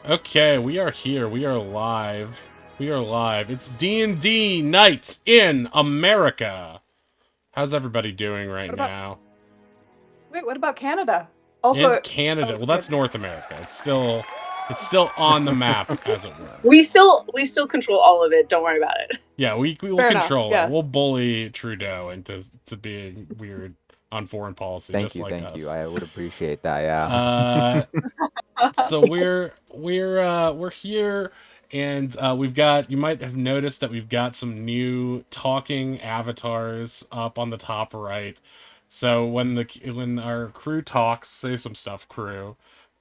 Okay, we are here. We are live. We are live. It's D&D Nights in America. How's everybody doing right now? Wait, what about Canada? And Canada. Well, that's North America. It's still on the map, as it were. We still control all of it. Don't worry about it. Yeah, we will control it. We'll bully Trudeau into being weird on foreign policy, Thank just you, like thank us. you. I would appreciate that. Yeah. So we're here, and we've got. You might have noticed that we've got some new talking avatars up on the top right. So when our crew talks, say some stuff, crew.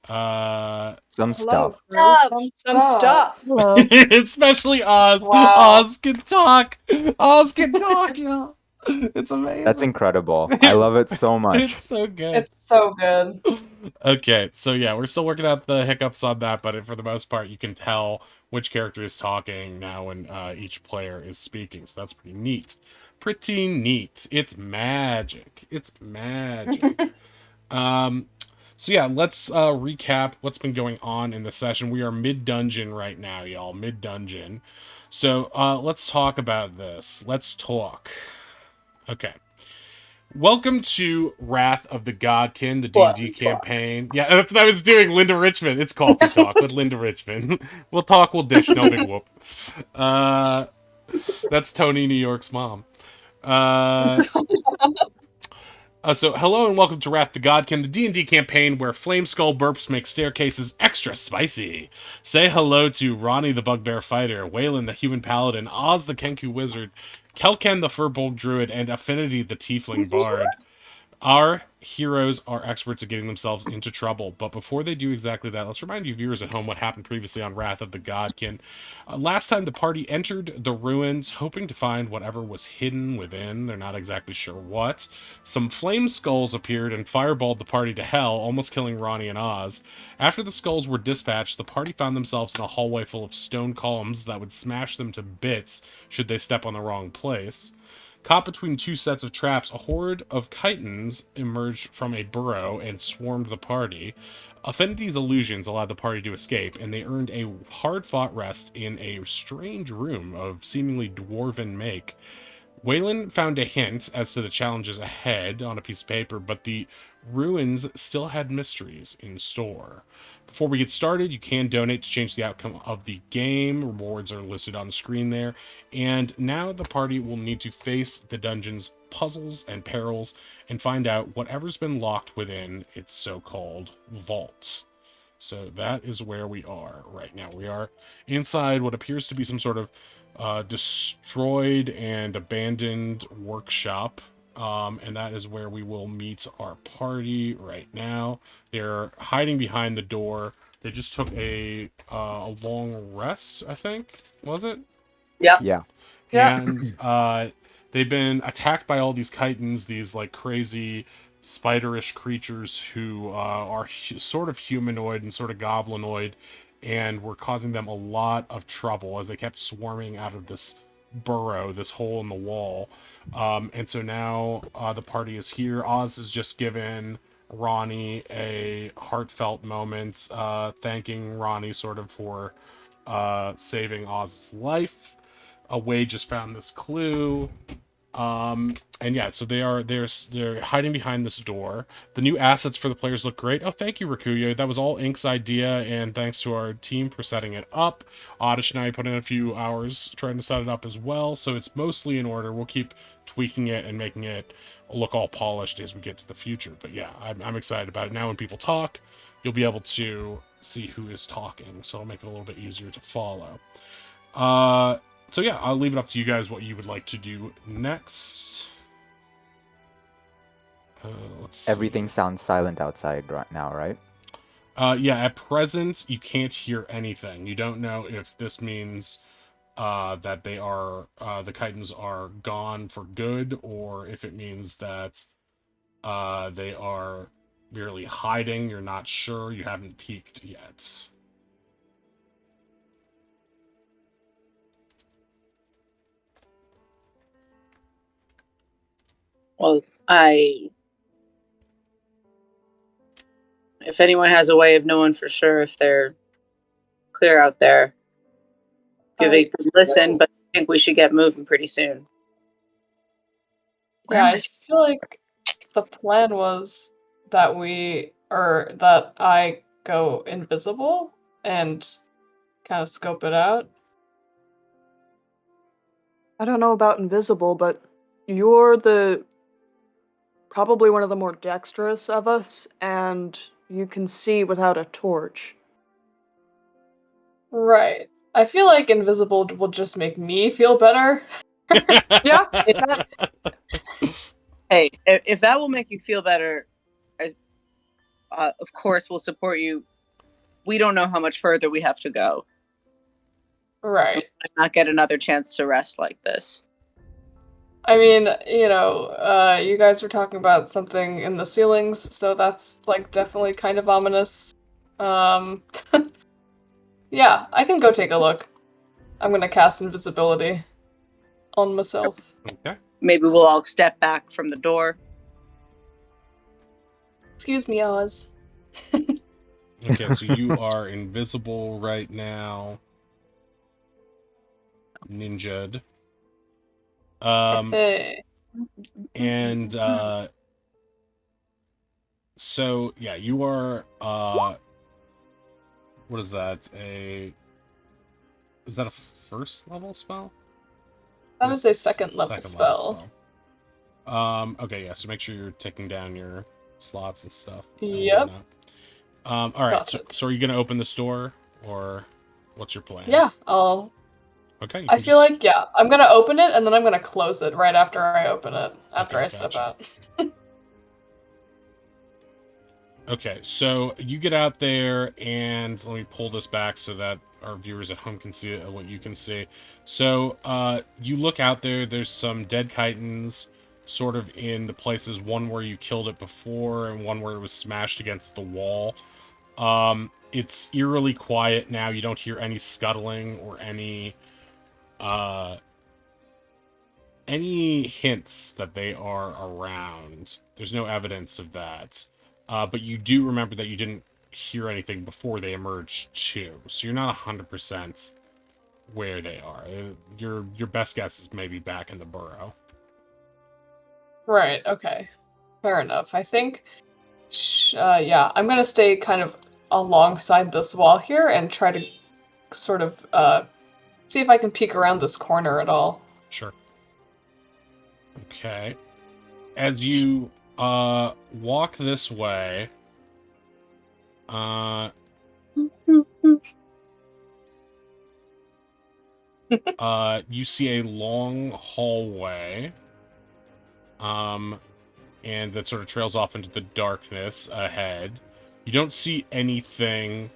Some stuff. Some stuff. Hello. Especially Oz. Wow. Oz can talk. Oz can talk. Yeah. It's amazing. That's incredible. I love it so much. It's so good. It's so good. Okay, so yeah, we're still working out the hiccups on that, but for the most part, you can tell which character is talking now when each player is speaking, so that's pretty neat. Pretty neat. It's magic. It's magic. So yeah, let's recap what's been going on in the session. We are mid-dungeon right now, y'all. Mid-dungeon. So let's talk about this. Let's talk. Okay. Welcome to Wrath of the Godkin, the D&D campaign. Yeah, that's what I was doing, Linda Richmond. It's Coffee Talk with Linda Richmond. We'll talk, we'll dish, no big whoop. That's Tony, New York's mom. So hello and welcome to Wrath the Godkin, the D&D campaign where Flame Skull burps make staircases extra spicy. Say hello to Ronnie the Bugbear Fighter, Waylon the Human Paladin, Oz the Kenku Wizard, Kelken the Furbolg Druid, and Affinity the Tiefling Bard. Our heroes are experts at getting themselves into trouble, but before they do exactly that, let's remind you viewers at home what happened previously on Wrath of the Godkin. Last time the party entered the ruins, hoping to find whatever was hidden within. They're not exactly sure what. Some flame skulls appeared and fireballed the party to hell, almost killing Ronnie and Oz. After the skulls were dispatched, the party found themselves in a hallway full of stone columns that would smash them to bits should they step on the wrong place. Caught between two sets of traps, a horde of chitons emerged from a burrow and swarmed the party. Affinity's illusions allowed the party to escape, and they earned a hard-fought rest in a strange room of seemingly dwarven make. Waylon found a hint as to the challenges ahead on a piece of paper, but the ruins still had mysteries in store. Before we get started, you can donate to change the outcome of the game. Rewards are listed on the screen there. And now the party will need to face the dungeon's puzzles and perils and find out whatever's been locked within its so-called vault. So that is where we are right now. We are inside what appears to be some sort of destroyed and abandoned workshop. And that is where we will meet our party right now. They're hiding behind the door. They just took a long rest, I think. Was it? Yeah. And they've been attacked by all these chitons, these like crazy spiderish creatures who are sort of humanoid and sort of goblinoid, and were causing them a lot of trouble as they kept swarming out of this burrow, this hole in the wall. And so now the party is here. Oz has just given Ronnie a heartfelt moment, thanking Ronnie sort of for saving Oz's life. Wade just found this clue. And yeah, so they're hiding behind this door. The new assets for the players look great. Oh, thank you, Rakuyo. That was all Ink's idea, and thanks to our team for setting it up. Oddish and I put in a few hours trying to set it up as well, so it's mostly in order. We'll keep tweaking it and making it look all polished as we get to the future. But yeah, I'm excited about it. Now when people talk, you'll be able to see who is talking, so it'll make it a little bit easier to follow. So yeah, I'll leave it up to you guys what you would like to do next. Let's see. Everything sounds silent outside right now, right? Yeah, at present, you can't hear anything. You don't know if this means that they are, the chitons are gone for good, or if it means that they are merely hiding. You're not sure. You haven't peeked yet. Well, if anyone has a way of knowing for sure if they're clear out there. Give a good listen, but I think we should get moving pretty soon. Yeah, I feel like the plan was that I go invisible and kind of scope it out. I don't know about invisible, but you're probably one of the more dexterous of us, and you can see without a torch. Right. I feel like invisible will just make me feel better. Yeah. Hey, if that will make you feel better, of course we'll support you. We don't know how much further we have to go. Right. We might not get another chance to rest like this. I mean, you guys were talking about something in the ceilings, so that's like definitely kind of ominous. Yeah, I can go take a look. I'm gonna cast invisibility on myself. Okay. Maybe we'll all step back from the door. Excuse me, Oz. Okay, so you are invisible right now. Ninja'd. Hey. And so yeah, you are what is that? Is that a first level spell? That is a second level spell. Okay, yeah, so make sure you're taking down your slots and stuff. Yep. All right, so are you gonna open this door, or what's your plan? Yeah, Okay. I feel like, yeah, I'm gonna open it and then I'm gonna close it right after I open it, after I step out. Okay, so you get out there, and let me pull this back so that our viewers at home can see what you can see. So you look out there, there's some dead chitons sort of in the places, one where you killed it before and one where it was smashed against the wall. It's eerily quiet now. You don't hear any scuttling or any hints that they are around. There's no evidence of that. But you do remember that you didn't hear anything before they emerged too. So you're not 100% where they are. Your best guess is maybe back in the burrow. Right, okay. Fair enough. I think, yeah, I'm gonna stay kind of alongside this wall here and try to sort of see if I can peek around this corner at all. Sure. Okay. As you walk this way, you see a long hallway, and that sort of trails off into the darkness ahead. You don't see anything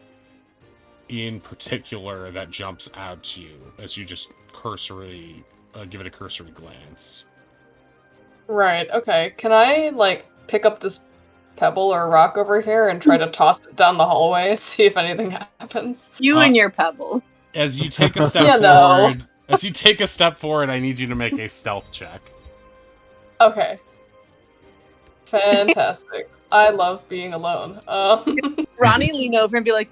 in particular that jumps out to you as you just cursory give it a cursory glance. Right, okay. Can I, like, pick up this pebble or rock over here and try to toss it down the hallway and see if anything happens? You and your pebble. As you take a step forward, I need you to make a stealth check. Okay. Fantastic. I love being alone. Ronnie lean over and be like,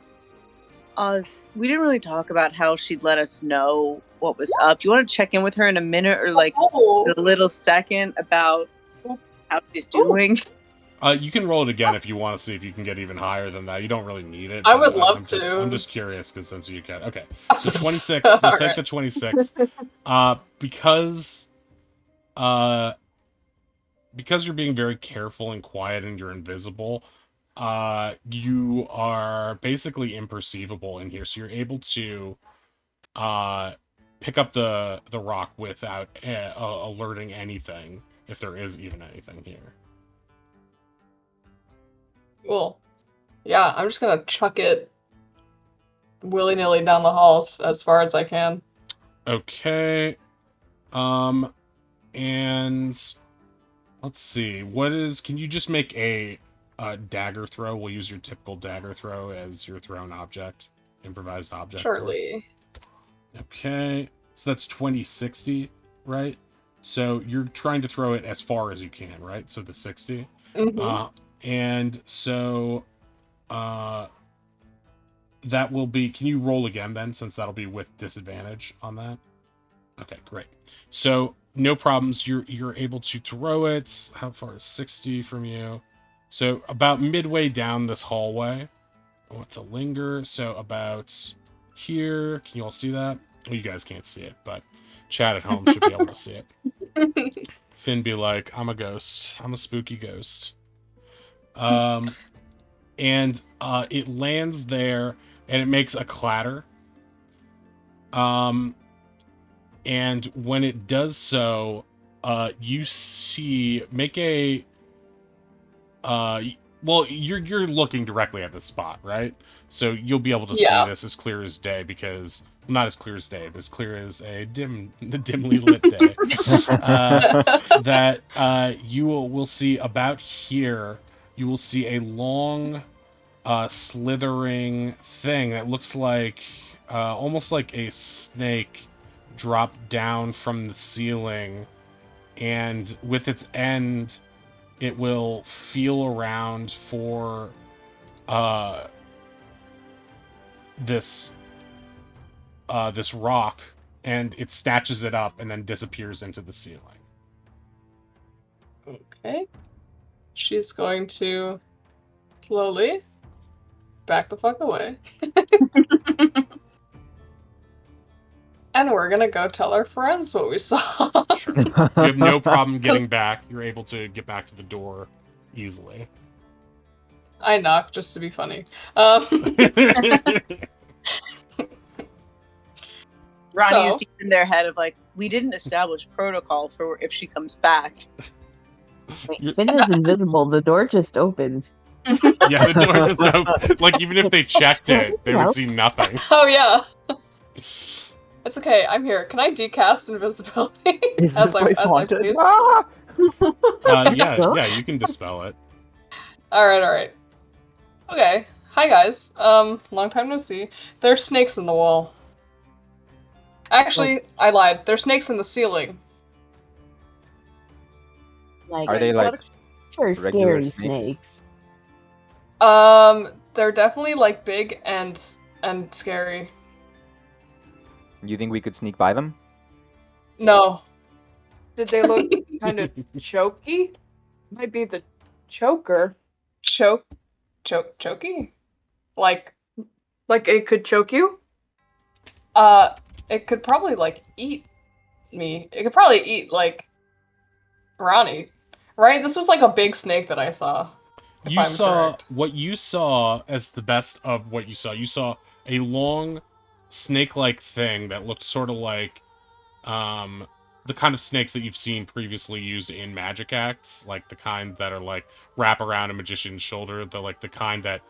Oz, we didn't really talk about how she'd let us know what was up. Do you want to check in with her in a minute or like a little second about how she's doing? You can roll it again if you want to see if you can get even higher than that. You don't really need it. I would love to. I'm just curious because since you can. Okay, so 26. You take the 26. Because you're being very careful and quiet and you're invisible, you are basically imperceivable in here. So you're able to pick up the rock without alerting anything, if there is even anything here. Cool. Yeah, I'm just gonna chuck it willy-nilly down the hall as far as I can. Okay. And let's see. Can you just make a dagger throw? We'll use your typical dagger throw as your thrown object, improvised object. Surely. Okay. So that's 2060, right? So you're trying to throw it as far as you can, right? So the 60. Mm-hmm. And so that will be. Can you roll again then, since that'll be with disadvantage on that? Okay, great. So no problems. You're able to throw it. How far is 60 from you? So about midway down this hallway. I want to linger. So about here. Can you all see that? Well, you guys can't see it, but chat at home should be able to see it. Finn be like, I'm a ghost. I'm a spooky ghost. And it lands there, and it makes a clatter. And when it does so, you see, make a, well, you're looking directly at the spot, right? So you'll be able to see this as clear as day, because not as clear as day, but as clear as a dimly lit day. That you will see about here. You will see a long, slithering thing that looks like almost like a snake drop down from the ceiling, and with its end, it will feel around for this rock, and it snatches it up and then disappears into the ceiling. Okay. She's going to slowly back the fuck away. And we're gonna go tell our friends what we saw. Sure. You have no problem getting back. You're able to get back to the door easily. I knock just to be funny. Ronnie is deep in their head of like, we didn't establish protocol for if she comes back. Finn is invisible. The door just opened. Yeah, the door just opened. Like, even if they checked it, they would see nothing. Oh, yeah. It's okay, I'm here. Can I decast invisibility? Is this place haunted? Yeah, you can dispel it. Alright. Okay. Hi, guys. Long time no see. There's snakes in the wall. Actually, I lied. There's snakes in the ceiling. Like, are they like or scary snakes? They're definitely like big and scary. You think we could sneak by them? No. Did they look kind of choky? Might be the choker. Choky? Like it could choke you? It could probably like eat me. It could probably eat like Ronnie. Right? This was like a big snake that I saw. You saw what you saw as the best of what you saw. You saw a long snake-like thing that looked sort of like the kind of snakes that you've seen previously used in magic acts, like the kind that are like wrap around a magician's shoulder, the kind that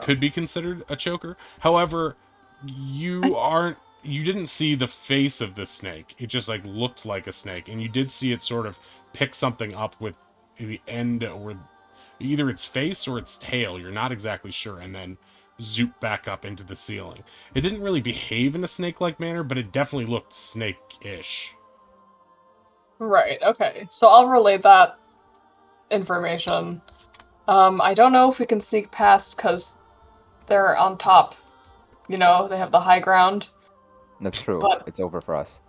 could be considered a choker. However, you didn't see the face of this snake. It just like looked like a snake, and you did see it sort of pick something up with the end, or either its face or its tail. You're not exactly sure, and then zoop back up into the ceiling. It didn't really behave in a snake-like manner, but it definitely looked snake-ish. Right, okay. So I'll relay that information. I don't know if we can sneak past because they're on top. You know, they have the high ground. That's true. But it's over for us.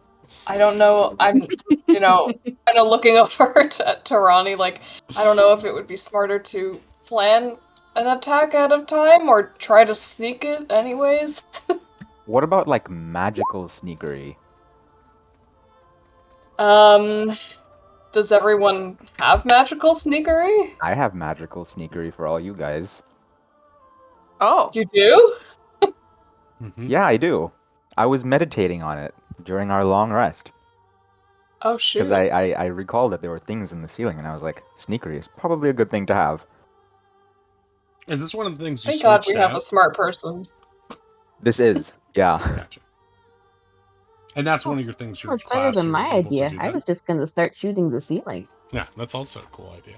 I don't know. I'm, kind of looking over to Ronnie. Like, I don't know if it would be smarter to plan an attack ahead of time or try to sneak it anyways. What about like magical sneakery? Does everyone have magical sneakery? I have magical sneakery for all you guys. Oh. You do? Mm-hmm. Yeah, I do. I was meditating on it during our long rest. Oh, shoot. Because I recalled that there were things in the ceiling, and I was like, sneakery is probably a good thing to have. Is this one of the things you Thank God we switched have out? a smart person. This is, yeah. Gotcha. And that's one of your things you're Much better than my idea. I I was just going to start shooting the ceiling. Yeah, that's also a cool idea.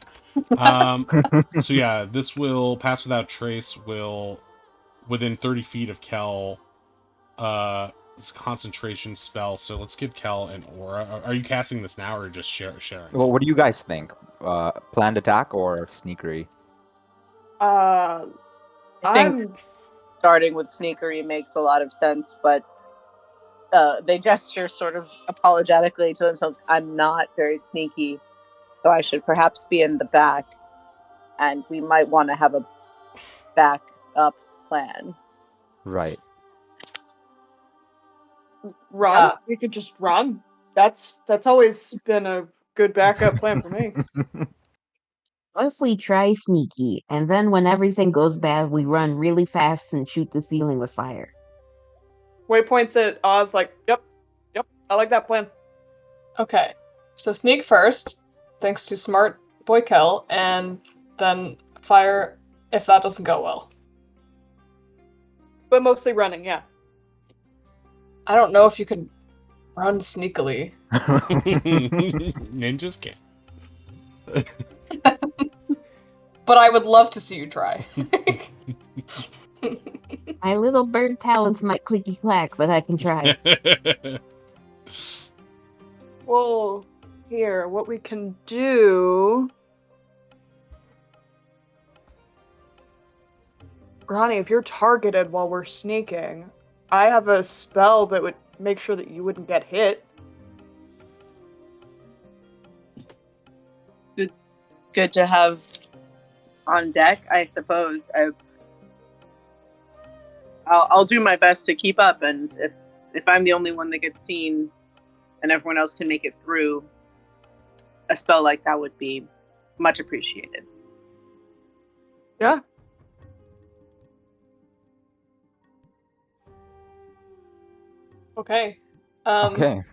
So yeah, this will pass without trace. Will within 30 feet of Kel. It's a concentration spell. So let's give Kel an aura. Are you casting this now or just sharing? Well, what do you guys think? Planned attack or sneakery? I'm starting with sneakery makes a lot of sense, but they gesture sort of apologetically to themselves. I'm not very sneaky, so I should perhaps be in the back, and we might want to have a backup plan. Right. Run? We could just run. That's always been a good backup plan for me. What if we try sneaky, and then when everything goes bad, we run really fast and shoot the ceiling with fire? Way points at Oz like, yep, I like that plan. Okay, so sneak first, thanks to smart boy Kel, and then fire if that doesn't go well. But mostly running, yeah. I don't know if you can run sneakily. Ninjas can. But I would love to see you try. My little bird talents might clicky clack, but I can try. Well, here, what we can do... Ronnie, if you're targeted while we're sneaking, I have a spell that would make sure that you wouldn't get hit. Good to have on deck, I suppose. I'll do my best to keep up, and if I'm the only one that gets seen and everyone else can make it through, a spell like that would be much appreciated. Yeah. Okay. Okay.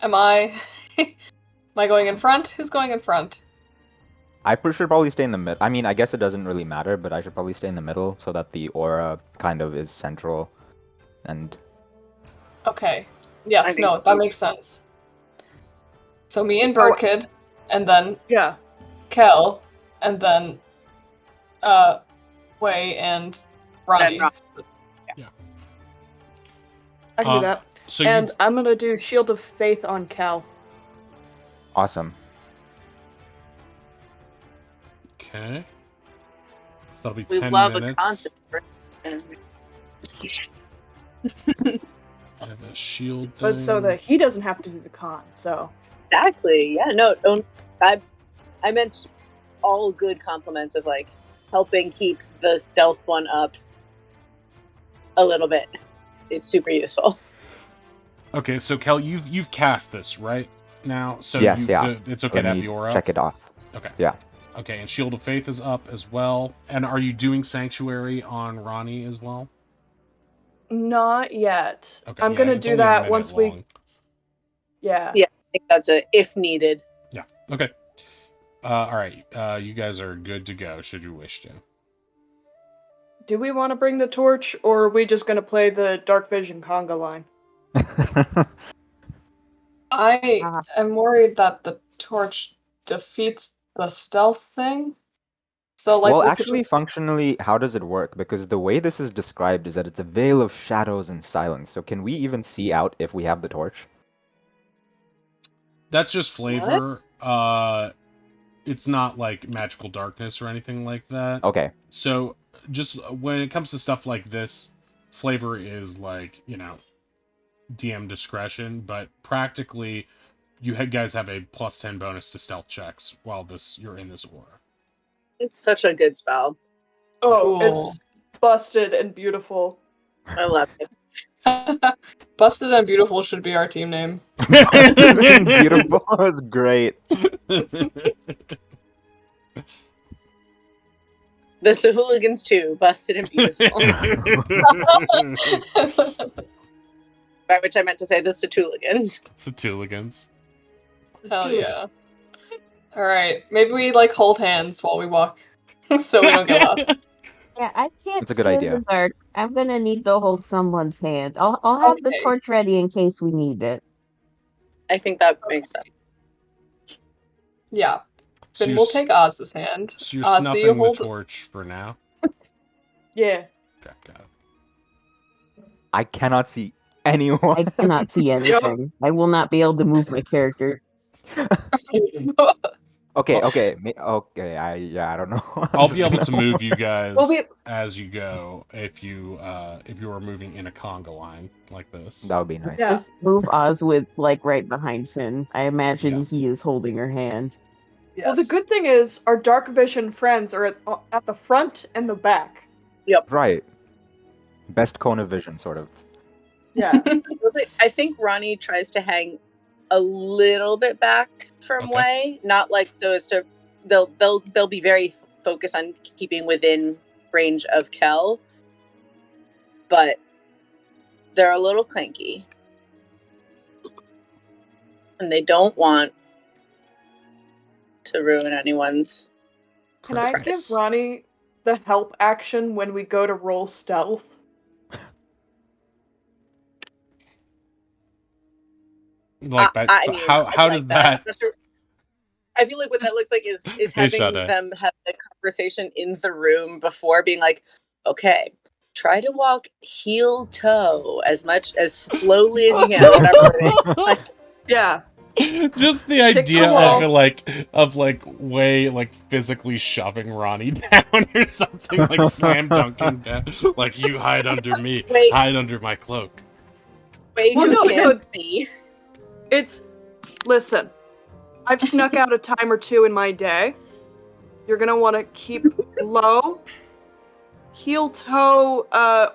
Am I going in front? Who's going in front? I should probably stay in the middle. I mean, I guess it doesn't really matter, but I should probably stay in the middle so that the aura kind of is central. And Okay. Yes, think- no, that makes sense. So me and Birdkid, and then Yeah. Kel, and then Wei and Ronnie. Then I can do that. So And I'm gonna do Shield of Faith on Cal. awesome. Okay. So that'll be We 10 love minutes. a concept. And a shield But so thing. that he doesn't have to do the con, so... Exactly. Yeah. No. Don't. I meant all good compliments of like helping keep the stealth one up a little bit. It's super useful. Okay, so Kel, you've cast this right now, so Yes, yeah. it's okay Let to have me the aura. check it off. Okay. Yeah. Okay, and Shield of Faith is up as well. And are you doing Sanctuary on Ronnie as well? Not yet. Okay, I'm yeah, gonna it's do only a that minute once we... long. Yeah. Yeah. I think that's a if needed. Yeah. Okay. All right. You guys are good to go. Should you wish to. Do we want to bring the torch, or are we just gonna play the Dark Vision conga line? I Uh-huh. am worried that the torch defeats the stealth thing. So like, Well, we could actually, just... functionally, how does it work? Because the way this is described is that it's a veil of shadows and silence. So can we even see out if we have the torch? That's just flavor. It's not like magical darkness or anything like that. Okay. So just when it comes to stuff like this, flavor is like, DM discretion, but practically you guys have a +10 bonus to stealth checks while you're in this aura. It's such a good spell. Oh, Cool. it's busted and beautiful. I love it. Busted and Beautiful should be our team name. Beautiful is great. The Sahooligans too, busted and beautiful. By which I meant to say the Satooligans. Satooligans. Hell yeah. Alright, maybe we like hold hands while we walk so we don't get lost. Yeah, I can't That's a good see in idea. the dark. I'm gonna need to hold someone's hand. I'll have the Okay. torch ready in case we need it. I think that makes sense. Yeah. So Then you're, we'll take Oz's hand. so you're Oz, do snuffing you the hold... torch for now. Yeah. Okay, got it. I cannot see anyone. I cannot see anything. I will not be able to move my character. Okay, okay, okay. I don't know. I'm I'll just be able gonna- to move you guys Well, we as you go if you were moving in a conga line like this. That would be nice. Yeah. Just move Oswald like right behind Finn. I imagine Yeah. he is holding her hand. Yes. Well, the good thing is our dark vision friends are at the front and the back. Right. Best cone of vision, sort of. Yeah. I think Ronnie tries to hang a little bit back from Okay. Way, not like so as to they'll be very focused on keeping within range of Kel, but they're a little clanky, and they don't want to ruin anyone's. Can I give Christmas. Ronnie the help action when we go to roll stealth? Like that. I mean, how I'd does like that? I'm not sure. I feel like what that looks like is Hey, having Sade. them have a conversation in the room before being like, okay, try to walk heel toe as slowly as you can. Whatever it is. Like, Yeah. Just the Stick to idea the wall. of Way like physically shoving Ronnie down or something, like slam dunking down, like you hide under me, Wait. hide under my cloak. Way Well, you no, can't see. Listen, I've snuck out a time or two in my day. You're gonna want to keep low, heel toe,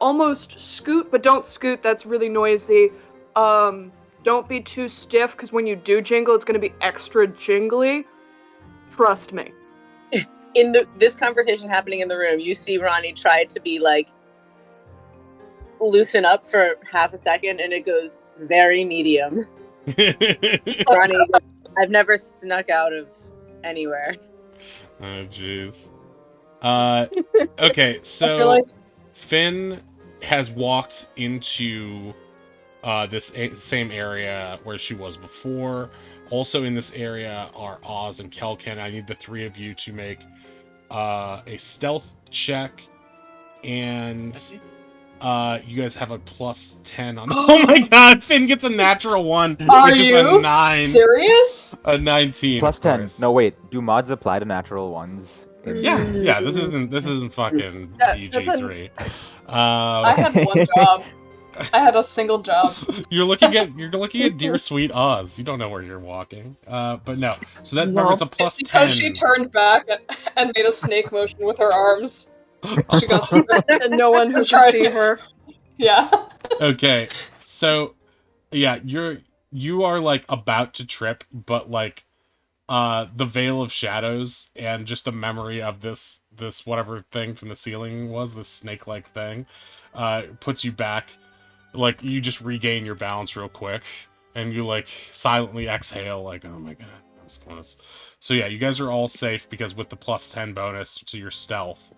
almost scoot, but don't scoot. That's really noisy. Don't be too stiff, because when you do jingle, it's gonna be extra jingly. Trust me. In this conversation happening in the room, you see Ronnie try to be like loosen up for half a second, and it goes very medium. Ronnie goes, I've never snuck out of anywhere. Oh jeez. Okay, so I feel like Finn has walked into this same area where she was before. Also in this area are Oz and Kelkin. I need the three of you to make a stealth check, and you guys have a plus 10 on. Oh my god, Finn gets a natural 1, Are which is you a 9. serious? A 19. Plus of 10. course. No, wait. Do mods apply to natural ones? Yeah, this isn't fucking That's PG3. I had one job. I had a single job. You're looking at dear sweet Oz. You don't know where you're walking. But no. So that remember, it's a It's plus because 10. she turned back and made a snake motion with her arms. She got distracted. And no one who Try can see to- her. Yeah. Okay. So yeah, you are like about to trip, but like the veil of shadows and just the memory of this whatever thing from the ceiling was, this snake-like thing, puts you back. Like you just regain your balance real quick, and you like silently exhale, like, oh my god, that was close. So yeah, you guys are all safe because with the plus 10 bonus to your stealth,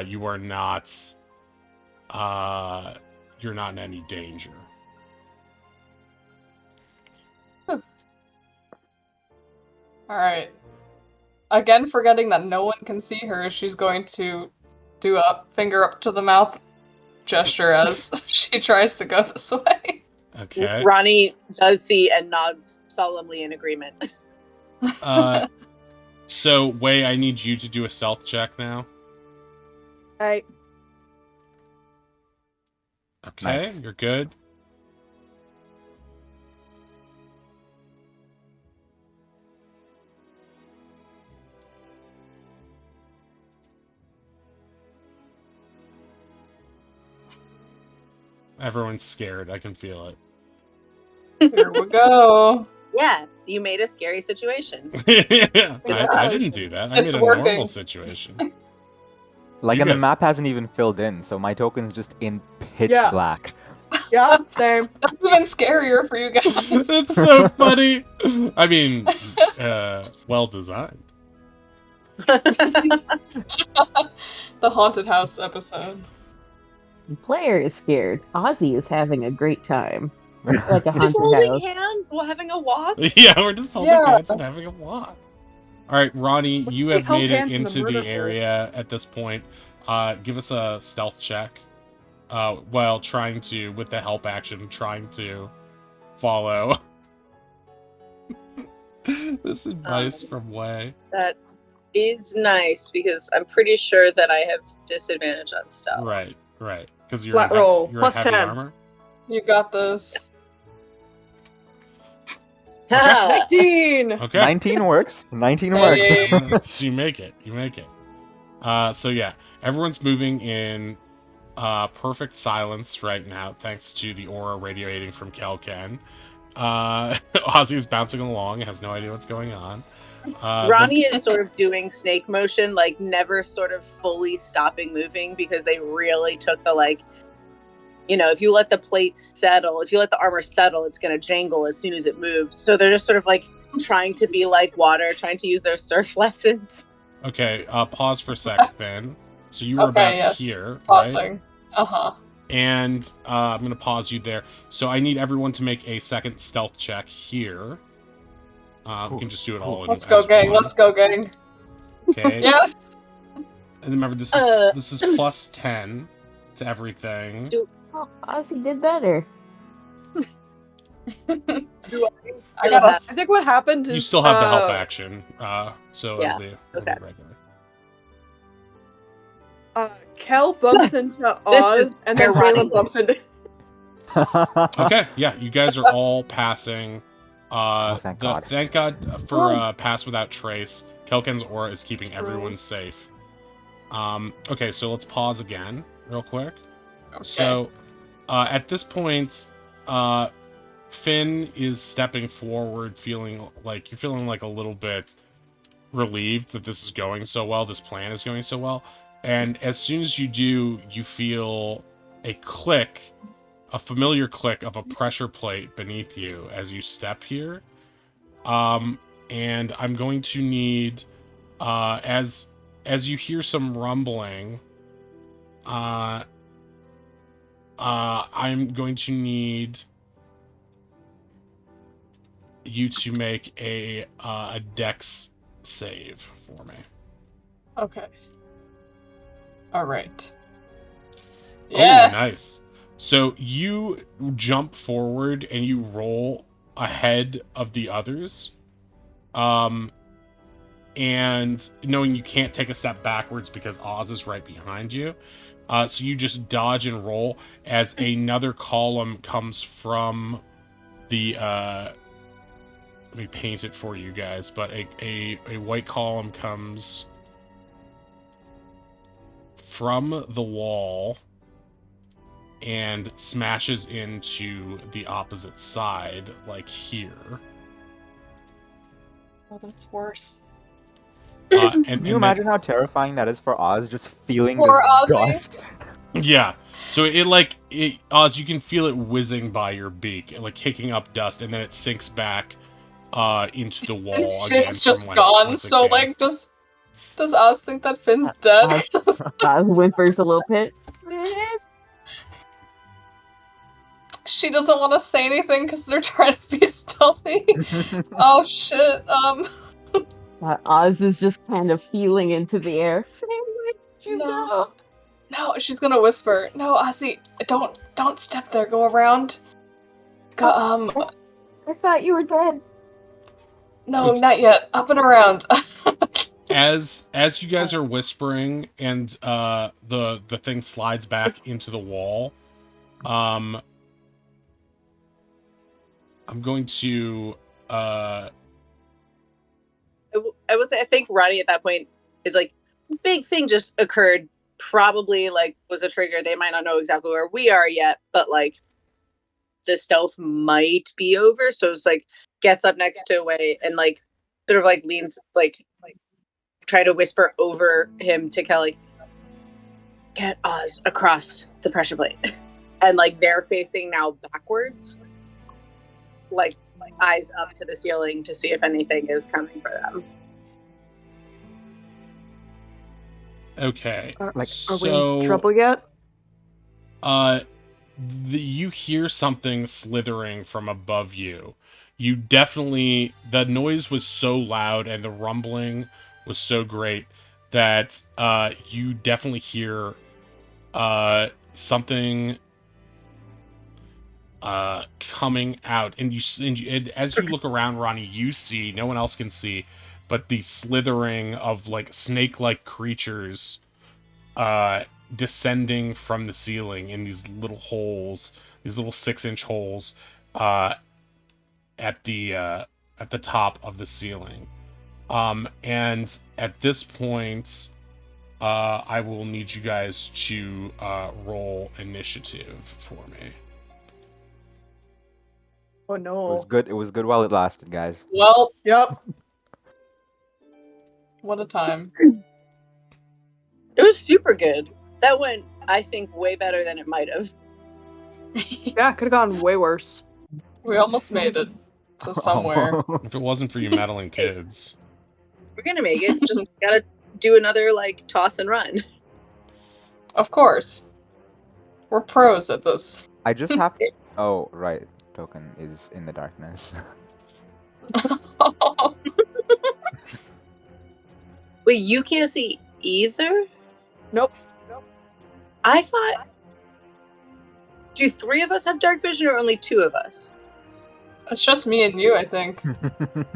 you are not you're not in any danger. Alright. Again, forgetting that no one can see her, she's going to do a finger up to the mouth gesture as she tries to go this way. Okay. Ronnie does see and nods solemnly in agreement. So Wei, I need you to do a stealth check now. I Okay, Nice. You're good. Everyone's scared. I can feel Here we go. Yeah, you made a scary situation. it. I didn't do that. I It's made a working. normal situation. Like, You and the guys- map hasn't even filled in, so my token's just in pitch Yeah. black. yeah, same. That's even scarier for you guys. That's so funny. I mean, well designed. The haunted house episode. The player is scared. Ozzy is having a great time. Like a Just haunted holding house. hands while having a walk. Yeah, we're just holding Yeah. hands and having a walk. All right, Ronnie, you We have held made it hands in the into murder the hole. area at this point. Give us a stealth check. While trying to, with the help action, trying to follow. This advice from Way. That is nice because I'm pretty sure that I have disadvantage on stealth. Right. Because you're Flat roll, you're plus in heavy 10. armor. You got this. Ha! 19! Okay. 19 works. 19 works. Hey. So you make it. So yeah, everyone's moving in perfect silence right now, thanks to the aura radiating from Kelken. Ozzy is bouncing along, has no idea what's going on. Ronnie is sort of doing snake motion, like never sort of fully stopping moving because they really took the like, if you let the plate settle, if you let the armor settle, it's going to jangle as soon as it moves. So they're just sort of like trying to be like water, trying to use their surf lessons. Okay, pause for a sec, Finn. So you were Okay, about yes. here, right? Pausing. Uh-huh. And I'm going to pause you there. So I need everyone to make a second stealth check here. We can just do it all in Let's go, gang. one. Let's go, gang. Okay. Yes. And remember, this is plus 10 to everything. Oh, Ozzy did better. I think what happened is You still have the help action, so Yeah, it'll be okay. regular. Kel bumps into This Oz, is and then where Ronnie Waylon bumps into. Okay, yeah, you guys are all passing. Thank God. Thank God for Pass Without Trace. Kelken's aura is keeping everyone safe. Okay, so let's pause again, real quick. Okay. So, at this point, Finn is stepping forward, feeling like a little bit relieved that this is going so well, this plan is going so well. And as soon as you do, you feel a click, a familiar click of a pressure plate beneath you as you step here. And I'm going to need, as you hear some rumbling, I'm going to need you to make a dex save for me. Okay. All right. Yes. Oh, nice. So you jump forward and you roll ahead of the others. And knowing you can't take a step backwards because Oz is right behind you. So you just dodge and roll as another column comes from the let me paint it for you guys, but a white column comes from the wall and smashes into the opposite side, like here. Oh, that's worse. Can you imagine how terrifying that is for Oz, just feeling Poor this Ozzy. gust? Yeah. So Oz, you can feel it whizzing by your beak, like kicking up dust, and then it sinks back into the wall And again. Finn's just gone, so like, does Oz think that Finn's dead? Oz whimpers a little bit. She doesn't want to say anything because they're trying to be stealthy. Oh shit. Oz is just kind of feeling into the air. Where did you No. go? No, she's gonna whisper. No, Ozzy, don't step there. Go around. Go. I thought you were dead. No, not yet. Up and around. As you guys are whispering and the thing slides back into the wall, I'm going to I would say I think Ronnie at that point is like, big thing just occurred. Probably like was a trigger. They might not know exactly where we are yet, but like the stealth might be over. So it's like gets up next to Way and like sort of like leans like try to whisper over him to Kelly. Get Oz across the pressure plate, and like they're facing now backwards, like eyes up to the ceiling to see if anything is coming for them. okay. Are we So in trouble yet? you hear something slithering from above you. You definitely, the noise was so loud and the rumbling was so great that you definitely hear something coming out, and and as you look around, Ronnie, you see, no one else can see, but the slithering of like snake-like creatures descending from the ceiling in these little holes, these little 6-inch holes at the top of the ceiling. And at this point, I will need you guys to roll initiative for me. Oh It no. was good. It was good while it lasted, guys. Well, Yep. what a time. It was super good. That went, I think, way better than it might have. Yeah, could have gone way worse. We almost made it to somewhere. If it wasn't for you meddling kids. We're gonna make it. Just gotta do another like toss and run. Of course. We're pros at this. I just have. Oh, right. Token is in the darkness. Wait, you can't see either? Nope. I thought. Do 3 of us have dark vision or only 2 of us? It's just me and you, I think.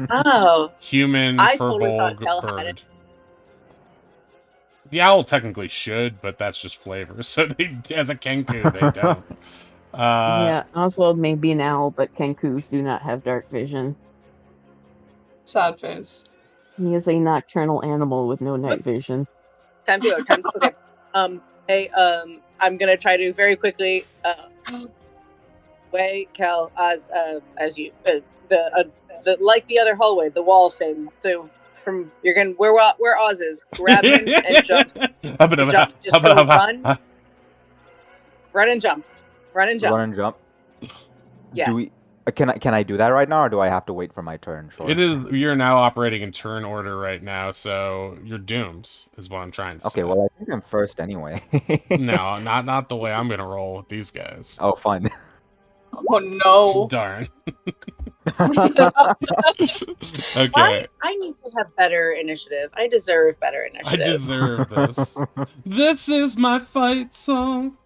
Oh. Human, I totally thought furbolg, Hell had bird. it. The owl technically should, but that's just flavor. So they, as a Kenku, they don't. Yeah, Oswald may be an owl, but Kenkus do not have dark vision. Sad face. He is a nocturnal animal with no night vision. Time to go. Okay. Hey, I'm gonna try to very quickly. Way, Kel, as you, the like the other hallway, the wall thing. So from you're gonna where Oz is, grab him and jump. Jump. Just go run. Run and jump. Run and jump. Run and jump. Yes. Do we? Can I do that right now, or do I have to wait for my turn? Sure. It is. You're now operating in turn order right now, so you're doomed. Is what I'm trying to say. Okay. Well, I think I'm first anyway. No, not the way I'm gonna roll with these guys. Oh, fun. Oh no. Darn. Why? Okay. I need to have better initiative. I deserve better I initiative. deserve this. This is my fight song.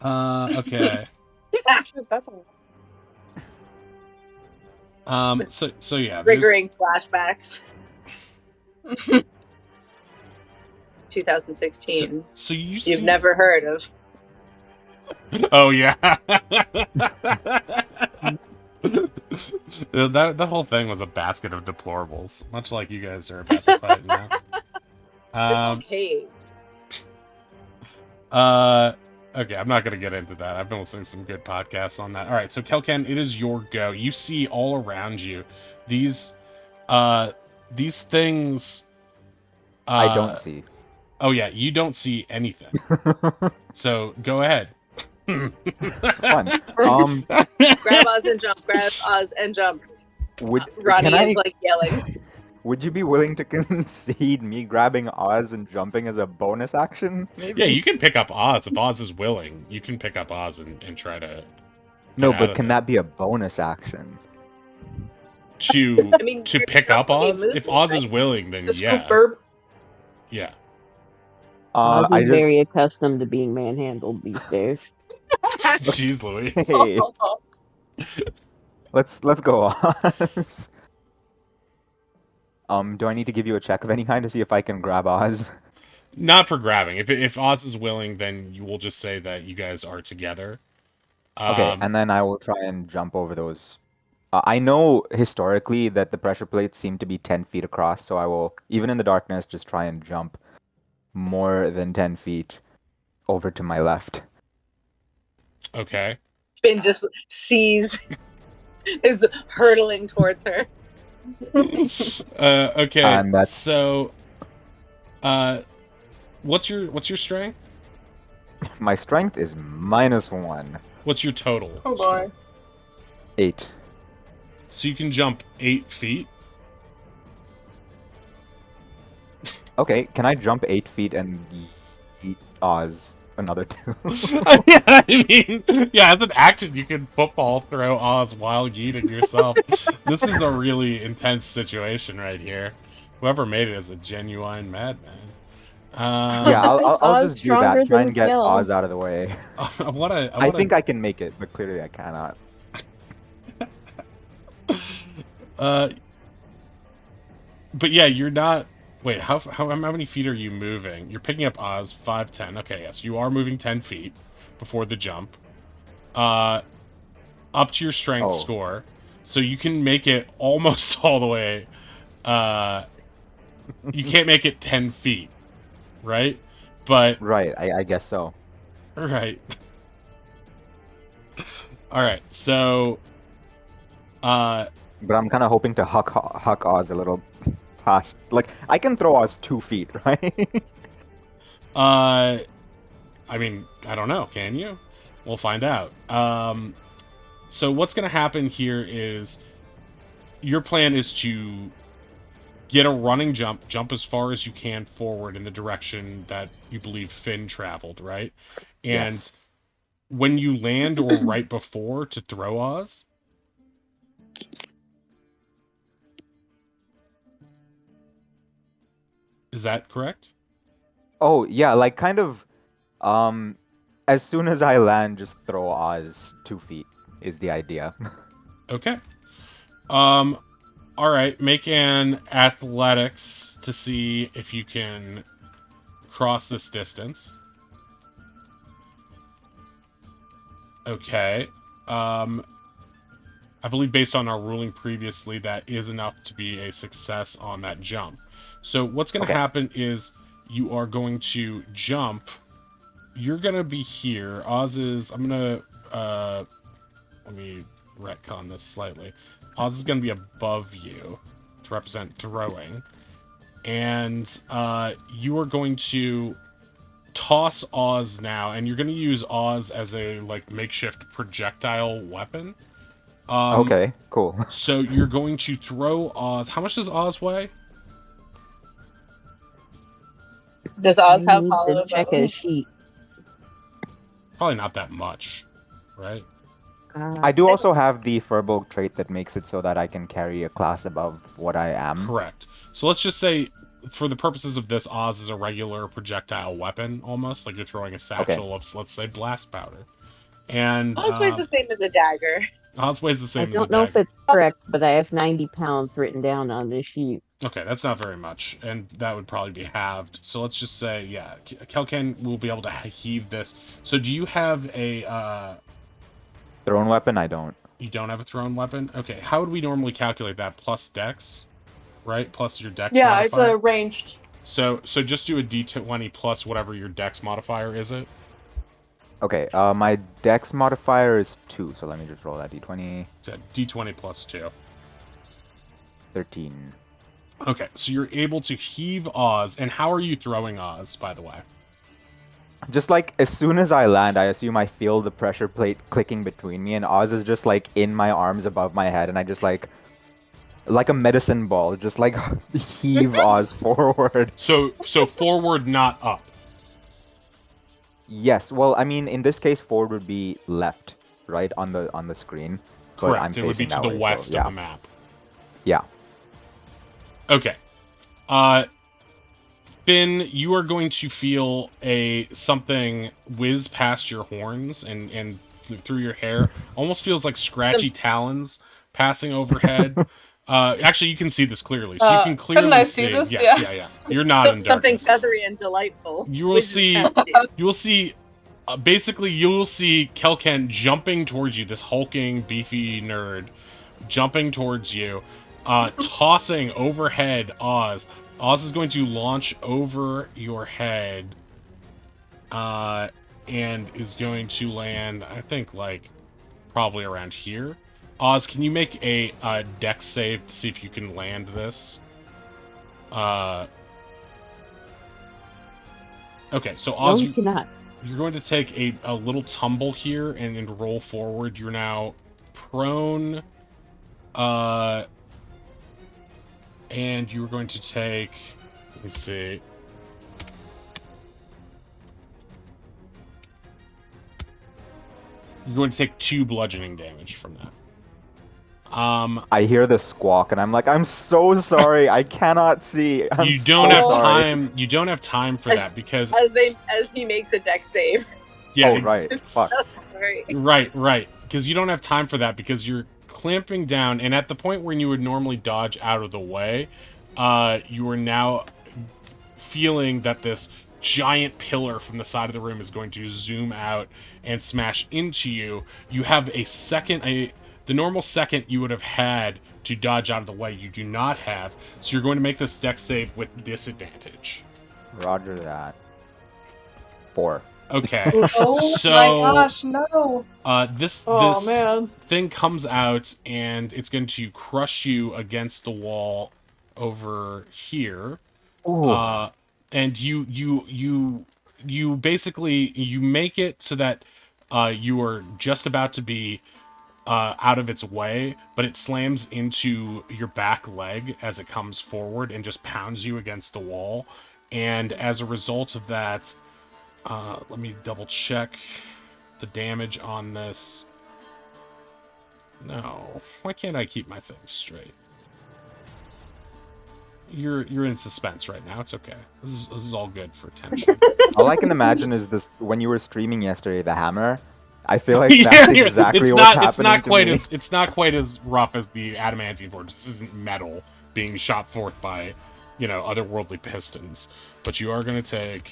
Okay. That's a So yeah. there's- Triggering flashbacks. 2016. So you You've see... never heard of. Oh yeah. that whole thing was a basket of deplorables, much like you guys are about to fight now. It's okay. Okay, I'm not gonna get into that. I've been listening to some good podcasts on that. All right, so Kelken, it is your go. You see all around you these things. I don't see. Oh yeah, you don't see anything. So go ahead. Fun. Grab Oz and jump. Grab Oz and jump. Ronnie can I- is like yelling. Would you be willing to concede me grabbing Oz and jumping as a bonus action? Maybe? Yeah, you can pick up Oz if Oz is willing. You can pick up Oz and try to. No, get out but of can it. that be a bonus action? to I mean, to you're pick up not really Oz? moving, If Oz right? is willing, then just yeah, burb. yeah. Oz I is just very accustomed to being manhandled these days. Jeez, Louise. Hey. let's go Oz. Do I need to give you a check of any kind to see if I can grab Oz? Not for grabbing. If Oz is willing, then you will just say that you guys are together. Okay, and then I will try and jump over those. I know historically that the pressure plates seem to be 10 feet across, so I will, even in the darkness, just try and jump more than 10 feet over to my left. Okay. Finn just sees is hurtling towards her. Okay. And that's- So, what's your strength? My strength is -1. What's your total? Oh boy. 8. So you can jump 8 feet. Okay, can I jump 8 feet and eat Oz another 2? Yeah, I mean, yeah, as an action, you can football throw Oz while yeeting yourself. This is a really intense situation right here. Whoever made it is a genuine madman. Yeah, I'll Oz just do that. stronger Try than and get Phil. Oz out of the way. I wanna. I think I can make it, but clearly I cannot. But yeah, you're not. Wait, how many feet are you moving? You're picking up Oz 5, 10. Okay, yes, you are moving 10 feet before the jump. Up to your strength Oh. score, so you can make it almost all the way. You can't make it 10 feet, right? But Right, I guess so. right. All right, so But I'm kind of hoping to huck Oz a little past. Like, I can throw Oz 2 feet, right? I mean, I don't know. Can you? We'll find out. So what's going to happen here is your plan is to get a running jump as far as you can forward in the direction that you believe Finn traveled, right? And Yes. when you land or right before to throw Oz, is that correct? Oh, yeah, like kind of as soon as I land, just throw Oz 2 feet is the idea. Okay. All right, make an athletics to see if you can cross this distance. Okay. I believe based on our ruling previously, that is enough to be a success on that jump. So what's going to happen is you are going to jump. You're going to be here. Oz is... I'm going to... let me retcon this slightly. Oz is going to be above you to represent throwing. And you are going to toss Oz now, and you're going to use Oz as a like makeshift projectile weapon. Okay, cool. So you're going to throw Oz. How much does Oz weigh? Does Oz I have need hollow to check his bones? sheet. Probably not that much, right? I do also have the Furbolg trait that makes it so that I can carry a class above what I am. Correct. So let's just say, for the purposes of this, Oz is a regular projectile weapon, almost like you're throwing a satchel of, let's say, blast powder. And Oz weighs the same as a dagger. Oz weighs the I same as a don't know if dagger. it's correct, but I have 90 pounds written down on this sheet. Okay, that's not very much, and that would probably be halved. So let's just say, yeah, Kelken will be able to heave this. So do you have a... Thrown weapon? I don't. You don't have a thrown weapon? Okay, how would we normally calculate that? Plus dex, right? Plus your dex Yeah, modifier? it's a ranged. So just do a d20 plus whatever your dex modifier is it? Okay, my dex modifier is 2, so let me just roll that d20. So d20 plus 2. 13. Okay, so you're able to heave Oz, and how are you throwing Oz, by the way? Just like, as soon as I land, I assume I feel the pressure plate clicking between me, and Oz is just like in my arms above my head, and I just like a medicine ball, just like heave Oz forward. So forward, not up. Yes, well, I mean, in this case, forward would be left, right, on the screen. But Correct, I'm it would be facing to that the way, west so, of the map. Yeah. Okay. Finn, you are going to feel something whiz past your horns and through your hair. Almost feels like scratchy talons passing overhead. Actually, you can see this clearly. So you can clearly couldn't I see this? Yes, Yeah. yeah. You're not in Something darkness. feathery and delightful. You will whizzes see. past you. You will see. Basically, you will see Kelken jumping towards you. This hulking, beefy nerd jumping towards you, tossing overhead Oz. Oz is going to launch over your head, and is going to land, I think, like, probably around here. Oz, can you make a dex save to see if you can land this? Okay, so Oz, No, you cannot. you're going to take a little tumble here and roll forward. You're now prone, and you're going to take, let me see. You're going to take 2 bludgeoning damage from that. I hear the squawk, and I'm like, I'm so sorry. I cannot see. I'm You don't so have sorry. time. You don't have time for that because as he makes a dex save. yeah, Oh, right. Fuck. Sorry. right. Because you don't have time for that because you're clamping down, and at the point where you would normally dodge out of the way, you are now feeling that this giant pillar from the side of the room is going to zoom out and smash into you. You have a second, the normal second you would have had to dodge out of the way, you do not have. So you're going to make this dex save with disadvantage. Roger that. 4. Okay. Oh So, my gosh, no. This Oh, man. thing comes out and it's going to crush you against the wall over here. Ooh. And you basically you make it so that you are just about to be out of its way, but it slams into your back leg as it comes forward and just pounds you against the wall. And as a result of that, let me double check the damage on this. No, why can't I keep my things straight? You're in suspense right now. It's okay. This is all good for tension. All I can imagine is this when you were streaming yesterday, the hammer. I feel like Yeah, that's exactly what's happening it's not quite as rough as the adamantine forge. This isn't metal being shot forth by, otherworldly pistons. But you are going to take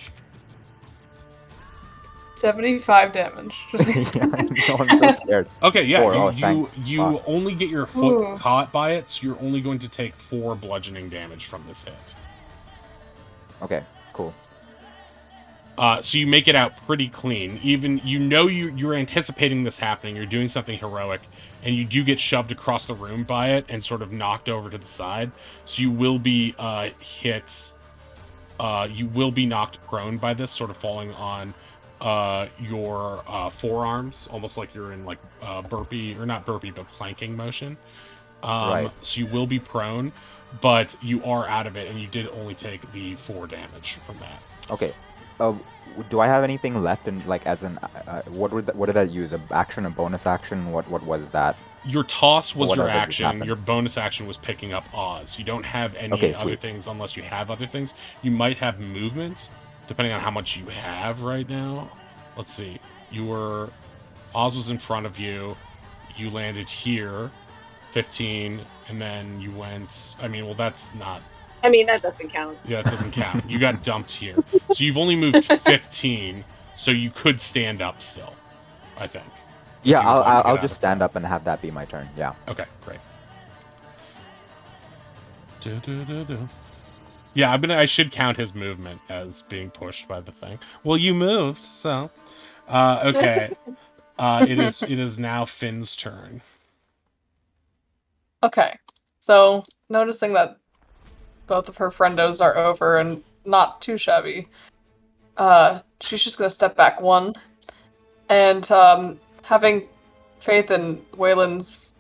75 damage. yeah, no, I'm so scared. Okay, yeah, 4. you only get your foot Ooh. caught by it, so you're only going to take 4 bludgeoning damage from this hit. Okay, cool. So you make it out pretty clean. Even you're anticipating this happening. You're doing something heroic, and you do get shoved across the room by it and sort of knocked over to the side. So you will be hit. You will be knocked prone by this, sort of falling on your forearms, almost like you're in like burpee or not burpee, but planking motion. Right. So you will be prone, but you are out of it, and you did only take the 4 damage from that. Okay. Do I have anything left in like as an what did I use? A action, a bonus action? What was that? Your toss was your Whatever just action. happened. Your bonus action was picking up Oz. You don't have any Okay, other sweet. things unless you have other things. You might have movement, depending on how much you have right now. Let's see. Oz was in front of you. You landed here, 15, and then you went. That's not. That doesn't count. Yeah, it doesn't count. You got dumped here. So you've only moved 15, so you could stand up still, I think. Yeah, you would like to get I'll out just of stand up and have that be my turn. Yeah. Okay, great. Yeah, I should count his movement as being pushed by the thing. Well, you moved, so okay. It is now Finn's turn. Okay, so noticing that both of her friendos are over and not too shabby, she's just gonna step back 1, and having faith in Waylon's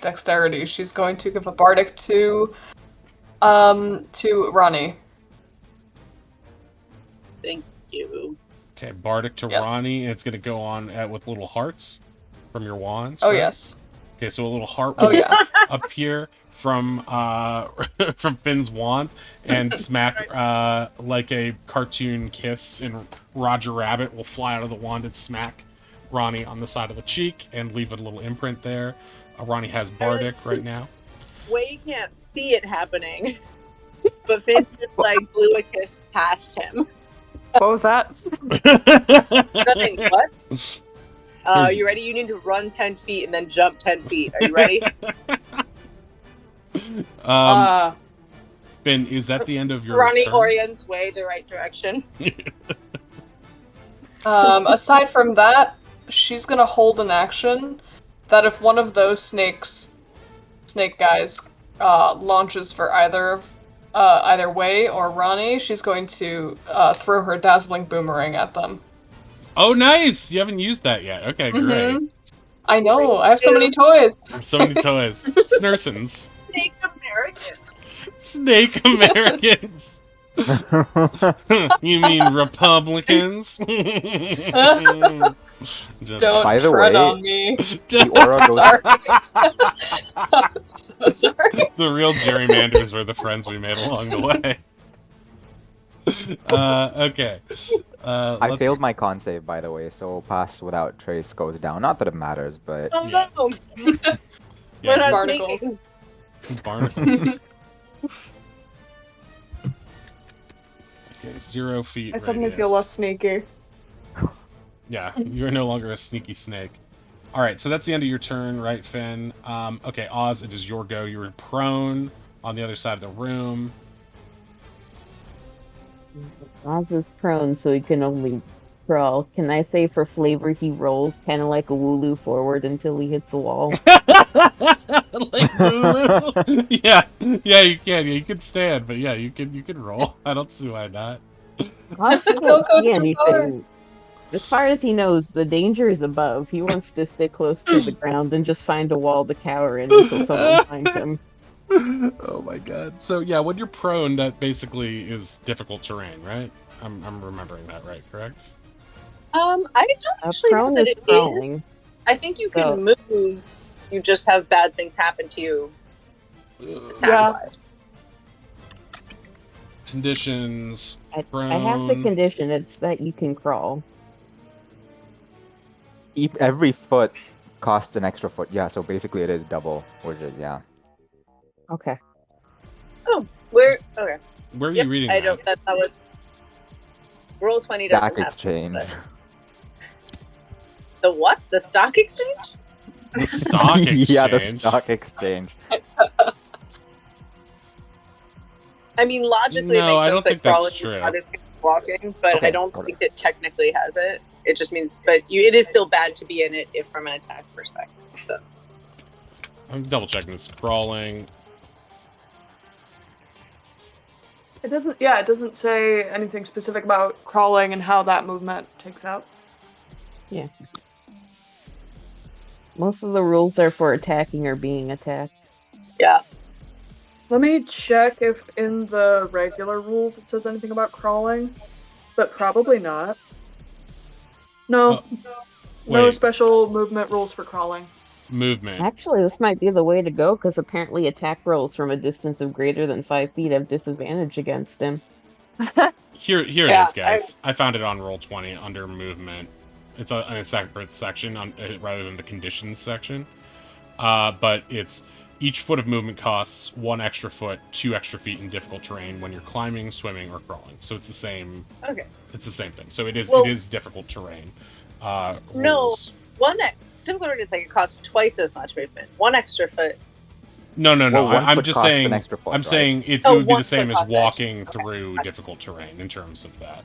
dexterity, she's going to give a bardic to Ronnie. Thank you. Okay, Bardic to Yes. Ronnie, and it's going to go on with little hearts from your wands. Oh right? yes. Okay, so a little heart Oh will yeah. appear from from Finn's wand and smack like a cartoon kiss, and Roger Rabbit will fly out of the wand and smack Ronnie on the side of the cheek and leave a little imprint there. Ronnie has Bardic right now. Way can't see it happening, but Finn just blew a kiss past him. What was that? Nothing. What? You ready? You need to run 10 feet and then jump 10 feet. Are you ready? Finn, is that the end of your Ronnie turn? orients way the right direction. Aside from that, she's gonna hold an action that if one of those snake guys launches for either Way or Ronnie, she's going to throw her dazzling boomerang at them. Oh, nice! You haven't used that yet. Okay, great. Mm-hmm. I know. I have so many toys. So many toys. Snursons. Snake American. Snake Americans. You mean Republicans? Just Don't By the tread way, on me. the aura goes. Sorry. I'm so sorry. the real gerrymanders were the friends we made along the way. Okay. I Let's... failed my con save, by the way, so pass without trace goes down. Not that it matters, but Oh Yeah. no! Yeah, We're not Barnacles. sneaking. barnacles. Okay, 0 feet. I suddenly feel radius. less sneaky. Yeah, you're no longer a sneaky snake. All right, so that's the end of your turn, right, Finn? Okay, Oz, it is your go. You were prone on the other side of the room. Oz is prone, so he can only crawl. Can I say for flavor he rolls kind of like a wooloo forward until he hits a wall? Like Lulu. yeah, you can. Yeah, you can stand, but yeah, you can roll. I don't see why not. Oz Don't can't go see too far. anything. As far as he knows, the danger is above. He wants to stay close to the ground and just find a wall to cower in until someone finds him. Oh my god. So yeah, when you're prone, that basically is difficult terrain, right? I'm remembering that right, correct? I don't actually know Prone that is it is. crawling. I think you can So- move. You just have bad things happen to you. Yeah. Conditions. I have the Prone. condition. It's that you can crawl. every foot costs an extra foot. Yeah, so basically it is double, which is yeah. Okay. Where? Okay. Where are Yep, you reading I that? don't. That was. Roll 20 doesn't Stock have exchange. but- The what? The stock exchange? The stock exchange. Yeah, the stock exchange. I mean, logically, No, it makes I sense don't that think that's crawling is true. not as good as walking, but Okay, I don't okay. think it technically has it. It just means, but it is still bad to be in it if from an attack perspective. So. I'm double checking this. Crawling. It doesn't say anything specific about crawling and how that movement takes out. Most of the rules are for attacking or being attacked. Yeah. Let me check if in the regular rules it says anything about crawling, but probably not. No, no Wait, special movement rules for crawling. movement. Actually, this might be the way to go because apparently attack rolls from a distance of greater than 5 feet have disadvantage against him. Here it Yeah, is, guys. I found it on Roll20 under movement. It's in a separate section rather than the conditions section. But it's each foot of movement costs 1 extra foot, 2 extra feet in difficult terrain when you're climbing, swimming, or crawling. So it's the same. Okay. It's the same thing. So it is Well- it is difficult terrain. No. Rules. Difficult is like it costs twice as much movement. 1 extra foot. No. Well, one I'm foot just costs saying. an extra foot, I'm right? saying it Oh, would be 1 the same foot as costs walking extra. Okay. through difficult terrain in terms of that.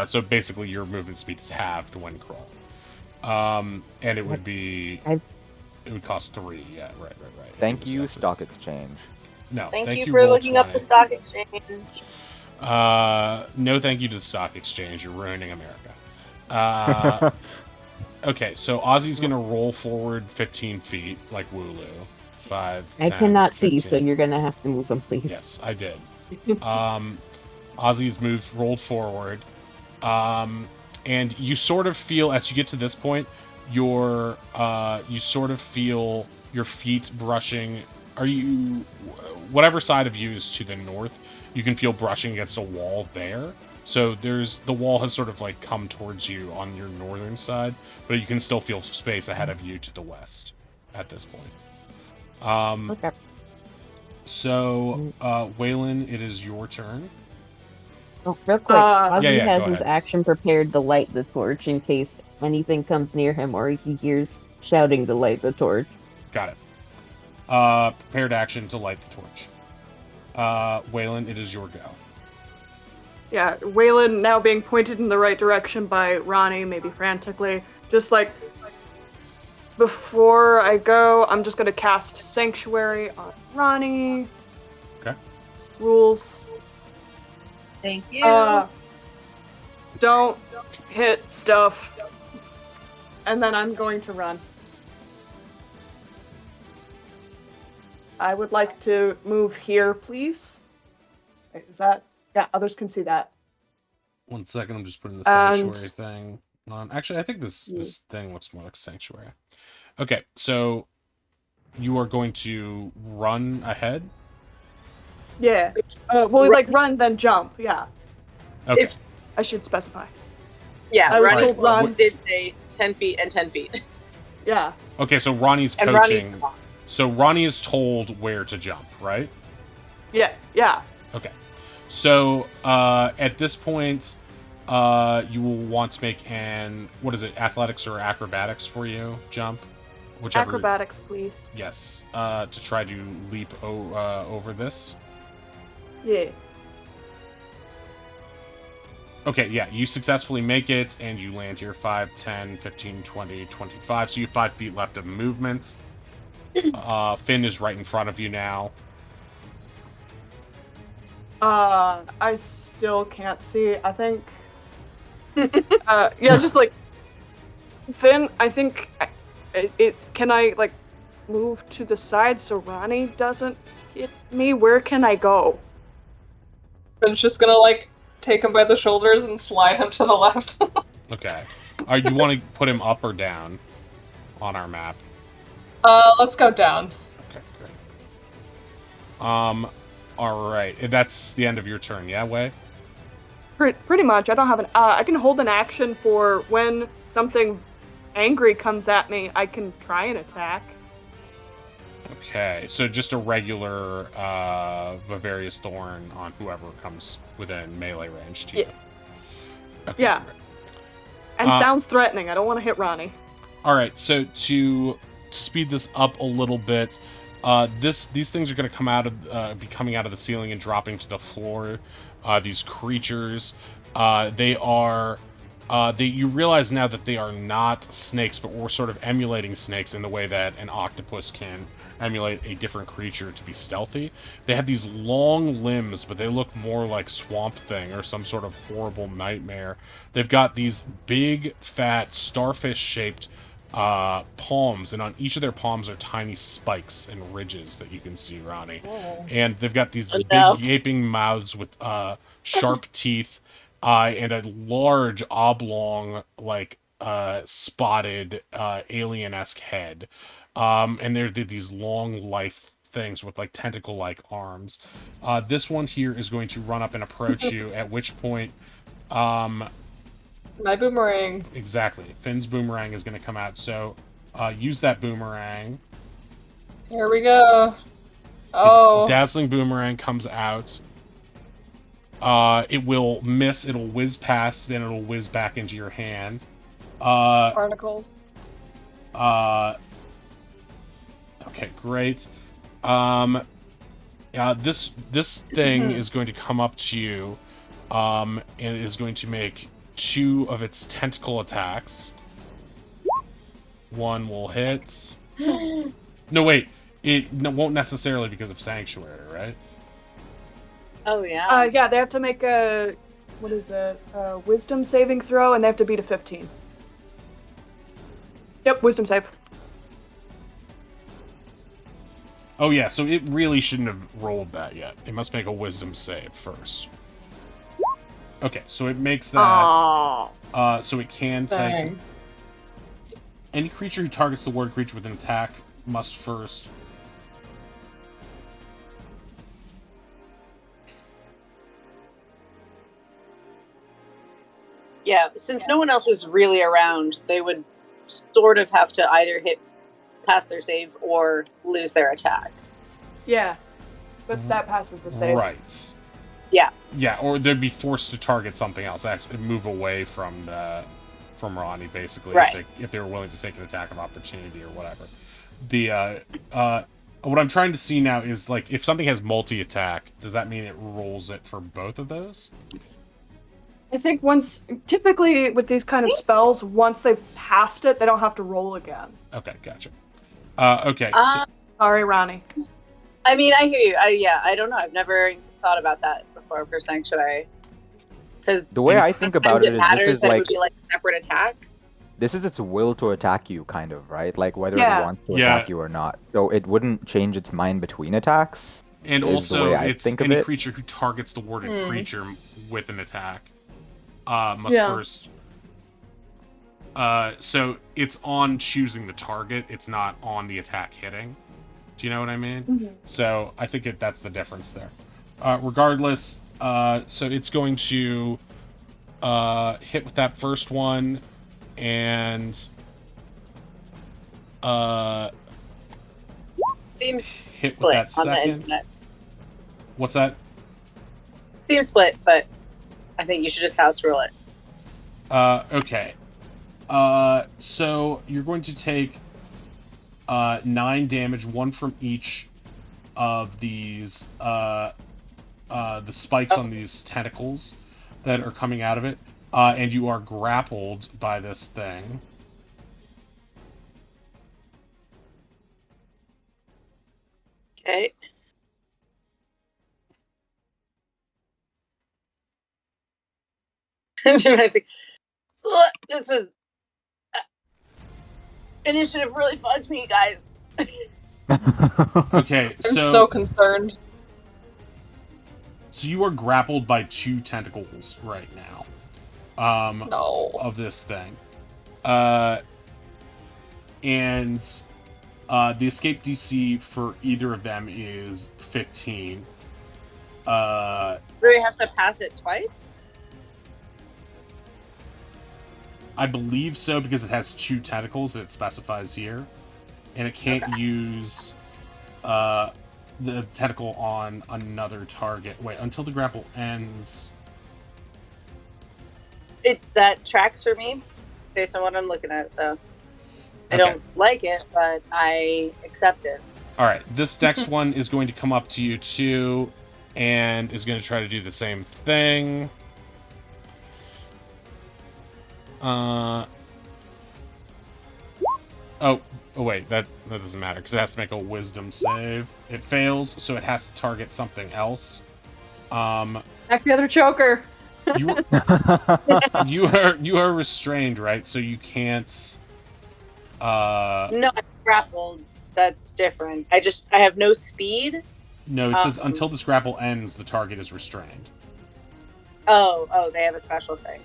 So basically, your movement speed is halved when crawling. And it would be. It would cost 3. Yeah, right. Thank you, stock exchange. No, Thank you you, for looking up Roll20. the stock exchange. No, thank you to the stock exchange. You're ruining America. Okay, so Ozzy's gonna roll forward 15 feet like Wooloo. 5. I 10, cannot 15. see, so you're gonna have to move him, please. Yes, I did. Ozzy's rolled forward. And you sort of feel, as you get to this point, you sort of feel your feet brushing. Whatever side of you is to the north, you can feel brushing against a wall there. So the wall has sort of like come towards you on your northern side, but you can still feel space ahead of you to the west at this point. Okay. So, Waylon, it is your turn. Oh, real quick, Ozzy Yeah, has go his ahead. action prepared to light the torch in case anything comes near him or he hears shouting to light the torch. Got it. Prepared action to light the torch. Waylon, it is your go. Yeah, Waylon now being pointed in the right direction by Ronnie, maybe frantically. Just like, before I go, I'm just gonna cast Sanctuary on Ronnie. Okay. Rules. Thank you. Don't hit stuff. And then I'm going to run. I would like to move here, please. Wait, is that? Yeah, others can see that. 1 second, I'm just putting the And- sanctuary thing. Actually, I think this thing looks more like Sanctuary. Okay, so you are going to run ahead? Yeah. Well, like run, then jump. Yeah. Okay. I should specify. Yeah, I was Ronnie told run. did say 10 feet and 10 feet. Yeah. Okay, so Ronnie's And coaching. Ronnie's So Ronnie is told where to jump, right? Yeah. Yeah. Okay. So at this point, you will want to make what is it, athletics or acrobatics for you? Jump? Whichever. Acrobatics, please. Yes. To try to leap over this. Yeah. Okay, yeah, you successfully make it, and you land here 5, 10, 15, 20, 25. So you have 5 feet left of movement. Finn is right in front of you now. I still can't see. I think. Yeah, just like. Finn, I think. Can I like move to the side so Ronnie doesn't hit me? Where can I go? Finn's just gonna like take him by the shoulders and slide him to the left. Okay. You want to put him up or down on our map? Let's go down. Okay, great. All right. That's the end of your turn, yeah, Wei? Pretty much. I don't have an. I can hold an action for when something angry comes at me. I can try and attack. Okay, so just a regular Bavaria's Thorn on whoever comes within melee range to you. Yeah. Okay, Yeah. great. And sounds threatening. I don't want to hit Ronnie. All right, so to speed this up a little bit, these things are going to be coming out of the ceiling and dropping to the floor. These creatures, you realize now that they are not snakes, but we're sort of emulating snakes in the way that an octopus can emulate a different creature to be stealthy. They have these long limbs, but they look more like Swamp Thing or some sort of horrible nightmare. They've got these big, fat, starfish-shaped palms, and on each of their palms are tiny spikes and ridges that you can see, Ronnie. Oh. And they've got these big, gaping mouths with sharp teeth, and a large, oblong, like, spotted, alien-esque head. And they're these long, lithe things with, like, tentacle-like arms. This one here is going to run up and approach you, at which point, My boomerang. exactly, Finn's boomerang is going to come out, so, use that boomerang. Here we go. Oh. Dazzling boomerang comes out. It will miss, it'll whiz past, then it'll whiz back into your hand. Particles. Okay, great. This thing is going to come up to you, and is going to make 2 of its tentacle attacks. One will hit. No, wait. It won't necessarily because of Sanctuary, right? Oh, yeah. Yeah, they have to make a wisdom saving throw, and they have to beat a 15. Yep, wisdom save. Oh yeah, so it really shouldn't have rolled that yet. It must make a wisdom save first. Okay, so it makes that. Aww. So it can take. Dang. Any creature who targets the ward creature with an attack must first. Yeah, since no one else is really around, they would sort of have to either pass their save or lose their attack. Yeah, but that passes the save. Right. Yeah. Yeah, or they'd be forced to target something else, actually move away from Ronnie, basically, right. if they were willing to take an attack of opportunity or whatever. What I'm trying to see now is, like, if something has multi-attack, does that mean it rolls it for both of those? I think typically with these kind of spells, once they've passed it, they don't have to roll again. Okay, gotcha. Okay. Sorry, Ronnie. I mean, I hear you. I don't know. I've never thought about that before for Sanctuary. Because the way I think about it is this is that like, it would be like separate attacks. this is its will to attack you, kind of, right? Like whether Yeah. it wants to attack you or not. So it wouldn't change its mind between attacks. And is the also, way I it's think of any it. creature who targets the warded creature with an attack must first. So it's on choosing the target. It's not on the attack hitting. Do you know what I mean? Mm-hmm. So I think that's the difference there. Regardless, so it's going to hit with that first one, and Seems hit with that split on the second. internet. What's that? Seems split, but I think you should just house rule it. Okay. So you're going to take 9 damage, 1 from each of these the spikes on these tentacles that are coming out of it, and you are grappled by this thing. Okay. This is initiative really fucked me, guys. Okay, I'm so concerned. So you are grappled by 2 tentacles right now. No. Of this thing. And the escape DC for either of them is 15. Do we have to pass it twice? I believe so, because it has 2 tentacles that it specifies here. And it can't use the tentacle on another target. Wait, until the grapple ends. That tracks for me, based on what I'm looking at, so I Okay. don't like it, but I accept it. Alright, this next one is going to come up to you too, and is going to try to do the same thing. Oh wait, that doesn't matter, because it has to make a wisdom save. It fails, so it has to target something else. Back the other choker. You are restrained, right? So you can't. No, I'm grappled. That's different. I have no speed. No, it says until this grapple ends, the target is restrained. Oh, they have a special thing.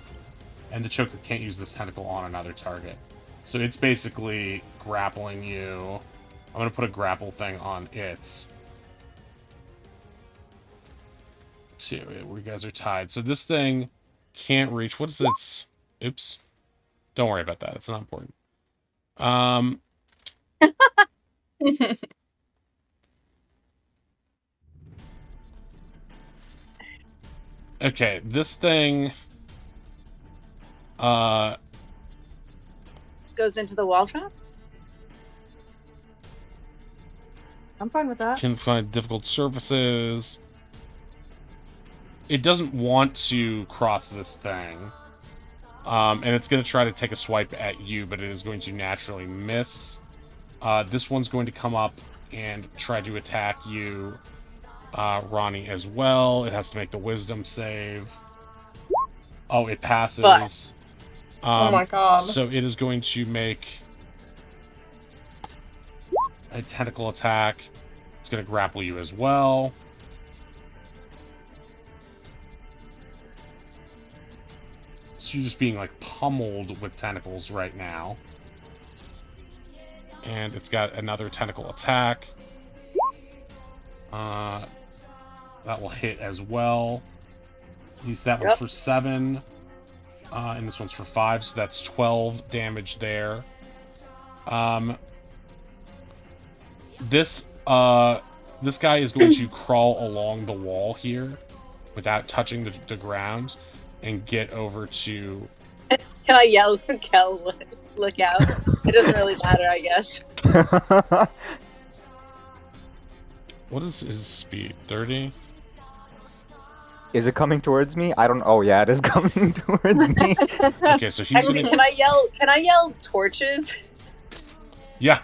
And the choker can't use this tentacle on another target. So it's basically grappling you. I'm going to put a grapple thing on it. 2, where you guys are tied. So this thing can't reach. What is its... Oops. Don't worry about that. It's not important. Okay, this thing... Goes into the wall trap? I'm fine with that. Can find difficult surfaces. It doesn't want to cross this thing. And it's going to try to take a swipe at you, but it is going to naturally miss. This one's going to come up and try to attack you, Ronnie, as well. It has to make the wisdom save. Oh, it passes. Oh my god. So it is going to make a tentacle attack. It's going to grapple you as well. So you're just being, like, pummeled with tentacles right now. And it's got another tentacle attack. That will hit as well. That one's for 7. And this one's for 5, so that's 12 damage there. This guy is going to crawl along the wall here without touching the ground and get over to... Can I yell, Kel, look out? It doesn't really matter, I guess. What is his speed? 30? Is it coming towards me? I don't. Oh yeah, it is coming towards me. Okay, so he's gonna... Can I yell torches? Yeah.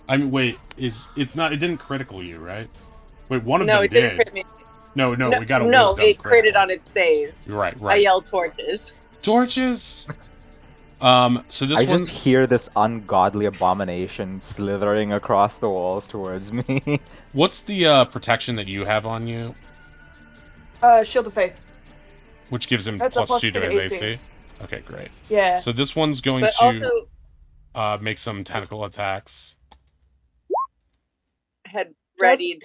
I mean, wait, it's not... It didn't critical you, right? Wait, one of them it did. didn't crit me. No, we got a No, wisdom it critted critical. on its save. You're right. I yelled torches. Torches! So this I one's... just hear this ungodly abomination slithering across the walls towards me. What's the protection that you have on you? Shield of Faith. Which gives him That's a plus 2 to his AC? Okay, great. Yeah. So this one's going But to also make some tentacle attacks. had readied.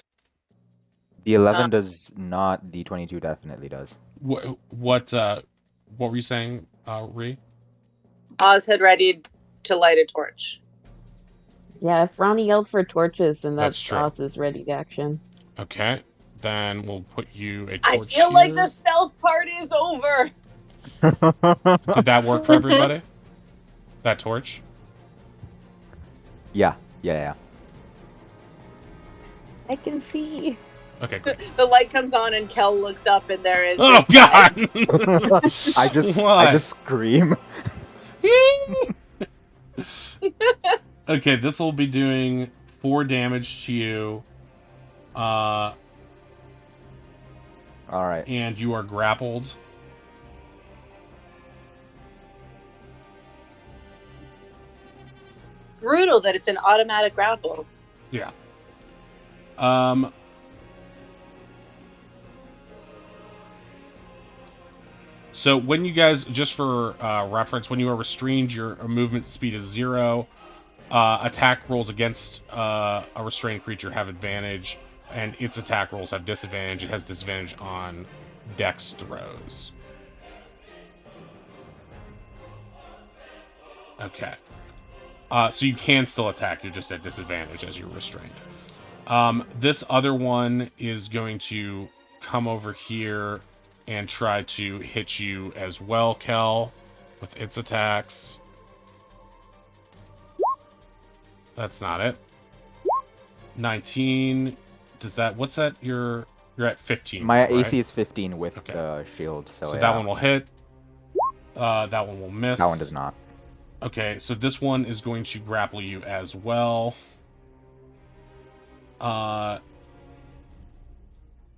The 11 does not. The 22 definitely does. What were you saying, Ree? Oz had readied to light a torch. Yeah, if Ronnie yelled for torches, then That's that's true. Oz's ready to action. Okay, then we'll put you a I torch feel here. like the stealth part is over. Did that work for everybody? That torch? Yeah. I can see. Okay, great. The light comes on and Kel looks up and there is Oh this guy. God! I just What? scream. Okay, this will be doing 4 damage to you. All right. And you are grappled. Brutal that it's an automatic grapple. Yeah. So when you guys, just for reference, when you are restrained, your movement speed is 0. Attack rolls against a restrained creature have advantage, and its attack rolls have disadvantage. It has disadvantage on dex throws. Okay. So you can still attack, you're just at disadvantage as you're restrained. This other one is going to come over here and try to hit you as well, Kel, with its attacks. That's not it. 19. Does that... What's that? You're at 15. My right? AC is 15 with Okay. the shield, so yeah. That one will hit. That one will miss. That one does not. Okay, so this one is going to grapple you as well.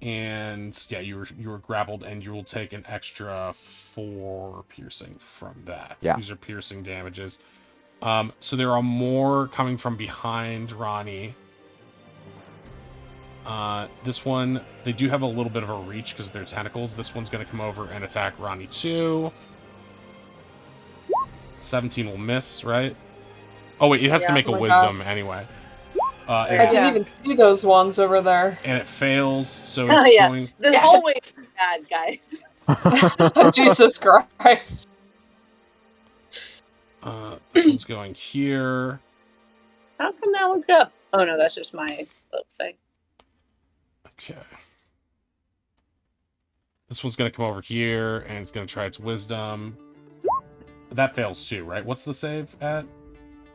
And yeah, you were grappled, and you will take an extra 4 piercing from that. Yeah. These are piercing damages. So there are more coming from behind Ronnie. This one, they do have a little bit of a reach because of their tentacles. This one's going to come over and attack Ronnie too. 17 will miss, right? Oh wait, it has to make a wisdom anyway. I didn't even see those ones over there. And it fails, so it's going... The hallway's bad, guys. Jesus Christ. This one's going here. How come that one's go? Oh no, that's just my little thing. Okay. This one's going to come over here, and it's going to try its wisdom. That fails too, right? What's the save at?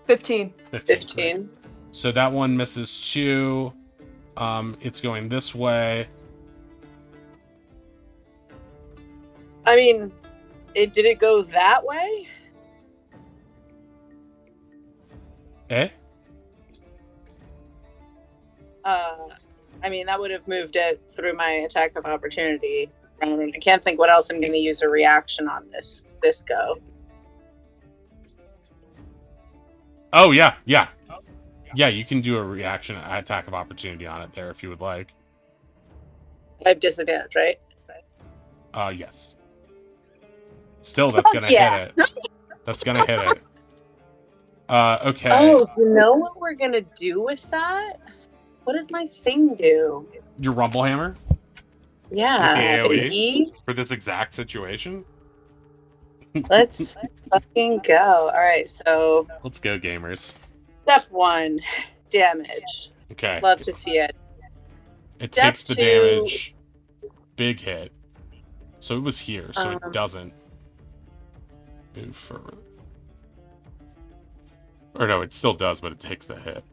15. 15. So that one misses too. It's going this way. I mean, did it go that way? Eh? I mean, that would have moved it through my attack of opportunity. I can't think what else I'm going to use a reaction on this go. Oh, yeah. Yeah, you can do a reaction attack of opportunity on it there if you would like. I have disadvantage, right? Yes. Still, that's going to hit it. That's going to hit it. Okay. Oh, you know what we're going to do with that? What does my thing do? Your Rumble Hammer? Yeah. AoE? For this exact situation? Let's fucking go. All right, so... Let's go, gamers. Step 1, damage. Okay. Love to see it. It takes the damage. Big hit. So it was here, so it doesn't move further. Or no, it still does, but it takes the hit.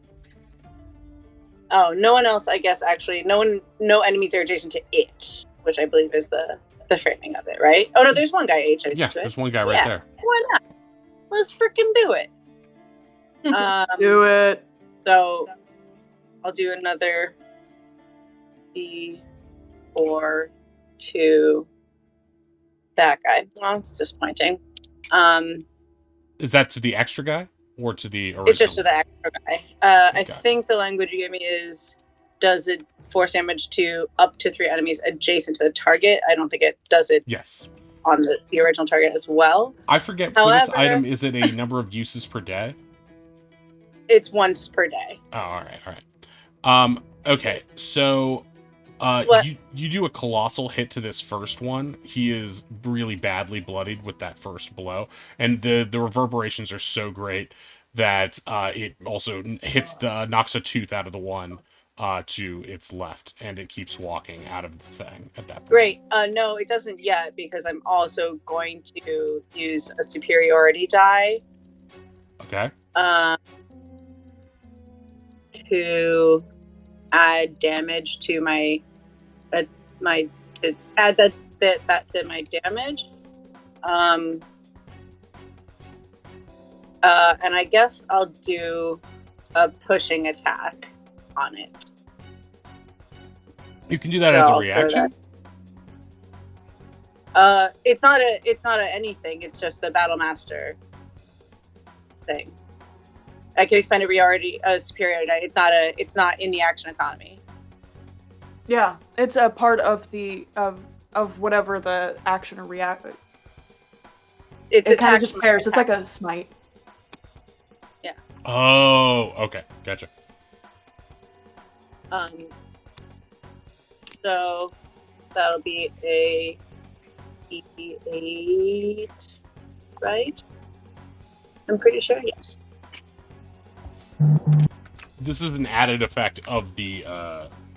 Oh, no one else, I guess, actually. No enemies are adjacent to it, which I believe is the framing of it, right? Oh, no, there's one guy adjacent to it. Yeah, there's one guy right there. Why not? Let's freaking do it. Do it. So, I'll do another D4 to that guy. Well, it's disappointing. Is that to the extra guy? Or to the original? It's just to the extra guy. I think the language you gave me is, does it force damage to up to 3 enemies adjacent to the target? I don't think it does it. Yes. on the original target as well. I forget, for this However- item, is it a number of uses per day? It's once per day. Oh, alright. Okay, so What? you do a colossal hit to this first one. He is really badly bloodied with that first blow, and the reverberations are so great that it also knocks a tooth out of the one to its left, and it keeps walking out of the thing at that point. Great. No, it doesn't yet, because I'm also going to use a superiority die Okay. to add damage to my to add that to my damage. And I guess I'll do a pushing attack on it. You can do that as a So I'll throw reaction. It's not a anything. It's just the battle master thing. I can expend a superiority die. It's not in the action economy. Yeah, it's a part of the of whatever the action or react. It kind of just pairs. It's like a smite. Oh, okay, gotcha. So that'll be a E8, right? I'm pretty sure, yes. This is an added effect of the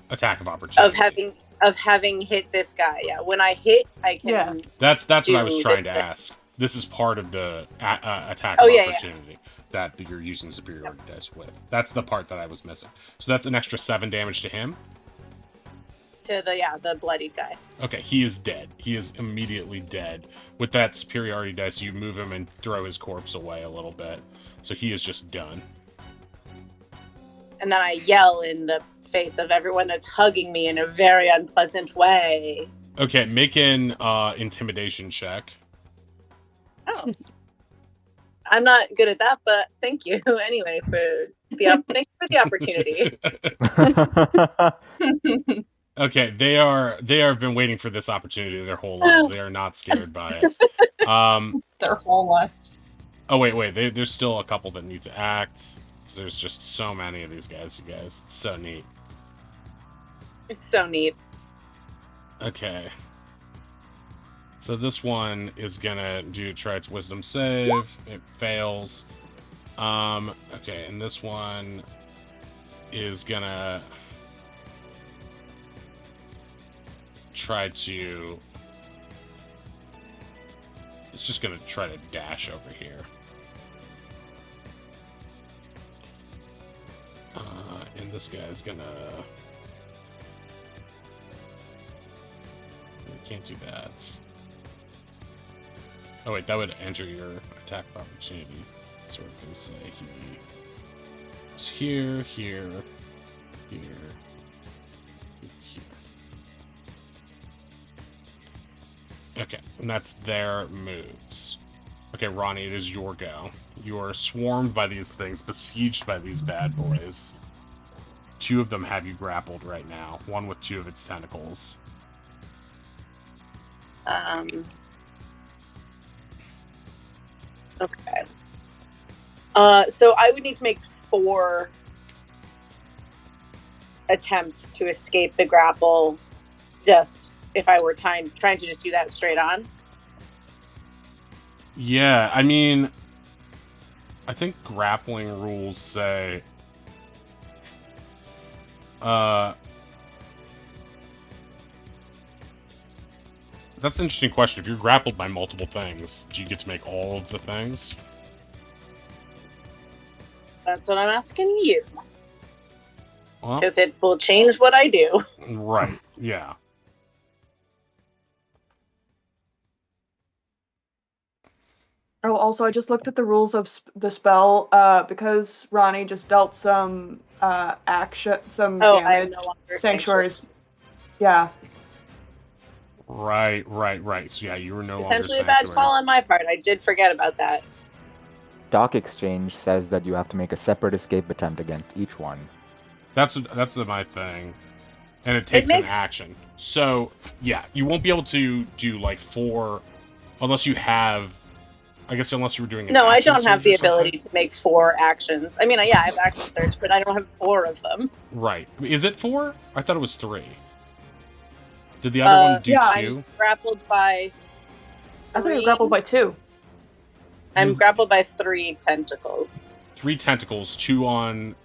attack of opportunity. Of having hit this guy. Yeah, when I hit, I can. Yeah. That's what I was do trying to the- ask. This is part of the attack Oh, of yeah, yeah. opportunity that you're using superiority dice with. That's the part that I was missing. So that's an extra 7 damage to him. To the bloodied guy. Okay, he is dead. He is immediately dead. With that superiority dice, you move him and throw his corpse away a little bit. So he is just done. And then I yell in the face of everyone that's hugging me in a very unpleasant way. Okay, make an intimidation check. Oh. I'm not good at that, but thank you anyway for thank you for the opportunity. Okay, they have been waiting for this opportunity their whole lives. They are not scared by it. Their whole lives. Oh wait, there's still a couple that need to act. 'Cause there's just so many of these guys, you guys. It's so neat. It's so neat. Okay. So this one is gonna try its wisdom save. It fails. Okay, and this one is gonna try to... It's just gonna try to dash over here. And this guy's gonna... Can't do that. Oh wait, that would enter your attack of opportunity. So we're gonna say he's here, here, here, here. Okay, and that's their moves. Okay, Ronnie, it is your go. You are swarmed by these things, besieged by these bad boys. 2 of them have you grappled right now. One with 2 of its tentacles. Okay. So I would need to make 4 attempts to escape the grapple, just if I were trying to just do that straight on. Yeah, I mean, I think grappling rules say... That's an interesting question. If you're grappled by multiple things, do you get to make all of the things? That's what I'm asking you, Well, because it will change what I do. right, yeah. Oh, also, I just looked at the rules of the spell, because Ronnie just dealt some action, some Oh, I am damage. no longer Sanctuaries. Yeah. Right. So yeah, you were no longer Potentially a bad sanctuary. call on my part. I did forget about that. Dock Exchange says that you have to make a separate escape attempt against each one. That's my thing. And it takes an makes- action. So, yeah, you won't be able to do like 4 Unless you have, I guess, unless you were doing an No, I action don't have surge the or something. ability to make 4 actions. I mean, yeah, I have action search, but I don't have 4 of them. Right. Is it 4? I thought it was 3. Did the other one do yeah, 2? I'm grappled by. I thought you were grappled by 2. I'm grappled by 3 tentacles. 3 tentacles, 2 on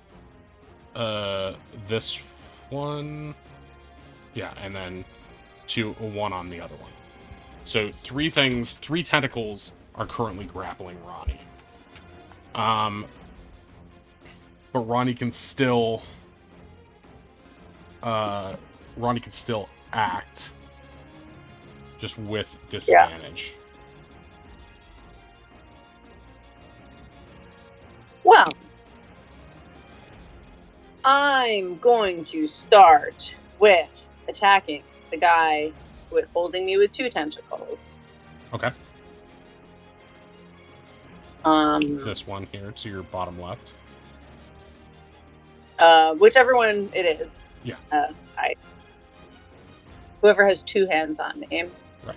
this one. Yeah, and then 1 on the other one. So 3 tentacles are currently grappling Ronnie. But Ronnie can still act just with disadvantage. Well, I'm going to start with attacking the guy holding me with 2 tentacles. Okay. It's this one here to your bottom left. Whichever one it is. Yeah. Whoever has 2 hands on me. Right.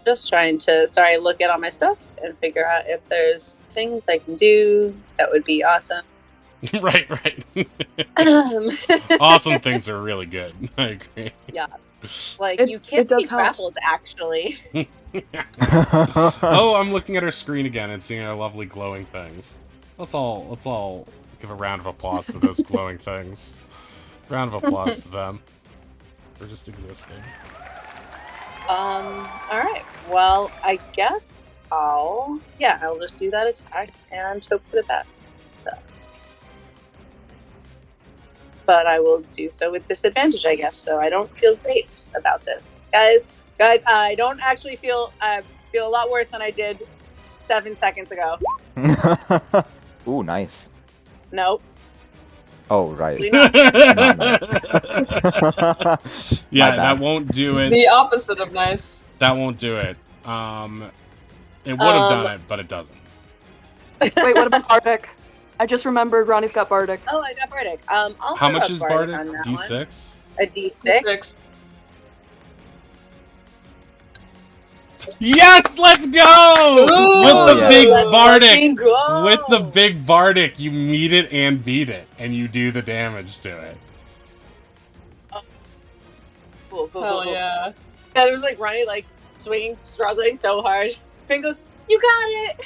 Just trying to, look at all my stuff and figure out if there's things I can do that would be awesome. right. Awesome things are really good. I agree. Yeah. You can't be grappled, actually. Oh, I'm looking at our screen again and seeing our lovely glowing things. Let's all give a round of applause to those glowing things. Round of applause to them for just existing. Alright. Well, I guess I'll just do that attack and hope for the best. But I will do so with disadvantage, I guess, so I don't feel great about this. Guys, I don't actually feel a lot worse than I did 7 seconds ago. Ooh, nice. Nope. Oh, right. Not. Nice. Yeah, that won't do it. The opposite of nice. That won't do it. It would have done it, but it doesn't. Wait, what about Bardic? I just remembered Ronnie's got Bardic. Oh, I got Bardic. How much is Bardic? On that D6? One. A D6. Yes, let's go! Ooh, with the big Bardic. Go. With the big Bardic, you meet it and beat it, and you do the damage to it. Cool. Hell yeah. And it was like Ronnie, swinging, struggling so hard. Finn goes, "You got it!"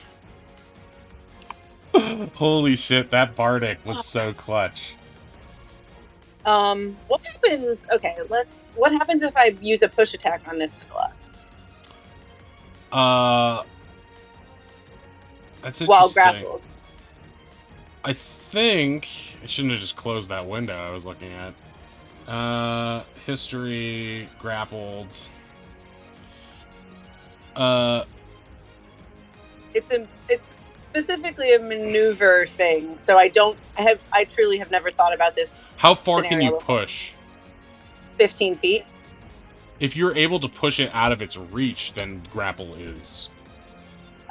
Holy shit, that Bardic was so clutch. What happens? Okay, what happens if I use a push attack on this fella? That's interesting. While grappled. I think I shouldn't have just closed that window I was looking at. History, grappled. It's specifically a maneuver thing, so I truly have never thought about this. How far can you push? 15 feet. If you're able to push it out of its reach, then grapple is.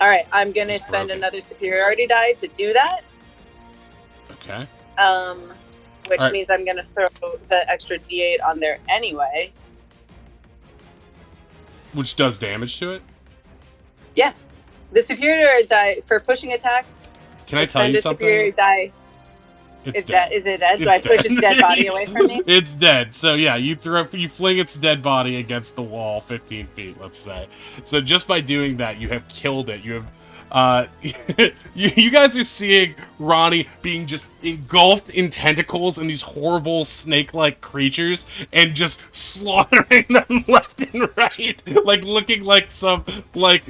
Alright, I'm gonna spend another superiority die to do that. Okay. Which means I'm gonna throw the extra D8 on there anyway. Which does damage to it? Yeah. The superiority die for pushing attack. Can I tell you something? Superiority die. It's dead. Is it dead? Do I push its dead body away from me? It's dead. So yeah, you fling its dead body against the wall 15 feet, let's say. So just by doing that, you have killed it. You have you guys are seeing Ronnie being just engulfed in tentacles and these horrible snake-like creatures and just slaughtering them left and right, like looking like some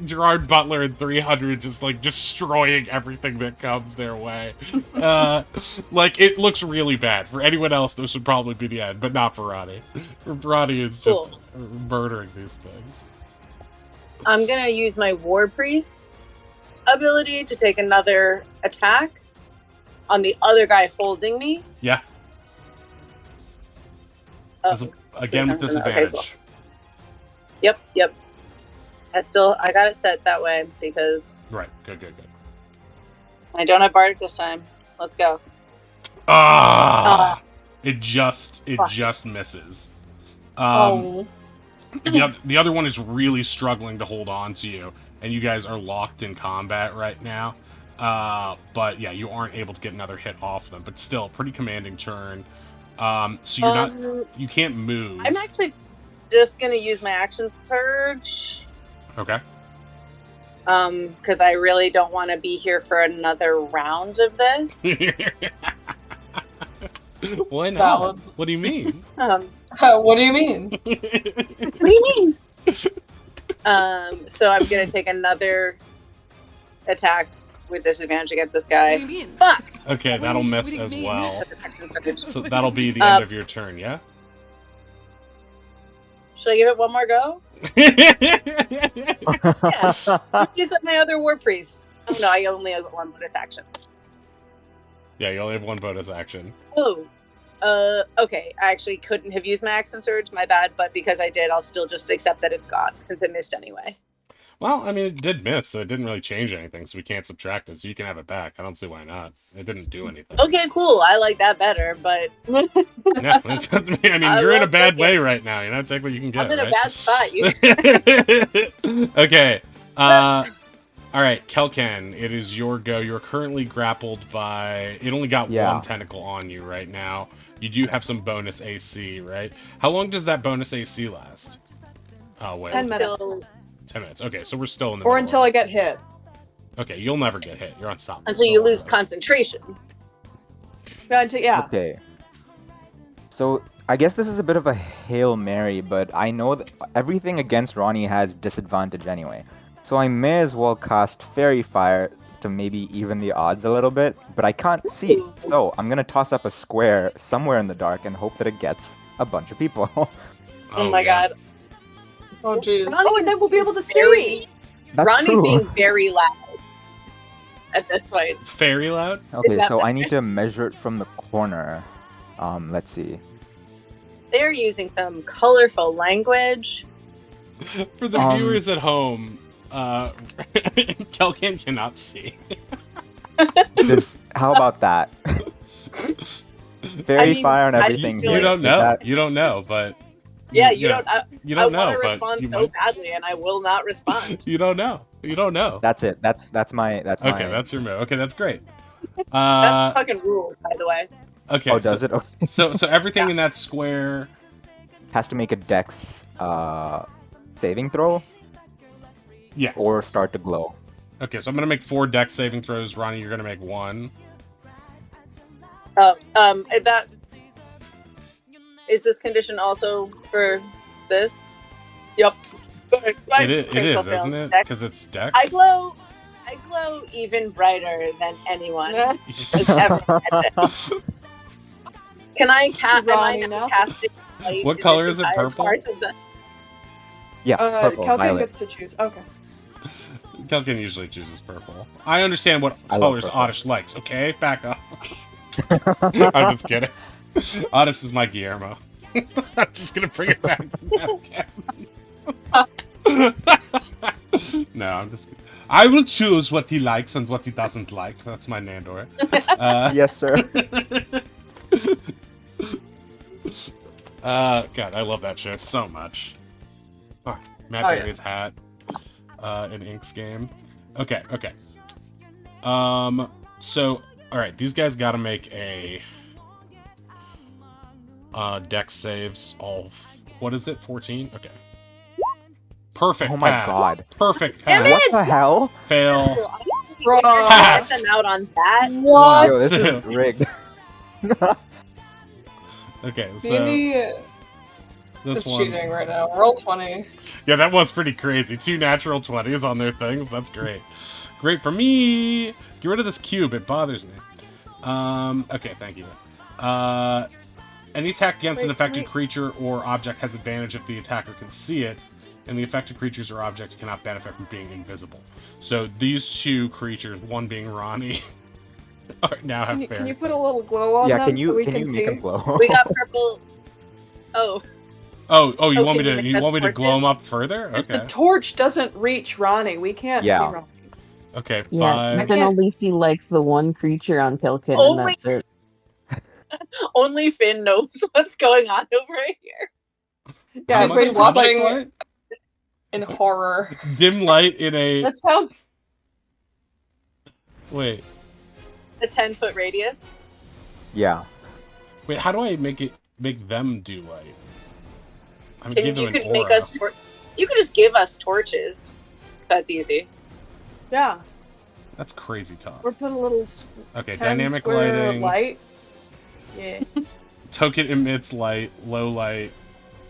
Gerard Butler in 300, just destroying everything that comes their way. It looks really bad. For anyone else, this would probably be the end, but not for Ronnie. Ronnie is just murdering these things. I'm gonna use my War Priest ability to take another attack on the other guy holding me. Yeah. Again with disadvantage. Okay, cool. Yep. I got it set that way because right. Good. I don't have Bardic this time. Let's go. It just misses. The other one is really struggling to hold on to you, and you guys are locked in combat right now. But yeah, you aren't able to get another hit off them. But still, pretty commanding turn. So you're not, you can't move. I'm actually just gonna use my action surge. Okay. Because I really don't want to be here for another round of this. Why not? Valid. What do you mean? What do you mean? What do you mean? So I'm gonna take another attack with disadvantage against this guy. What do you mean? Fuck. Okay, that'll what miss do you as mean? well. Action surge. So that'll be the end of your turn, yeah? Should I give it one more go? yeah, Use up my other war priest. Oh no, I only have one bonus action. you only have one bonus action. Oh. Okay. I actually couldn't have used my action surge, my bad, but because I did, I'll still just accept that it's gone, since it missed anyway. Well, I mean, it did miss, so it didn't really change anything, so we can't subtract it, so you can have it back. I don't see why not. It didn't do anything. Okay, cool. I like that better, but Yeah, that's me. I mean, I you're in a will bad take way right now, you know? Take what you can get, I'm in right? a bad spot. Okay. Alright, Kelken, it is your go. You're currently grappled by... It only got one tentacle on you right now. You do have some bonus AC, right? How long does that bonus AC last? Oh, wait. 10 minutes. 10 minutes. Okay, so we're still in the Or middle until of I it. get hit. Okay, you'll never get hit. You're unstoppable. Until you Don't worry lose about it. concentration. Yeah. Okay. So I guess this is a bit of a Hail Mary, but I know that everything against Ronnie has disadvantage anyway. So I may as well cast Fairy Fire to maybe even the odds a little bit, but I can't see. So I'm gonna toss up a square somewhere in the dark and hope that it gets a bunch of people. Oh my yeah. god. Oh jeez. Oh, and then we'll be able to Very, see. That's Ronnie's true. being very loud at this point. Fairy loud? Okay, that so I better? need to measure it from the corner. Let's see. They're using some colorful language. For the viewers at home, Kelken cannot see. How about that? Fairy I mean, Fire and how do you everything feel You here. don't Is know. that- You don't know, but... Yeah, you don't. You I don't know, want to but respond you so might. badly, and I will not respond. You don't know. You don't know. That's it. That's my. Okay, that's your move. Okay, that's great. That fucking rules, by the way. Okay, Oh, so, does it? Okay. so everything in that square... Has to make a Dex saving throw Yes. or start to glow. Okay, so I'm going to make 4 dex saving throws. Ronnie, you're going to make 1. That is this condition also for this? Yep. It is, isn't it? Because it's dex. I glow even brighter than anyone has ever had. Can I cast? Am I Ronnie, now no? casting light What in color this is it, entire purple? part of the- Yeah, purple, Kelken violet. gets to choose. Okay. Kelken usually chooses purple. I understand what I love colors purple. Oddish likes, okay? Back up. I'm just kidding. Oddish is my Guillermo. I'm just going to bring it back to that. No, I'm just kidding. I will choose what he likes and what he doesn't like. That's my Nandor. Yes, sir. God, I love that show so much. Oh, Matt Oh, yeah. Berry's hat. An Inks game. Okay. So, alright, these guys gotta make a dex saves what is it? 14? Okay. Perfect Oh my pass. God. Perfect Damn pass. What the hell? Fail. Pass them out on that. What? Yo, this is rigged. Okay, so D&D this is one. cheating right now. Roll 20. Yeah, that was pretty crazy. 2 natural 20s on their things. That's great. Great for me. Get rid of this cube. It bothers me. Okay, thank you. Any attack against an affected creature or object has advantage if the attacker can see it, and the affected creatures or objects cannot benefit from being invisible. So these 2 creatures, one being Ronnie, now have Can you put a little glow on Yeah, them can so you we can can you see? make them glow? We got purple. Oh, Oh, you want me can to you make us glow them torches? up further? Because Okay. the torch doesn't reach Ronnie. We can't Yeah. see Ronnie. Okay, Yeah, you 5. can only see like the one creature on Kelkin, Only- and that's it. only Finn knows what's going on over here. Yeah, How but much? it's How much like light? in horror. Dim light in a. that sounds. Wait. A 10-foot radius. Yeah. Wait, how do I make them do light? I mean, Can give them you an could aura. make us? You could just give us torches. That's easy. Yeah, That's crazy talk. or put a little Okay, 10 dynamic square lighting. light. Yeah. Token emits light, low light,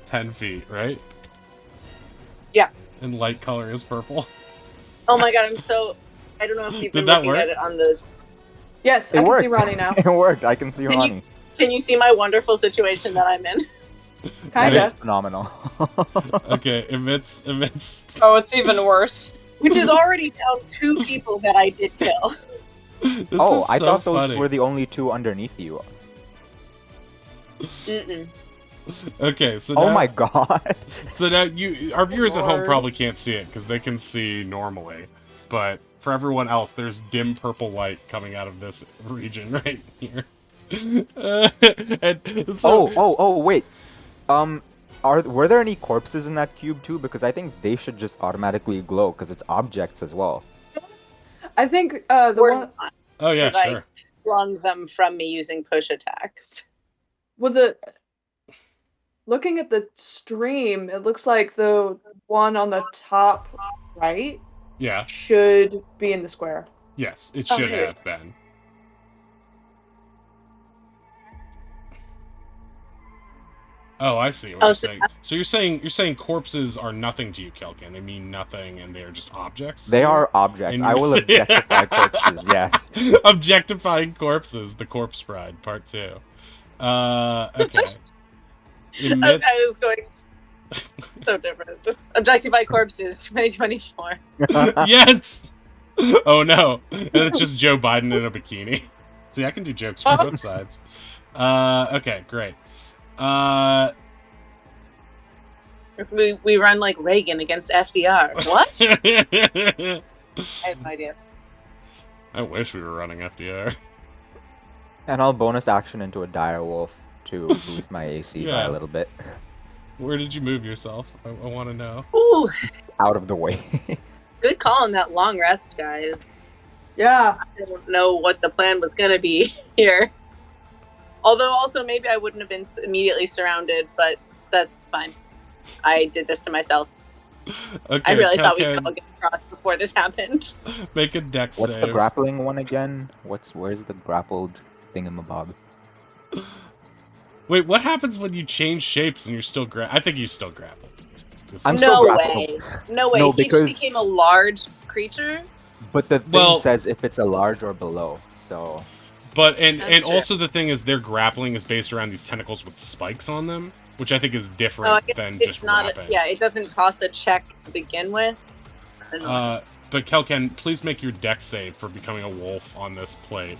10 feet, right? Yeah. And light color is purple. Oh my god, I'm so. I don't know if you've Did been that looking work? at it on the. Yes, It I worked. can see Ronnie now. It worked. I can see Can you- Ronnie. Can you see my wonderful situation that I'm in? That is Kinda. phenomenal. Okay, emits. Oh, it's even worse. Which is already down 2 people that I did kill. This Oh, is I so thought those funny. were the only 2 underneath you. Mm-mm. Okay, so Oh now, my god. so now our viewers at home Lord. probably can't see it because they can see normally, but for everyone else, there's dim purple light coming out of this region right here. And so, Oh, wait. Were there any corpses in that cube too? Because I think they should just automatically glow because it's objects as well. I think the Or one not, oh yeah, 'cause sure. I flung them from me using push attacks. with the looking at the stream, it looks like the one on the top right Yeah, should be in the square. yes, it Oh, should here. have been. Oh, I see what Oh, you're so- saying. So you're saying corpses are nothing to you, Kelkin. They mean nothing, and they're just objects. They to you? are objects. And I you're will saying- objectify corpses, yes. Objectifying corpses, the Corpse Bride, Part 2. Okay. Emits. I was going so different. Just objectify corpses 2024. Yes! Oh no. And it's just Joe Biden in a bikini. See, I can do jokes from both sides. Okay, great. We run like Reagan against FDR. What? I have no idea. I wish we were running FDR. And I'll bonus action into a dire wolf to boost my AC by Yeah. a little bit. Where did you move yourself? I want to know. Ooh, Out of the way. good call on that long rest, guys. Yeah. I don't know what the plan was going to be here. Although, also, maybe I wouldn't have been immediately surrounded, but that's fine. I did this to myself. Okay, I really thought we'd Kelkin, all get across before this happened. make a dex What's save. the grappling one again? Where's the grappled thingamabob? Wait, what happens when you change shapes and you're still I think you still grapple. I'm No still way. grappled. No way. No, He because- just became a large creature. But the thing Well- says if it's a large or below, so But and That's true. also the thing is their grappling is based around these tentacles with spikes on them, which I think is Oh, I different guess than it's just not. wrapping. Yeah, it doesn't cost a check to begin with. I don't know. But Kelken, please make your dex save for becoming a wolf on this plate.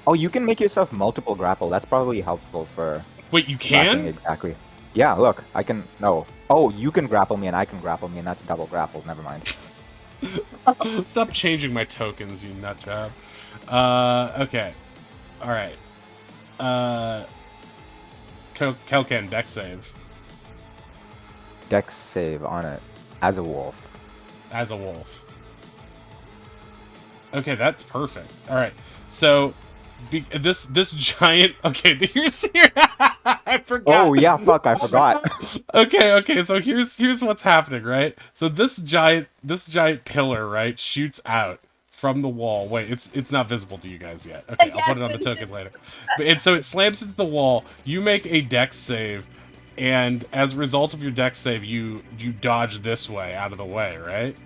oh, you can make yourself multiple grapple. That's probably helpful for Wait, you wrapping can? exactly. Yeah, look, I can. No. Oh, you can grapple me and I can grapple me, and that's double grapple. Never mind. Stop changing my tokens, you nut job. Okay. Alright. Kelken, dex save. Dex save on it as a wolf. As a wolf. Okay, that's perfect. All right, so this giant. Okay, here's here. I forgot. Oh yeah, fuck, I forgot. Okay. So here's what's happening, right? So this giant pillar, right, shoots out from the wall. Wait, it's not visible to you guys yet. Okay, I'll put it on the token later. So it slams into the wall. You make a dex save. And as a result of your dex save, you dodge this way, out of the way, right?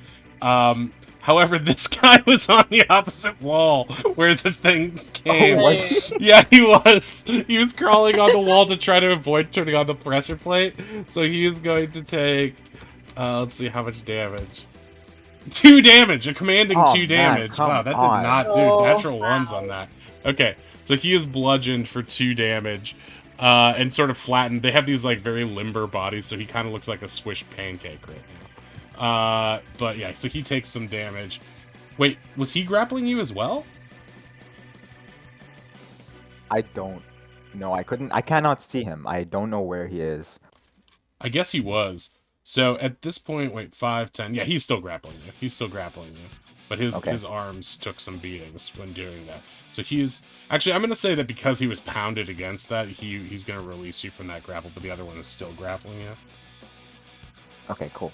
However, this guy was on the opposite wall where the thing came. Oh, was Right. Yeah, he was. He was crawling on the wall to try to avoid turning on the pressure plate. So he is going to take, let's see how much damage. 2 damage, a commanding Oh, 2 man, damage. come Wow, that did on. not do Oh, natural wow. ones on that. Okay, so he is bludgeoned for 2 damage. And sort of flattened. They have these like very limber bodies, so he kind of looks like a swish pancake right now. But yeah, so he takes some damage. Wait, was he grappling you as well? I don't know. I cannot see him. I don't know where he is. I guess he was. So at this point, wait, 5, 10. Yeah, he's still grappling you. He's still grappling you. But his arms took some beatings when doing that. So he's... Actually, I'm going to say that because he was pounded against that, he's going to release you from that grapple, but the other one is still grappling you. Okay, cool.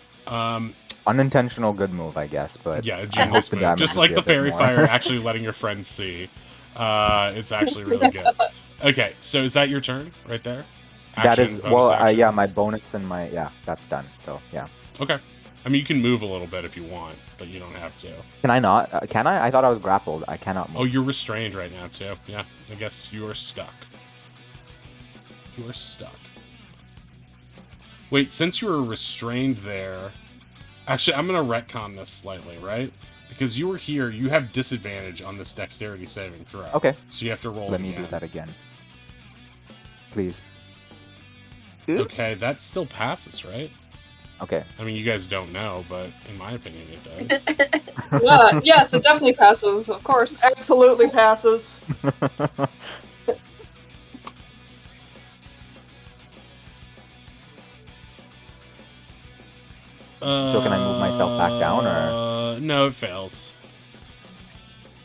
Unintentional good move, I guess, but yeah, a I hope genius the move. damage Just would like be a the bit fairy more. fire actually letting your friends see. It's actually really good. Okay, so is that your turn right there? That Action, is, bonus well, action? yeah, my bonus and my, yeah, that's done, so, yeah. Okay. I mean, you can move a little bit if you want, but you don't have to. Can I not? Can I? I thought I was grappled. I cannot move. Oh, you're restrained right now, too. Yeah, I guess you are stuck. You are stuck. Wait, since you were restrained there... Actually, I'm going to retcon this slightly, right? Because you were here, you have disadvantage on this dexterity saving throw. Okay. So you have to roll Let again. me do that again. Please. Okay, that still passes, right? Okay. I mean, you guys don't know, but in my opinion, it does. Yeah, yes, it definitely passes, of course. Absolutely passes. So can I move myself back down, or? No, it fails.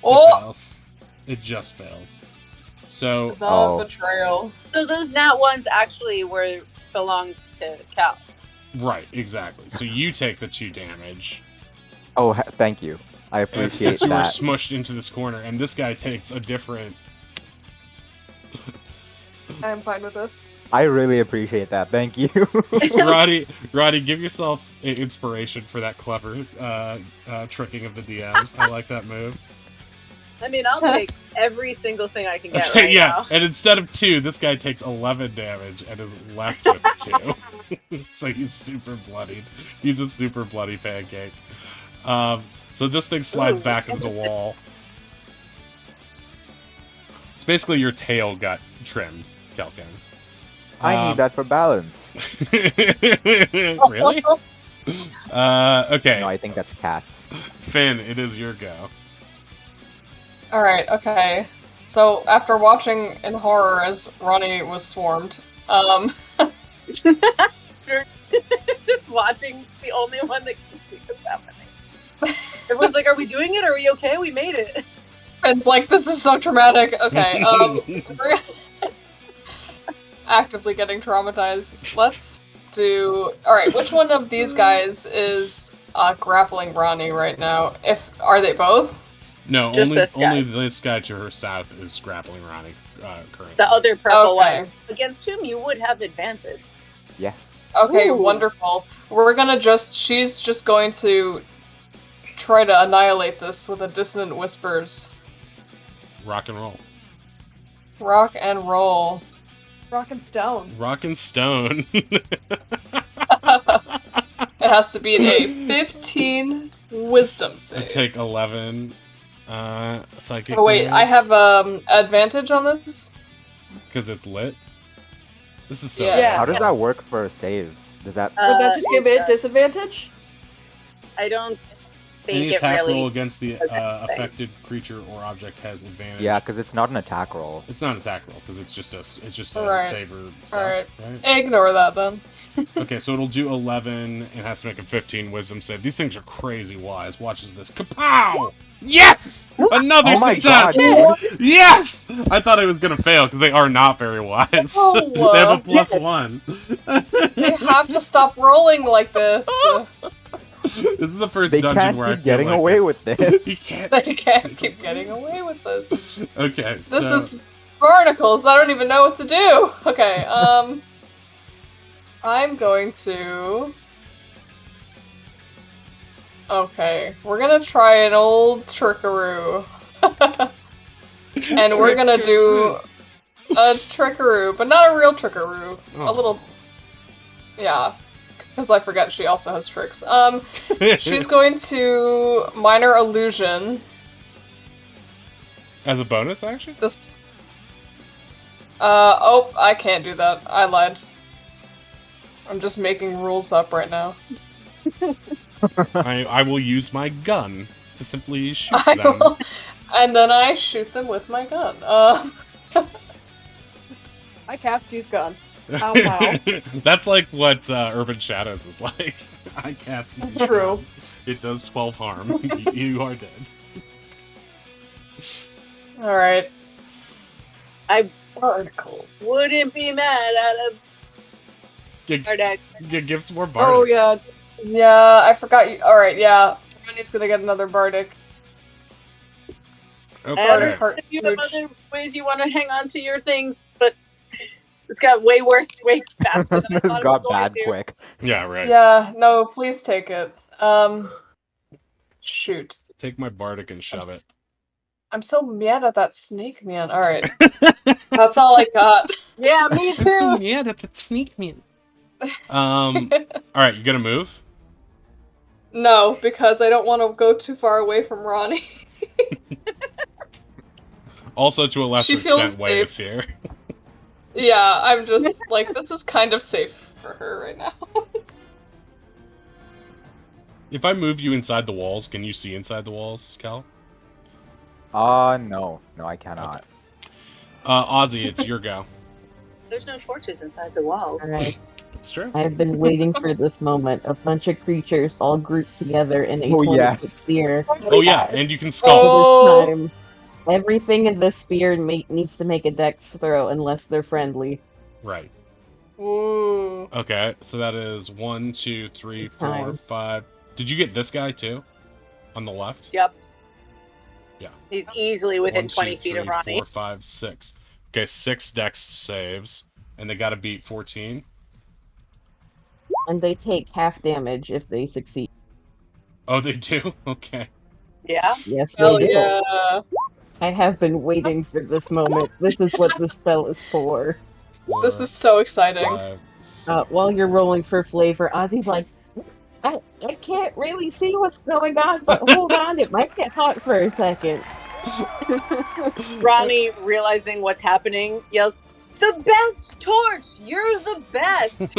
Oh, It fails. It just fails. So, the betrayal. So those nat ones actually belonged to Cal. right, exactly. So you take the 2 damage. Oh, thank you. I appreciate as you were that. smushed into this corner, and this guy takes a different... I'm fine with this. I really appreciate that. Thank you. Roddy, give yourself inspiration for that clever tricking of the DM. I like that move. I mean, I'll take every single thing I can get Okay, right yeah, now. and instead of 2, this guy takes 11 damage and is left with 2. So he's super bloodied. He's a super bloody pancake. So this thing slides back into the wall. So basically your tail got trimmed, Kelkin. I need that for balance. Really? Okay. No, I think that's cats. Finn, it is your go. Alright, okay. So, after watching in horror as Ronnie was swarmed, Just watching, the only one that can see what's happening. Everyone's like, are we doing it? Are we okay? We made it. Finn's like, this is so traumatic. Okay, we're actively getting traumatized. Let's do... Alright, which one of these guys is grappling Ronnie right now? Are they both? No, Just only this guy to her south is grappling Ronnie currently. The other purple Okay. one. Against whom you would have advantage. Yes. Okay, Ooh. wonderful. We're gonna she's just going to try to annihilate this with a dissonant whispers. Rock and roll. Rock and roll. Rock and stone. Rock and stone. It has to be a 15 wisdom I save. take 11 psychic Oh wait, I have advantage on this? because it's lit. This is so Yeah. Yeah. How does that work for saves? Does that? Would that just give it it? disadvantage? I don't Any think it attack really. roll against the does anything. affected creature or object has advantage. Yeah, because it's not an attack roll. It's not an attack roll because it's just a Right. saver set, Alright. right? Ignore that then. Okay, so it'll do 11 and has to make a 15 wisdom save. These things are crazy wise. Watches this. Kapow! Yes! Another Oh my success! god, dude. Yes! I thought I was gonna fail because they are not very wise. Oh, they have a plus yes. 1. They have to stop rolling like this. This is the first They dungeon can't where I keep feel getting like away it's- with this. You can't. They can't keep getting away with this. Okay, This so is barnacles. I don't even know what to do. Okay, I'm going to... Okay, we're gonna try an old trickaroo. And we're gonna do a trickaroo, but not a real trickaroo. Oh. A little... Yeah, because I forget she also has tricks. She's going to minor illusion. as a bonus action. This. Oh, I can't do that. I lied. I'm just making rules up right now. I will use my gun to simply shoot I them. will, and then I shoot them with my gun. I cast use gun. Oh, wow. That's like what Urban Shadows is like. I cast you. True. It does 12 harm. You are dead. Alright. I Barnacles. wouldn't be mad at Give some more bardics. Oh, yeah. Yeah, I forgot you. Alright, yeah. Ronnie's gonna get another Bardic. Okay. I understand if you have other ways you want to hang on to your things, but this got way worse, way faster than I This thought it was got going bad to. quick. Yeah, right. Yeah, no, please take it. Shoot. Take my bardic and shove it. I'm so mad at that snake man. Alright. That's all I got. Yeah, me too. I'm so mad at that sneak man. Alright, you gonna move? No, because I don't want to go too far away from Ronnie. Also, to a lesser She feels extent, Way is here. Yeah, I'm just like, this is kind of safe for her right now. If I move you inside the walls, can you see inside the walls, Cal? No. No, I cannot. Ozzy, it's your go. There's no torches inside the walls. Alright, It's true. I've been waiting for this moment. A bunch of creatures all grouped together in a Oh, 20-foot yes. sphere. Oh yeah, and you can sculpt. Oh. This time, everything in this sphere needs to make a dex throw unless they're friendly. Right. Ooh. Okay, so that is 1, 2, 3, It's 4, time. 5. Did you get this guy too? On the left? Yep. Yeah. He's easily within 1, 2, 20 feet 3, of Ronnie. 4, 5, 6. Okay, 6 dex saves, and they gotta beat 14. And they take half damage if they succeed. Oh, they do? Okay. Yeah. Yes, they Hell do. yeah. I have been waiting for this moment. This is what this spell is for. This is so exciting. 5, 6. While you're rolling for flavor, Ozzy's like, I can't really see what's going on, but hold on, it might get hot for a second. Ronnie, realizing what's happening, yells, "The best torch! You're the best!"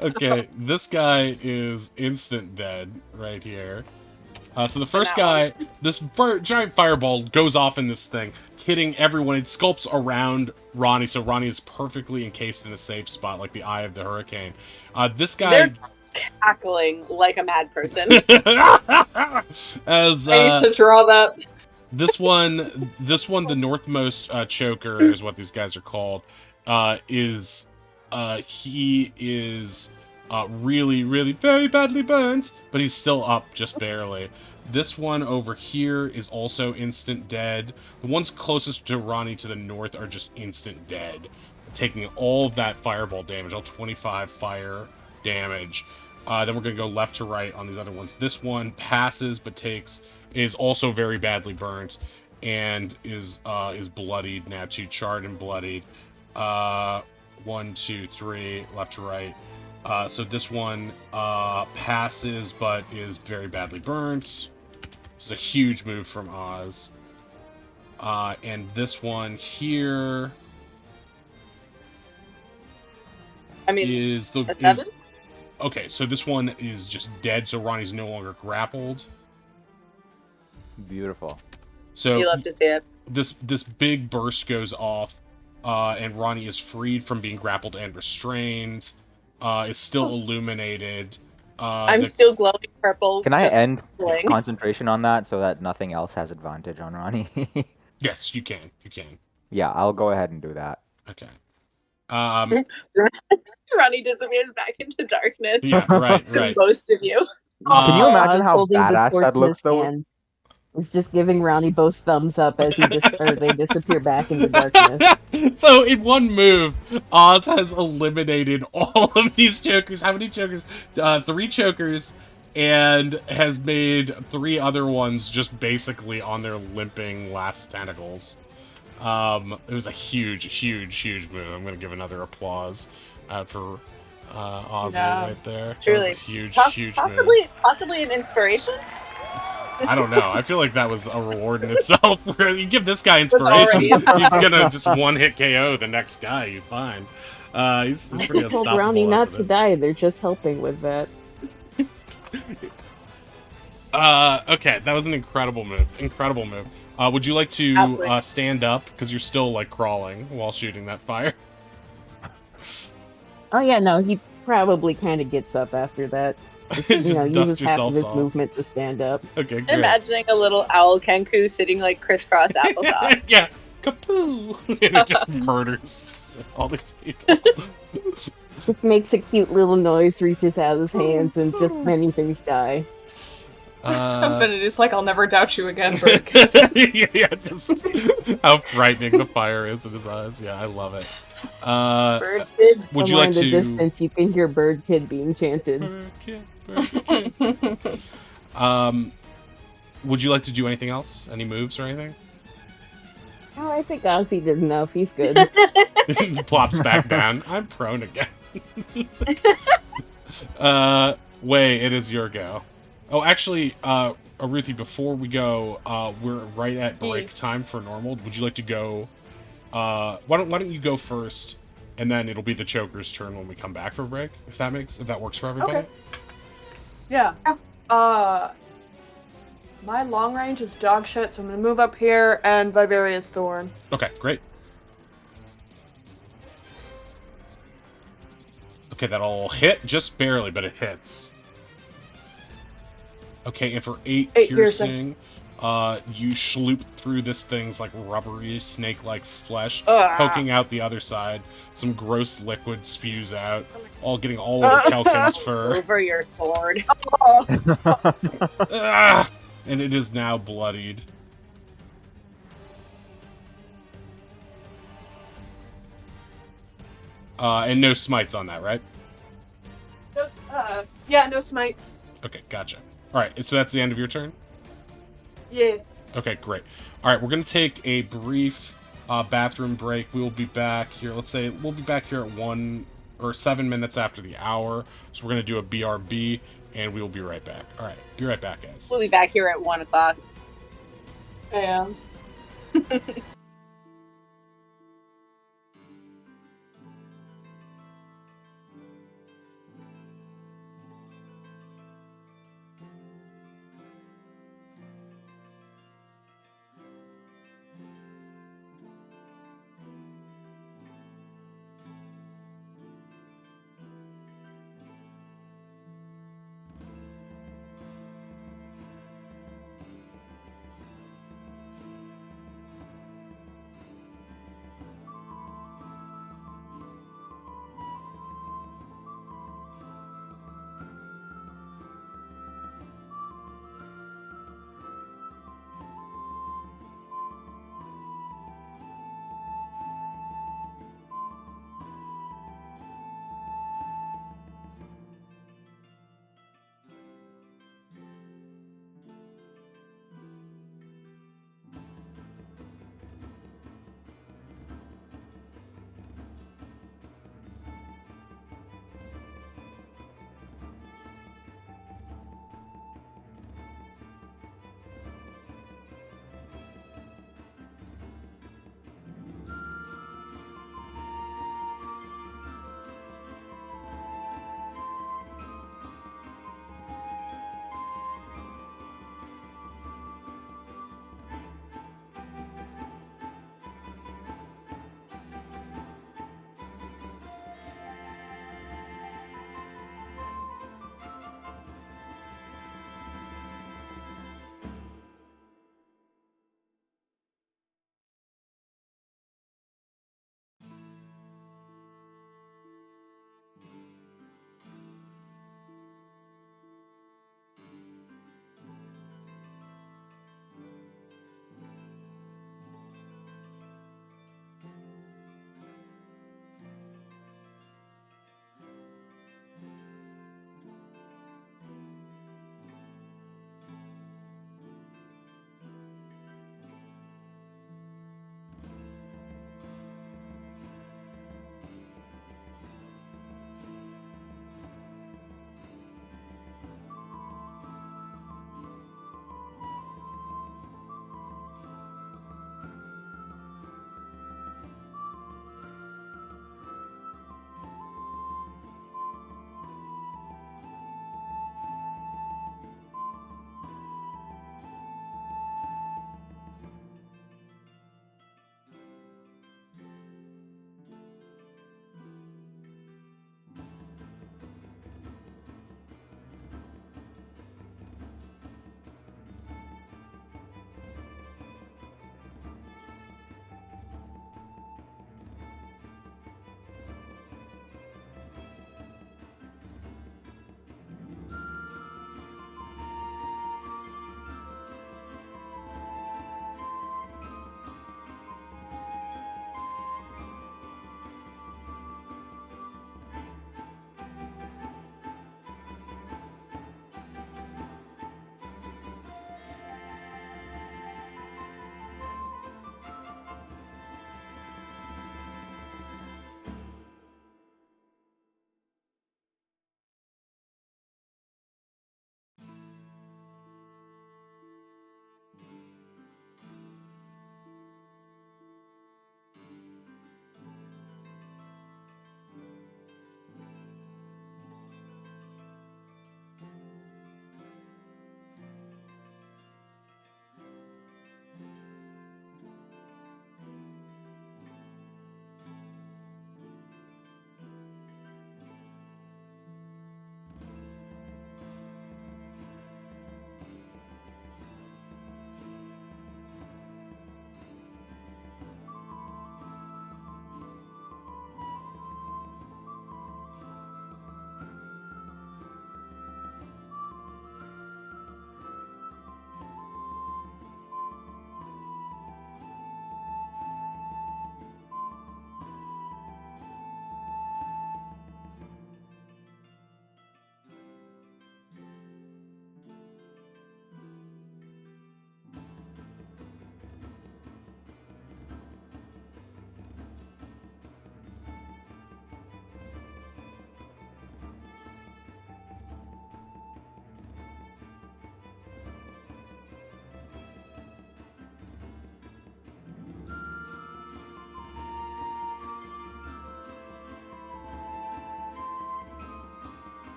Okay, this guy is instant dead right here. So the first that guy, this giant fireball goes off in this thing, hitting everyone. It sculpts around Ronnie, so Ronnie is perfectly encased in a safe spot, like the eye of the hurricane. This guy... They're cackling like a mad person. As I need to draw that. this one, the northmost choker is what these guys are called. He is really, really very badly burnt, but he's still up just barely. This one over here is also instant dead. The ones closest to Ronnie to the north are just instant dead, taking all of that fireball damage, all 25 fire damage. Then we're gonna go left to right on these other ones. This one passes, but is also very badly burnt, and is bloodied now too, charred and bloodied. 1, 2, 3, left to right. So this one passes, but is very badly burnt. This is a huge move from Oz. And this one here is okay. So this one is just dead. So Ronnie's no longer grappled. Beautiful. You So love to see it. this big burst goes off, and Ronnie is freed from being grappled and restrained. Is still illuminated. I'm still glowing purple. Can I just end glowing. concentration on that so that nothing else has advantage on Ronnie? Yes, you can. You can. Yeah, I'll go ahead and do that. Okay. Ronnie disappears back into darkness. Yeah. Right. Right. Most of you. Can you Uh, imagine Oz how holding the badass torch that in looks, his though? hand is just giving Ronnie both thumbs up as they disappear back into darkness. So in one move, Oz has eliminated all of these chokers. How many chokers? 3 chokers, and has made 3 other ones just basically on their limping last tentacles. It was a huge move. I'm gonna give another applause for Ozzy right there. Truly. That was a huge move. Possibly an inspiration. I don't know. I feel like that was a reward in itself. You give this guy inspiration, he's gonna just one-hit KO the next guy you find. He's pretty I told unstoppable. Ronnie not as to it die. They're just helping with that. is. Okay, that was an incredible move. Incredible move. Would you like to Absolutely. stand up because you're still like crawling while shooting that fire? Oh yeah, no, he probably kind of gets up after that. Just Uses dust half of yourselves his off. movement to stand up. Okay, I'm great. imagining a little owl Kenku sitting like crisscross applesauce. Yeah. Kapoo! And it just murders all these people. Just makes a cute little noise, reaches out his hands, and just many things die. Infinity's like, I'll never doubt you again, Berg. Yeah, just how frightening the fire is in his eyes. Yeah, I love it. Bird kid. Would you Somewhere like in the to? distance, you can hear Bird Kid being chanted. Bird kid, bird kid. Would you like to do anything else? Any moves or anything? Oh, I think Ozzy did enough. He's good. He plops back down. I'm prone again. Wei, it is your go. Oh, actually, Aruthi, before we go, we're right at break time for normal. Would you like to go? Why don't you go first, and then it'll be the Choker's turn when we come back for break. If that works for everybody. Okay. Yeah. My long range is dog shit, so I'm gonna move up here and Vivarius Thorn. Okay, great. Okay, that'll hit just barely, but it hits. Okay, and for 8 piercing, you sloop through this thing's like rubbery, snake-like flesh, poking out the other side. Some gross liquid spews out, all getting all over Kelkin's fur. Over your sword. And it is now bloodied. And no smites on that, right? No smites. Okay, gotcha. Alright, so that's the end of your turn? Yeah. Okay, great. Alright, we're going to take a brief bathroom break. We will be back here. Let's say we'll be back here at 1 or 7 minutes after the hour. So we're going to do a BRB, and we will be right back. Alright, be right back, guys. We'll be back here at 1 o'clock. And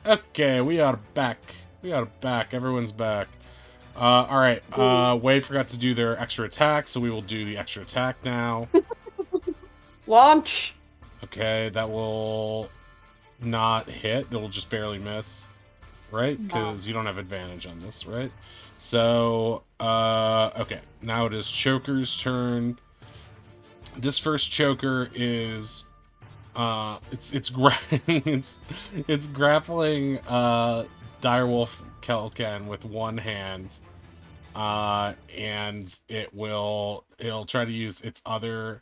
Okay, we are back. We are back. Everyone's back. Alright. Wade forgot to do their extra attack, so we will do the extra attack now. Launch. Okay, that will not hit. It will just barely miss. Right? Because you don't have advantage on this, right? So, okay. Now it is Choker's turn. This first Choker is... it's grappling Direwolf Kelkan with one hand, and it'll try to use its other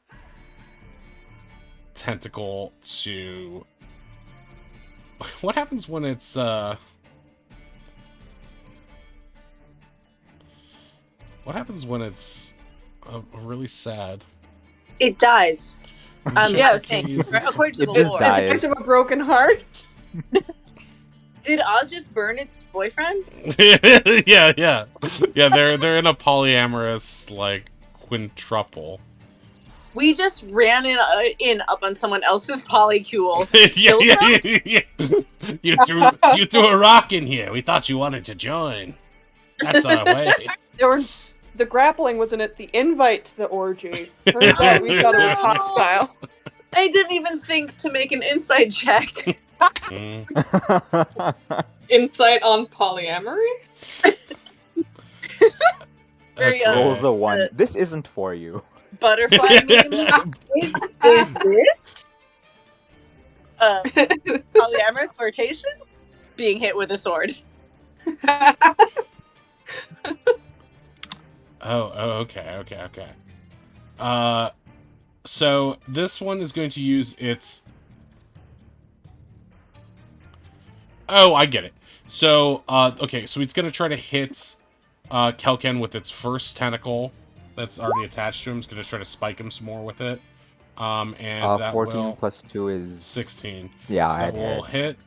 tentacle to. What happens when it's What happens when it's really sad? It dies. Yes. According to It the just lore. dies. It's a broken heart. Did Oz just burn its boyfriend? yeah. They're in a polyamorous like quintuple. We just ran in up on someone else's polycule. yeah. You threw a rock in here. We thought you wanted to join. That's our way. The grappling wasn't it the invite to the orgy. Turns out we thought it was hostile. I didn't even think to make an insight check. Insight on polyamory? Very, Rolls a 1. This isn't for you. Butterfly meme. Is this polyamorous flirtation? Being hit with a sword. Okay. So this one is going to use its... Oh, I get it. So, okay, so it's going to try to hit Kelken with its first tentacle that's already attached to him. It's going to try to spike him some more with it. And that 14 will... plus 2 is... 16. Yeah, so that it will hits. hit.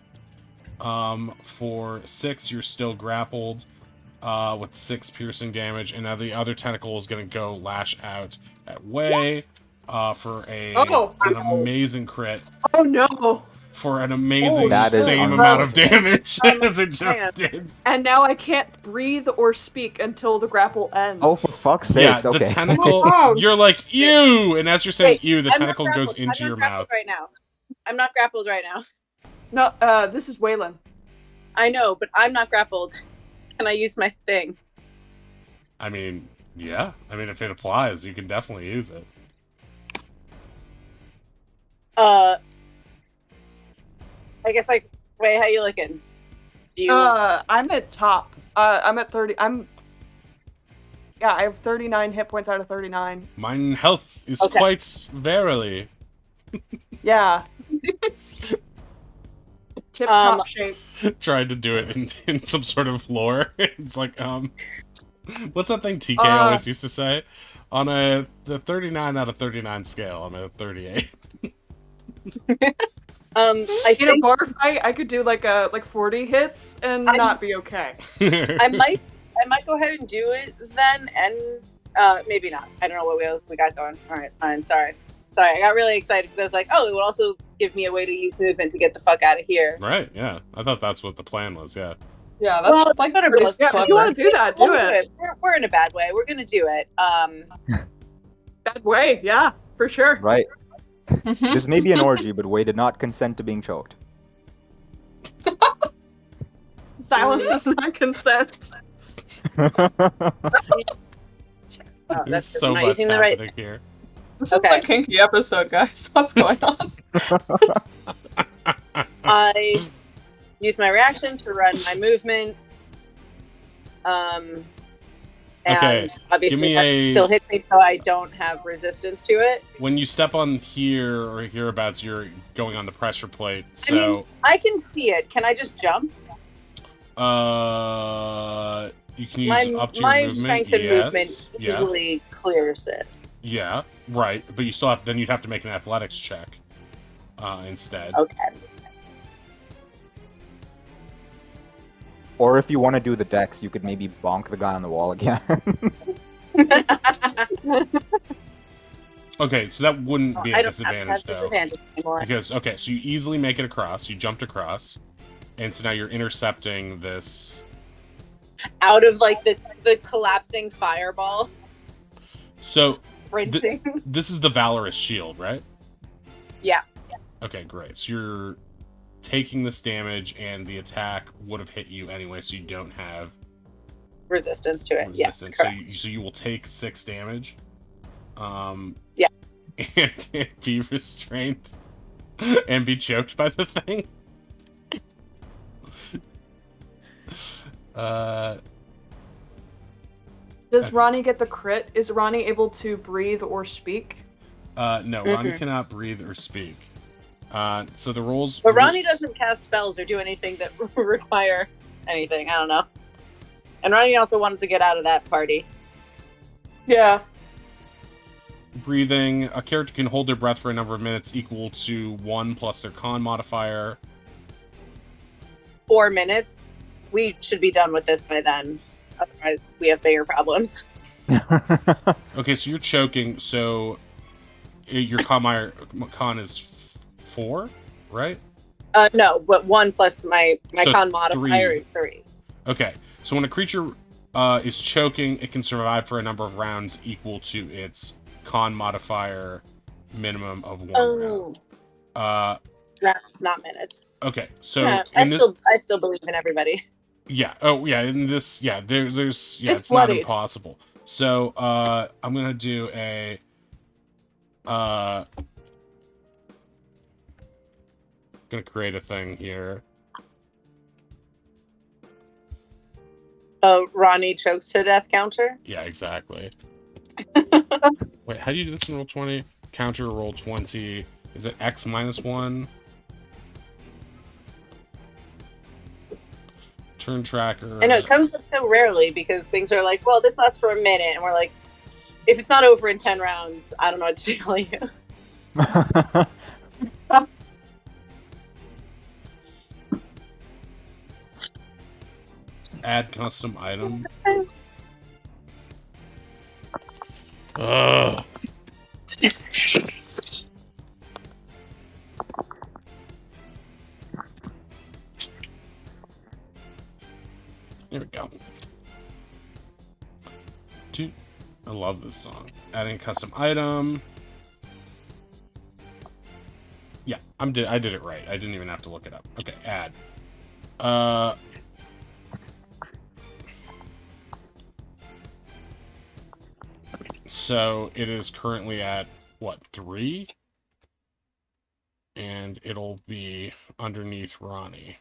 For 6, you're still grappled with 6 piercing damage. And now the other tentacle is going to go lash out at Wei for an amazing crit. Oh no! For an amazing, That is same amount of damage as it just did. And now I can't breathe or speak until the grapple ends. Oh, for fuck's Yeah, sakes, okay. the tentacle, Oh. you're like, ew! And as you're saying Wait, ew, the I'm not tentacle goes grappled. into I'm your not mouth. grappled right now. I'm not grappled right now. No, this is Waylon. I know, but I'm not grappled. Can I use my thing? I mean, yeah. I mean, if it applies, you can definitely use it. I guess, like, Wei, how you looking? Do you... I'm at top. I'm at 30. Yeah, I have 39 hit points out of 39. Mine health is Okay. quite verily. Yeah. Tip top shape. Tried to do it in some sort of lore. It's like, what's that thing TK always used to say? On the 39 out of 39 scale, I'm at a 38. I In a think bar fight, I could do like 40 hits and not be okay. I might go ahead and do it then, and maybe not. I don't know what else we got going. All right, fine. Sorry, I got really excited because I was like, oh, it would also give me a way to use movement to get the fuck out of here. Right, yeah. I thought that's what the plan was, yeah. Yeah, that's like better pretty plus- Yeah, clever. if you want to do that, do it. We're in a bad way. We're gonna do it. Bad way, yeah, for sure. Right. Mhm. This may be an orgy, but Wei did not consent to being choked. Silence is not consent. Oh, There's that's so not much using the right. happening here. This Okay. is a kinky episode, guys. What's going on? I use my reaction to run my movement. And Okay, obviously me that a- still hits me, so I don't have resistance to it. When you step on here or hereabouts, you're going on the pressure plate. So, I can see it. Can I just jump? you can use My up to your movement. strength and Yes. movement Yeah. easily clears it. Yeah. Right. But you still have. Then you'd have to make an athletics check. Instead. Okay. Or if you want to do the dex, you could maybe bonk the guy on the wall again. Okay, so that wouldn't be a I don't disadvantage have though. disadvantage anymore. Because, okay, so you easily make it across. You jumped across. And so now you're intercepting this. Out of like the collapsing fireball. So Sprinting. this is the Valorous shield, right? Yeah. Okay, great. So you're taking this damage, and the attack would have hit you anyway, so you don't have Resistance to it. resistance. Yes, correct. So you will take 6 damage. Yeah. And be restrained and be choked by the thing. Does Ronnie get the crit? Is Ronnie able to breathe or speak? No, Ronnie cannot breathe or speak. So the rolls. But Ronnie doesn't cast spells or do anything that require anything. I don't know. And Ronnie also wanted to get out of that party. Yeah. Breathing. A character can hold their breath for a number of minutes equal to 1 plus their con modifier. 4 minutes. We should be done with this by then. Otherwise, we have bigger problems. Okay, so you're choking. So your con is 4, right? No, but 1 plus my So con modifier 3. is 3. Okay, so when a creature is choking, it can survive for a number of rounds equal to its con modifier minimum of 1 round. Rounds, not minutes. Okay, so Yeah, I still believe in everybody. Yeah. Oh, yeah. In this, yeah. There's yeah. It's It's not bloodied. impossible. So, I'm gonna do a. Gonna create a thing here. Ronnie chokes to death counter. Yeah, exactly. Wait, how do you do this in Roll20? Counter Roll20. Is it X -1? Turn tracker. I know it comes up so rarely because things are like, well, this lasts for a minute, and we're like, if it's not over in 10 rounds, I don't know what to tell you. Add custom item. Ugh. There we go. Dude, I love this song. Adding custom item. Yeah, I did it right. I didn't even have to look it up. Okay, add. So it is currently at what, 3? And it'll be underneath Ronnie.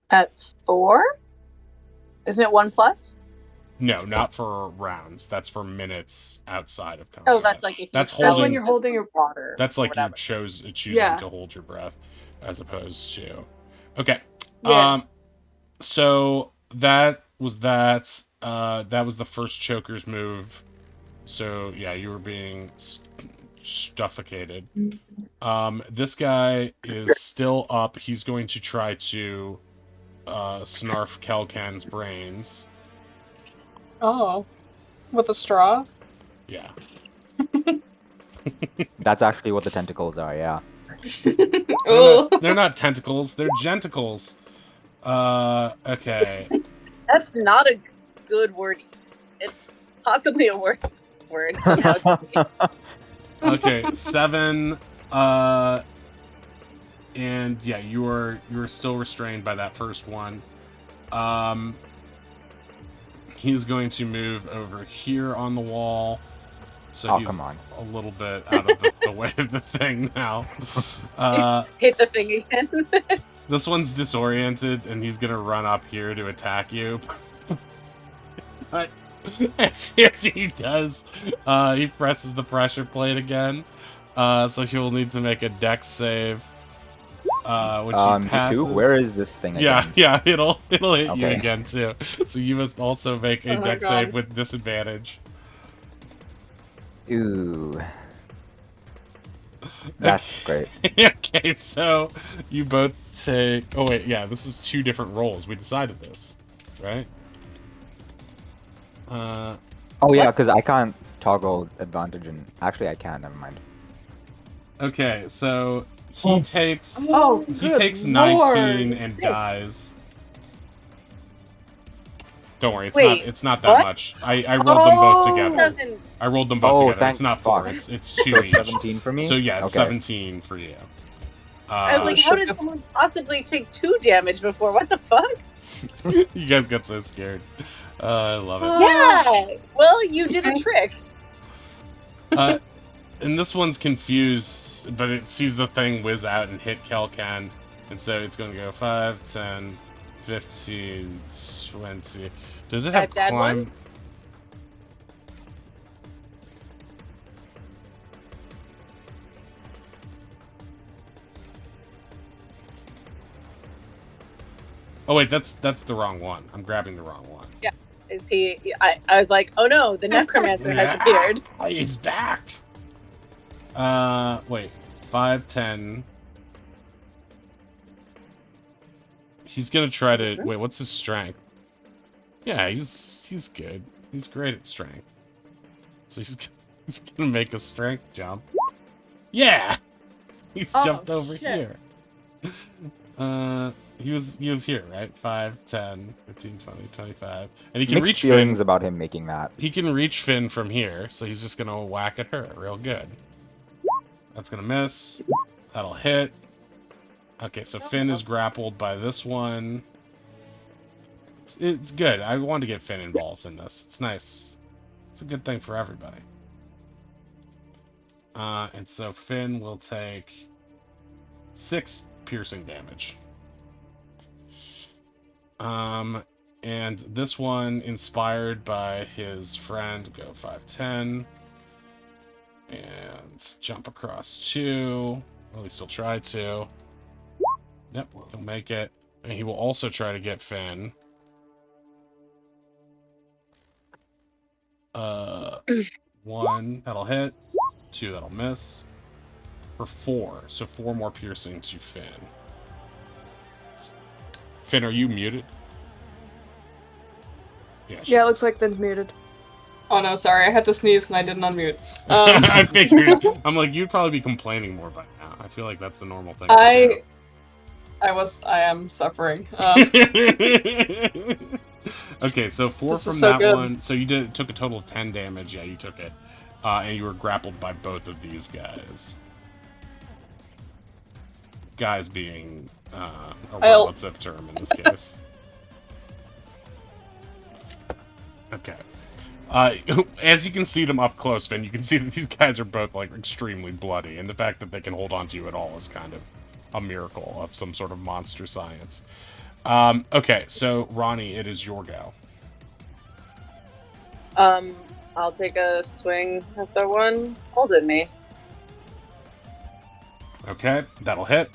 At 4? Isn't it 1 plus? No, not for rounds. That's for minutes outside of combat. Oh, that's like if you That's fell holding- when you're holding your water. That's like or you're whatever. choosing Yeah. to hold your breath, as opposed to. Okay. Yeah. So that was that. That was the first choker's move. So yeah, you were being suffocated. This guy is still up. He's going to try to snarf Kelkan's brains. Oh. With a straw? Yeah. That's actually what the tentacles are, yeah. Ooh. They're not tentacles. They're genticles. Okay. That's not a good word. It's possibly a worse word. So now it's- Okay, 7. And yeah, you are still restrained by that first one. He's going to move over here on the wall. So Oh, he's come on. a little bit out of the way of the thing now. hit the thing again. This one's disoriented, and he's gonna run up here to attack you. But as he does, he presses the pressure plate again. So he'll need to make a dex save. Which he passes. Two? Where is this thing again? Yeah, it'll hit you Okay. again too. So you must also make a Oh my dex God. save with disadvantage. Ooh. That's great. Okay, so you both take. Oh wait, yeah, this is 2 different rolls. We decided this, right? Oh yeah, because I can't toggle advantage and actually I can, never mind. Okay, so He takes Oh, he good takes Lord. 19 and dies. Don't worry, Wait, it's not that what? much. I rolled them both together. Doesn't I rolled them both Oh, together. It's thank not 4. fuck. It's So 2 it's each. 17 for me? So yeah, it's Okay. 17 for you. I was like, how did someone possibly take 2 damage before? What the fuck? You guys got so scared. I love it. Yeah. Well, you did a trick. And this one's confused, but it sees the thing whiz out and hit Kelkan. And so it's going to go 5, 10, 15, 20. Does it have That climb? one? Oh wait, that's the wrong one. I'm grabbing the wrong one. Yeah. Is he? I was like, oh no, the necromancer has appeared. Oh, he's back. Wait, 5, 10. He's gonna try to wait. What's his strength? Yeah, he's good. He's great at strength. So he's gonna make a strength jump. Yeah, he's jumped over here. He was here, right? 5, 10, 15, 20, 25. And he can Mixed reach feelings Finn. about him making that. He can reach Finn from here, so he's just gonna whack at her real good. That's gonna miss. That'll hit. Okay, so Finn is grappled by this one. It's good. I want to get Finn involved in this. It's nice. It's a good thing for everybody. And so Finn will take 6 piercing damage. And this one, inspired by his friend, go 5, 10. And jump across 2. Well, at least he'll try to. Yep, he'll make it. And he will also try to get Finn. 1, that'll hit. 2, that'll miss. For 4. So 4 more piercing to Finn. Finn, are you muted? Yeah, it looks like Finn's muted. Oh no, sorry, I had to sneeze and I didn't unmute. I figured. I'm like, you'd probably be complaining more by now. I feel like that's the normal thing. I am suffering. Okay, so 4 This is from so that good. one. So you took a total of 10 damage. Yeah, you took it. And you were grappled by both of these guys. Guys being a relative term in this case. Okay. As you can see them up close, Finn, you can see that these guys are both like extremely bloody, and the fact that they can hold on to you at all is kind of a miracle of some sort of monster science. Okay, so Ronnie, it is your go. I'll take a swing at the one holding me. Okay, that'll hit.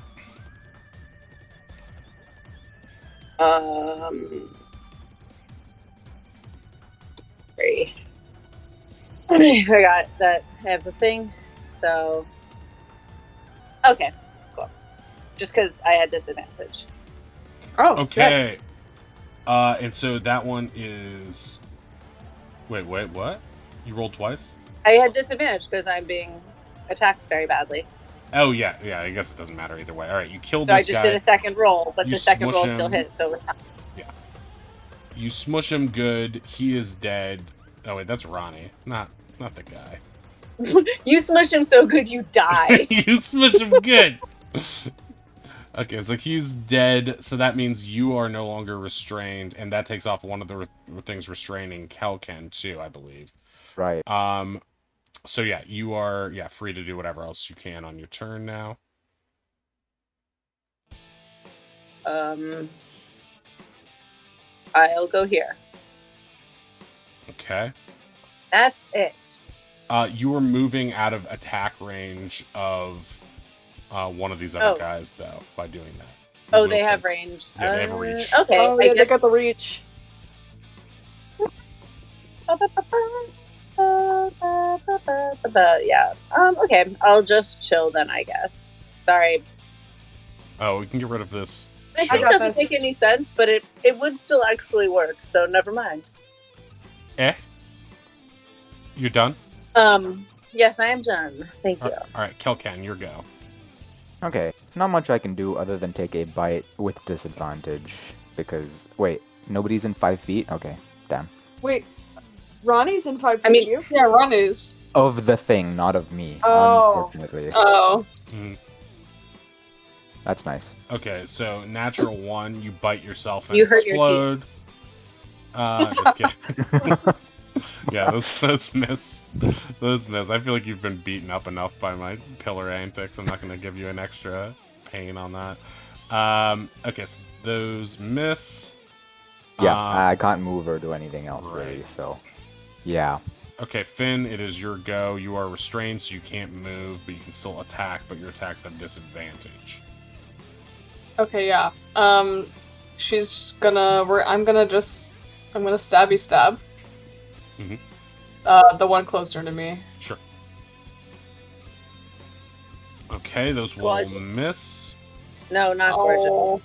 Three. I got that. I have the thing. So, okay, cool. Just because I had disadvantage. Oh, Okay. And so that one is... Wait, what? You rolled twice? I had disadvantage because I'm being attacked very badly. Oh, yeah, I guess it doesn't matter either way. Alright, you killed So I this just guy. did a second roll, but You the second roll smush still him. hit, so it was fine. Yeah. You smush him good. He is dead. Oh, wait, that's Ronnie. Not the guy. You smush him so good you die. You smush him good! Okay, so he's dead, so that means you are no longer restrained, and that takes off one of the things restraining Kelken, too, I believe. Right. So yeah, you are free to do whatever else you can on your turn now. I'll go here. Okay. That's it. You are moving out of attack range of one of these other guys, though, by doing that. Oh, they have range. Yeah, they have a reach. Okay. Oh, yeah, they got the reach. Yeah. Okay. I'll just chill then, I guess. Sorry. Oh, we can get rid of this. I think it doesn't make any sense, but it would still actually work, so never mind. You're done? Yes, I am done. Thank you. Alright, Kelkan, your go. Okay, not much I can do other than take a bite with disadvantage. Because, wait, nobody's in 5 feet? Okay, damn. Wait, Ronnie's in 5 feet I mean- of you? Yeah, Ronnie's. Of the thing, not of me. Oh. Unfortunately. Oh. Mhm. That's nice. Okay, so natural 1, you bite yourself and You hurt your explode. Just kidding. Yeah, those miss. Those miss. I feel like you've been beaten up enough by my pillar antics. I'm not going to give you an extra pain on that. Okay, so those miss. Yeah, I can't move or do anything else really, right. so yeah. Okay, Finn, it is your go. You are restrained, so you can't move, but you can still attack, but your attacks have disadvantage. Okay, yeah. She's gonna. I'm gonna stabby stab. Mhm. The one closer to me. Sure. Okay, those will Gorgeous. miss. No, not gorgeous. Oh,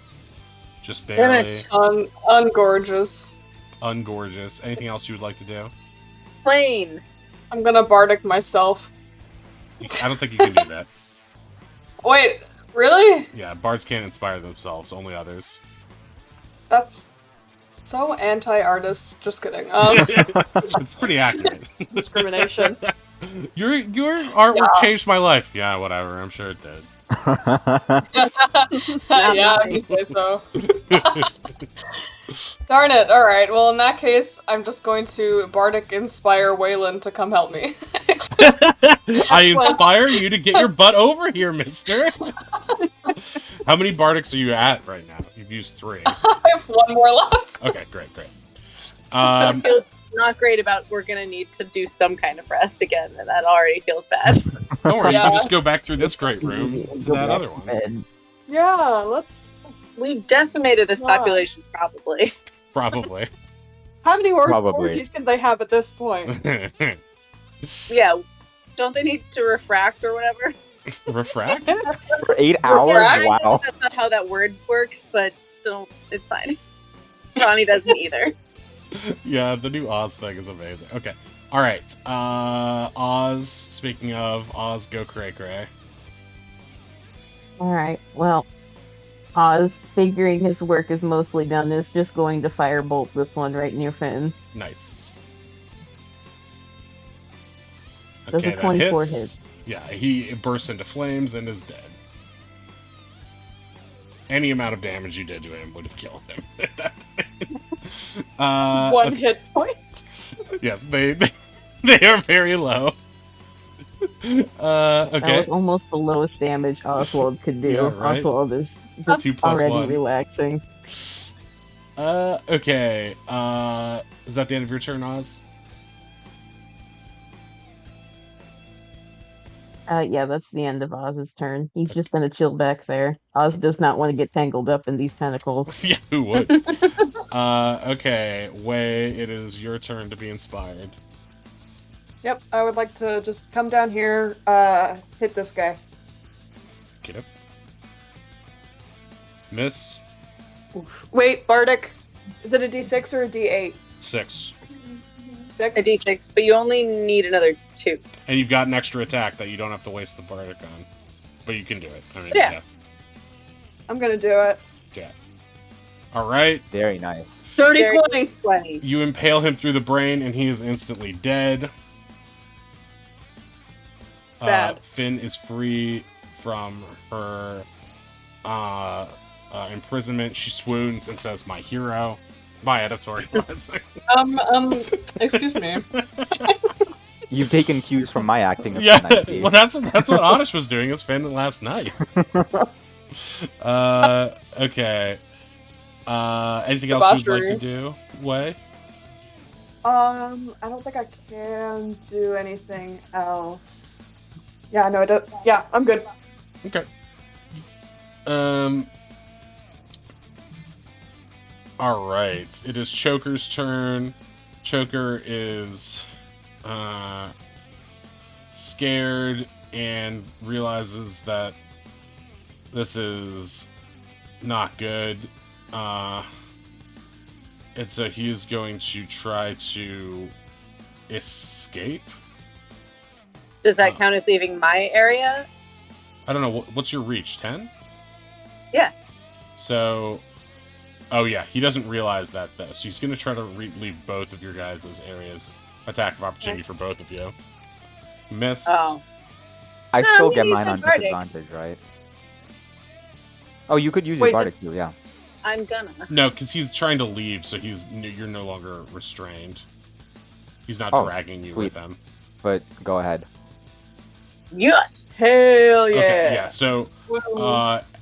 Just Damn barely. it. ungorgeous. Ungorgeous. Anything else you would like to do? Plain. I'm gonna bardic myself. I don't think you can do that. Wait, really? Yeah, bards can't inspire themselves, only others. That's so anti-artist. Just kidding. It's pretty accurate. Discrimination. Your artwork Yeah. changed my life. Yeah, whatever. I'm sure it did. Yeah, if you say so. Darn it. Alright, well, in that case, I'm just going to bardic inspire Waylon to come help me. I inspire you to get your butt over here, mister. How many bardics are you at right now? You've used 3. I have one more left. Okay, great. I feel not great about we're gonna need to do some kind of rest again, and that already feels bad. Don't worry, you Yeah. can just go back through this great room to Go that back other to one. bed. Yeah, let's. We've decimated this Why? population, probably. Probably. How many Probably. orgies can they have at this point? Yeah. Don't they need to refract or whatever? Refract? For 8 hours? I know Wow. that's not how that word works, but don't. It's fine. Ronnie doesn't either. Yeah, the new Oz thing is amazing. Okay. Alright. Oz, speaking of, Oz, go cray cray. Alright, well, Oz, figuring his work is mostly done, is just going to firebolt this one right near Finn. Nice. Does a that 24 hits. hit? Yeah, he bursts into flames and is dead. Any amount of damage you did to him would have killed him at that point. One Okay. hit point. Yes, they are very low. That Okay. was almost the lowest damage Oswald could do. Yeah, right. Oswald is just 2+1. already relaxing. Okay. Is that the end of your turn, Oz? Yeah, that's the end of Oz's turn. He's just gonna chill back there. Oz does not want to get tangled up in these tentacles. Yeah, who would? Okay, Wei, it is your turn to be inspired. Yep, I would like to just come down here, hit this guy. Get up. Miss. Wait, Bardic. Is it a D6 or a D8? 6. 6? A d6, but you only need another 2. And you've got an extra attack that you don't have to waste the bardic on. But you can do it. I mean, Yeah. I'm gonna do it. Yeah. Alright. Very nice. Dirty Dirty 20. 20. You impale him through the brain and he is instantly dead. Bad. Finn is free from her imprisonment. She swoons and says, "My hero." My editorial. Excuse me. You've taken cues from my acting. Yeah, I see. well, that's what Anish was doing as Finn last night. Okay. Anything else you'd like to do, Wei? I don't think I can do anything else. Yeah, no, I don't. Yeah, I'm good. Okay. All right. It is Choker's turn. Choker is scared and realizes that this is not good. And so he is going to try to escape. Does that count as leaving my area? I don't know, what's your reach, 10? Yeah. So, oh yeah, he doesn't realize that though, so he's going to try to leave both of your guys as areas. Attack of opportunity for both of you. Miss. Oh. I No, still we get use mine my on Bardic. disadvantage, right? Oh, you could use Wait, your Bardic too, yeah. I'm gonna. No, because he's trying to leave, so you're no longer restrained. He's not Oh, dragging you sweet. with him. But go ahead. Yes. Hell yeah. Okay, yeah. So,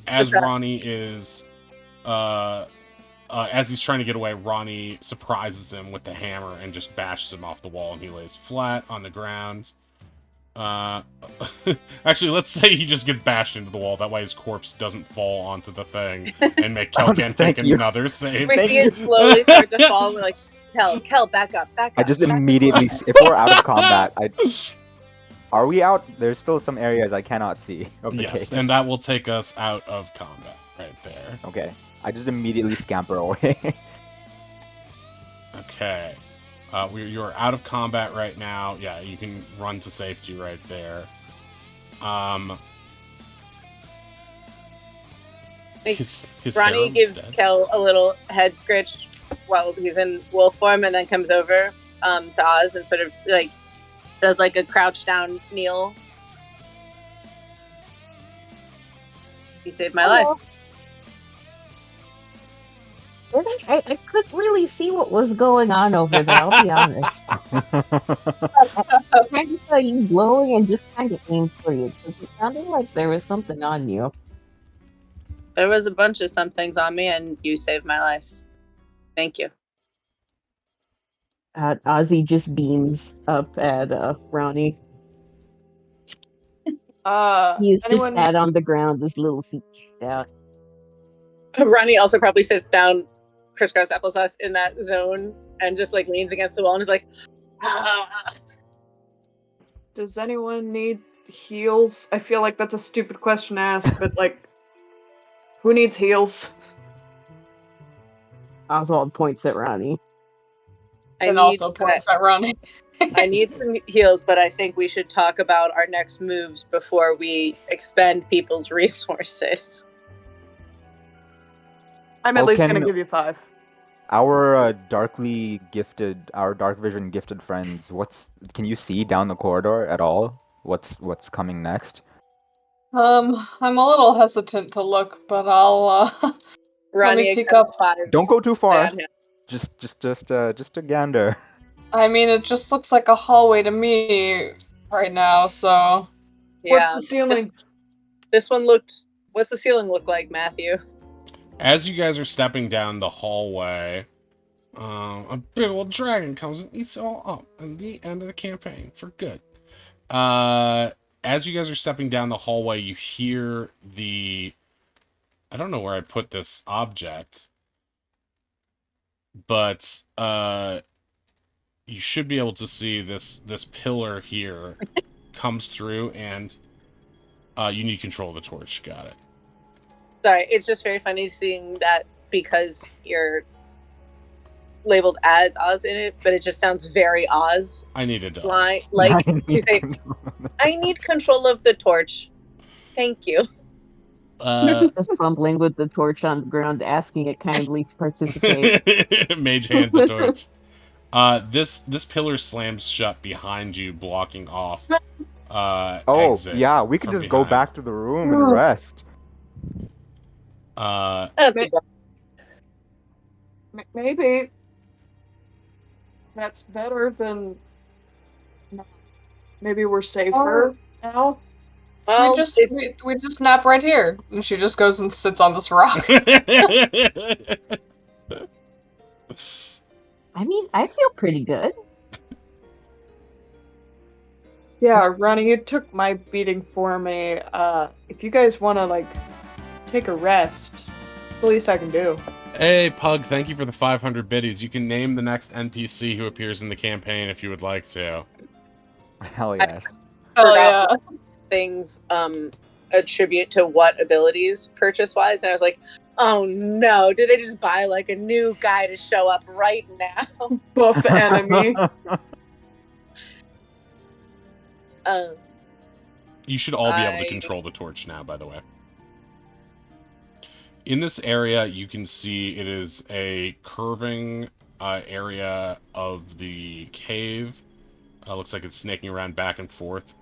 as What's up? Ronnie is, as he's trying to get away, Ronnie surprises him with the hammer and just bashes him off the wall, and he lays flat on the ground. Actually, let's say he just gets bashed into the wall. That way his corpse doesn't fall onto the thing and make Kelgan take another save. We see it slowly start to fall. We're like, Kel, back up. I just immediately, if we're out of combat, are we out? There's still some areas I cannot see of the Yes, cave. and that will take us out of combat right there. Okay, I just immediately scamper away. Okay. You're out of combat right now. Yeah, you can run to safety right there. His Ronnie harem gives instead. Kel a little head scratch while he's in wolf form, and then comes over to Oz and sort of like does like a crouch down kneel. You saved my life. I couldn't really see what was going on over there, I'll be honest. I kind of saw you glowing and just kind of aimed for you, because it sounded like there was something on you. There was a bunch of some things on me, and you saved my life. Thank you. Ozzy just beams up at Ronnie. He's just sat on the ground, his little feet kicked out. Ronnie also probably sits down, crisscross applesauce, in that zone and just like leans against the wall and is like, ah. Does anyone need heals? I feel like that's a stupid question to ask, but like, who needs heals? Oswald points at Ronnie. And also points at Ronnie. I need some heals, but I think we should talk about our next moves before we expend people's resources. I'm at least going to give you 5. Our dark vision gifted friends, can you see down the corridor at all? What's coming next? I'm a little hesitant to look, but I'll Ronnie, peek up. Don't go too far. Just a gander. I mean, it just looks like a hallway to me right now, so. Yeah. What's the ceiling? This one looked. What's the ceiling look like, Matthew? As you guys are stepping down the hallway, a big old dragon comes and eats it all up at the end of the campaign for good. As you guys are stepping down the hallway, you hear I don't know where I put this object, but you should be able to see this pillar here comes through, and you need control of the torch. Got it. Sorry, it's just very funny seeing that because you're labeled as Oz in it, but it just sounds very Oz. I needed to. Like you say, I need control of the torch. Thank you. Just fumbling with the torch on the ground, asking it kindly to participate. Mage hand the torch. This pillar slams shut behind you, blocking off. Exit yeah, we could just go back to the room and rest. Maybe that's better than. Maybe we're safer now. Well, we just nap right here, and she just goes and sits on this rock. I mean, I feel pretty good. Yeah, Ronnie, you took my beating for me. If you guys want to take a rest, it's the least I can do. Hey, Pug, thank you for the 500 biddies. You can name the next NPC who appears in the campaign if you would like to. Hell yes. Hell yeah. Things attribute to what abilities purchase-wise, and I was like, oh no, do they just buy a new guy to show up right now? Buff enemy. You should all be able to I- control the torch now, by the way. In this area, you can see it is a curving area of the cave. Looks like it's snaking around back and forth,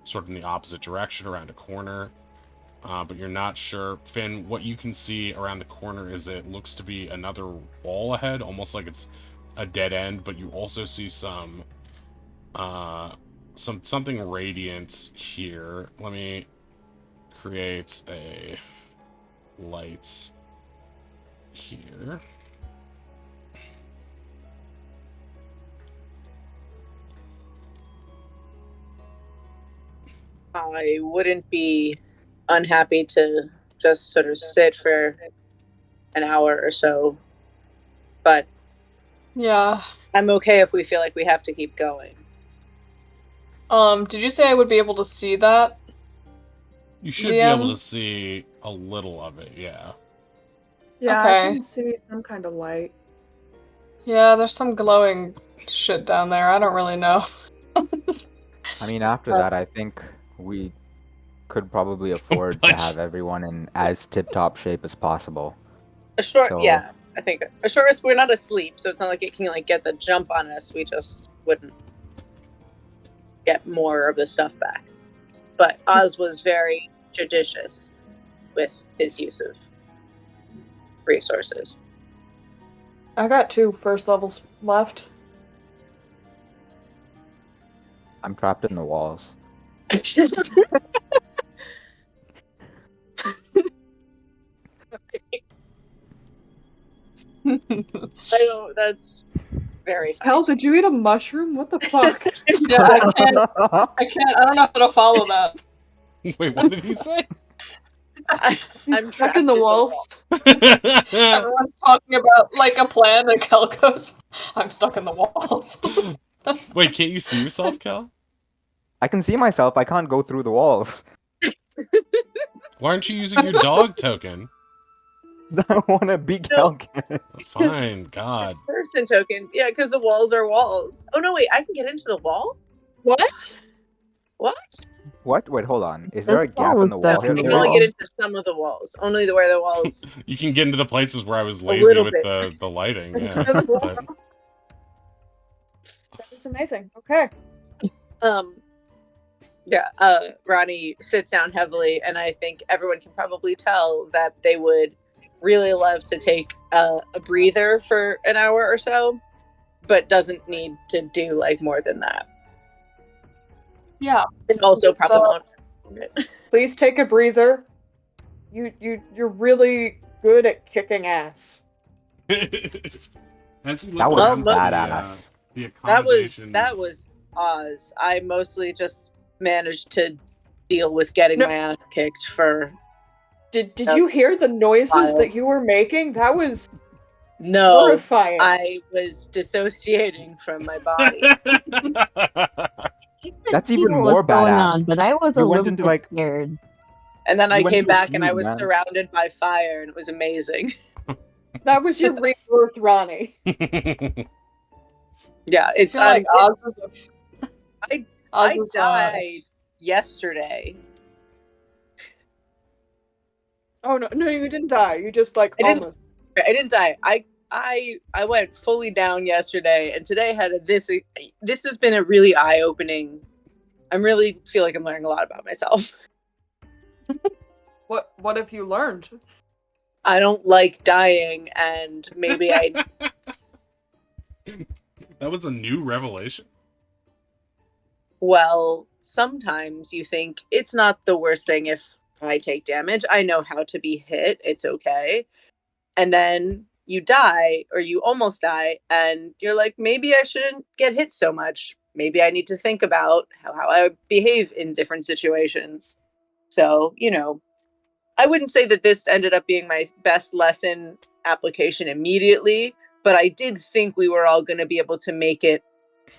sort of in the opposite direction, around a corner. But you're not sure. Finn, what you can see around the corner is it looks to be another wall ahead, almost like it's a dead end, but you also see something radiant here. Let me create a lights here. I wouldn't be unhappy to just sort of sit for an hour or so, but Yeah. I'm okay if we feel like we have to keep going. Did you say I would be able to see that? You should be able DM? to see a little of it, yeah. Yeah, Okay. I can see some kind of light. Yeah, there's some glowing shit down there. I don't really know. I mean, after that, I think we could probably afford to bunch. have everyone in as tip-top shape as possible. So- Yeah, I think a short rest. We're not asleep, so it's not like it can like get the jump on us. We just wouldn't get more of the stuff back. But Oz was very judicious with his use of resources. I got 2 first levels left. I'm trapped in the walls. I know that's very Hell, did you eat a mushroom? What the fuck? Yeah, I don't know how to follow that. Wait, what did he say? He's I'm stuck trapped in the walls. Everyone's talking about like a plan, and Kel goes, I'm stuck in the walls. Wait, can't you see yourself, Cal? I can see myself. I can't go through the walls. Why aren't you using your dog token? I want to be Kelkin. Fine, God. person token. Yeah, because the walls are walls. Oh no, wait, I can get into the wall? What? What? What? Wait, hold on. Is This there a gap wall in the is wall here? I definitely can There only is. get into some of the walls. Only where the walls. You can get into the places where I was A lazy little with bit. the lighting, yeah. But That is amazing. Okay. Ronnie sits down heavily, and I think everyone can probably tell that they would really love to take a breather for an hour or so, but doesn't need to do like more than that. Yeah. And also Just, probably won't. Please take a breather. You're really good at kicking ass. As you look That was around the, badass. the That accommodation, was Oz. I mostly just managed to deal with getting No. my ass kicked for Did you hear the noises Wild. that you were making? That was no. horrifying. I was dissociating from my body. I could That's see even what more was going badass. on, but I was You a went little into, bit like- scared. And then I You went came into a back and I fugue, was man. surrounded by fire, and it was amazing. That was your rebirth, Ronnie. Yeah, I it's feel like Oz I is, died yesterday. Oh no, you didn't die. You just like I didn't- almost. I didn't die. I went fully down yesterday, and today had this. This has been a really eye opening. I really feel like I'm learning a lot about myself. What have you learned? I don't like dying, and maybe I. that was a new revelation. Well, sometimes you think it's not the worst thing if I take damage. I know how to be hit. It's okay. And then you die, or you almost die, and you're like, maybe I shouldn't get hit so much. Maybe I need to think about how I behave in different situations. So, I wouldn't say that this ended up being my best lesson application immediately, but I did think we were all going to be able to make it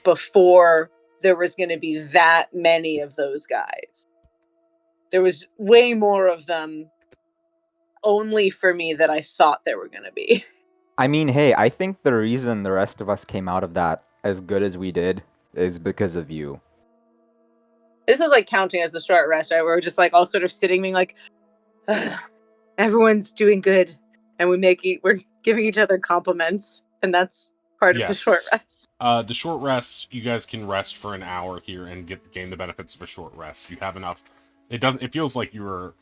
before there was going to be that many of those guys. There was way more of them only for me that I thought there were going to be. I mean, hey, I think the reason the rest of us came out of that as good as we did is because of you. This is like counting as a short rest, right? We're just like all sort of sitting, being like, everyone's doing good, and we're giving each other compliments, and that's part of the short rest. The short rest, you guys can rest for an hour here and gain the benefits of a short rest. You have enough. It feels like you were,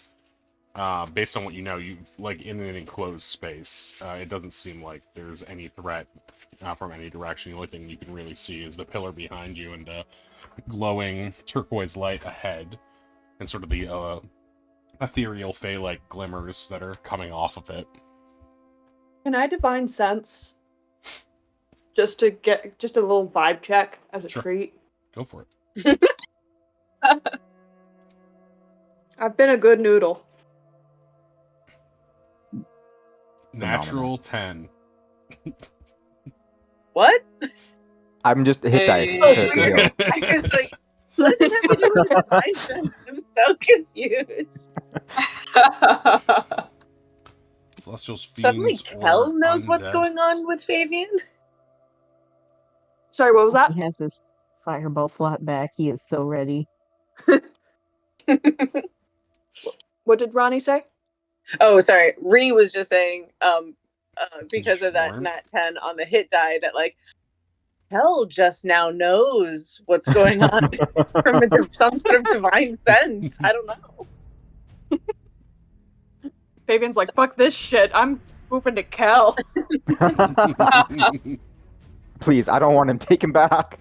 based on what you know, you like in an enclosed space. It doesn't seem like there's any threat from any direction. The only thing you can really see is the pillar behind you and the glowing turquoise light ahead, and sort of the ethereal fey-like glimmers that are coming off of it. Can I divine sense? Just to get just a little vibe check as a treat. Go for it. I've been a good noodle. Natural 10. What? I'm just hit dice. Hey. To heal. I was like, what does it have to do with divine sense? I'm so confused. Celestials, fiends, Suddenly Kel or knows what's undead. going on with Fabian. Sorry, what was that? He has his fireball slot back. He is so ready. What did Ronnie say? Oh, sorry. Ree was just saying, because of that Sure. nat 10 on the hit die, that like Kel just now knows what's going on from some sort of divine sense. I don't know. Fabian's like, fuck this shit. I'm moving to Kel. Please, I don't want him. Take him back.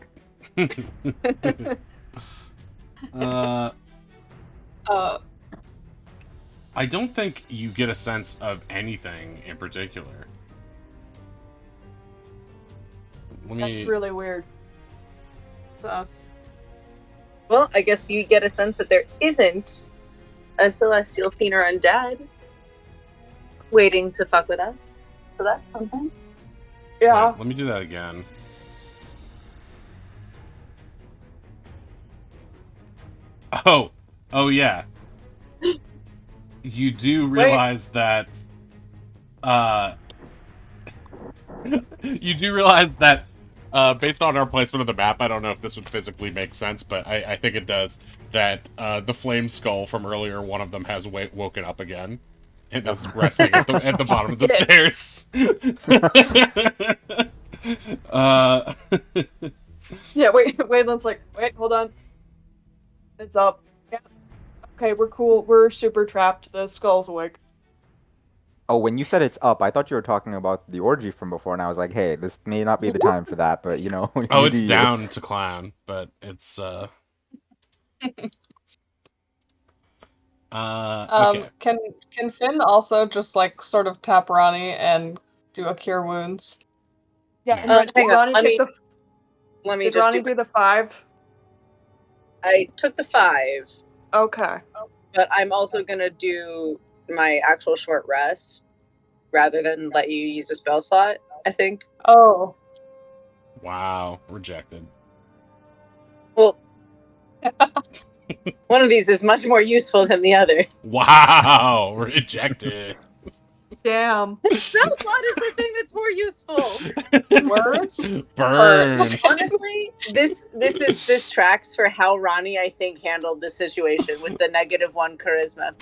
I don't think you get a sense of anything in particular. That's really weird. It's us. Well, I guess you get a sense that there isn't a celestial fiend or undead waiting to fuck with us. So that's something. Yeah. Wait, let me do that again. Oh yeah. You do realize that based on our placement of the map, I don't know if this would physically make sense, but I think it does, that the flame skull from earlier, one of them has woken up again and is resting at the bottom of the stairs. Yeah, Wayland's like, wait, hold on. It's up. Yeah. Okay, we're cool. We're super trapped. The skull's awake. Oh, when you said it's up, I thought you were talking about the orgy from before, and I was like, hey, this may not be the time for that, but you know. Oh, you it's do you. down to clown, but it's okay. Can Finn also just like sort of tap Ronnie and do a cure wounds? Yeah, Yeah. and Hang on, Ronnie let take me- the. Let me Did just Ronnie do the 5? I took the 5, Okay. but I'm also gonna do my actual short rest rather than let you use a spell slot, I think. Oh. Wow, rejected. Well, one of these is much more useful than the other. Wow, rejected. Damn. The spell slot is the thing that's more useful. Words? Burn. Honestly, this tracks for how Ronnie, I think, handled the situation with the -1 charisma.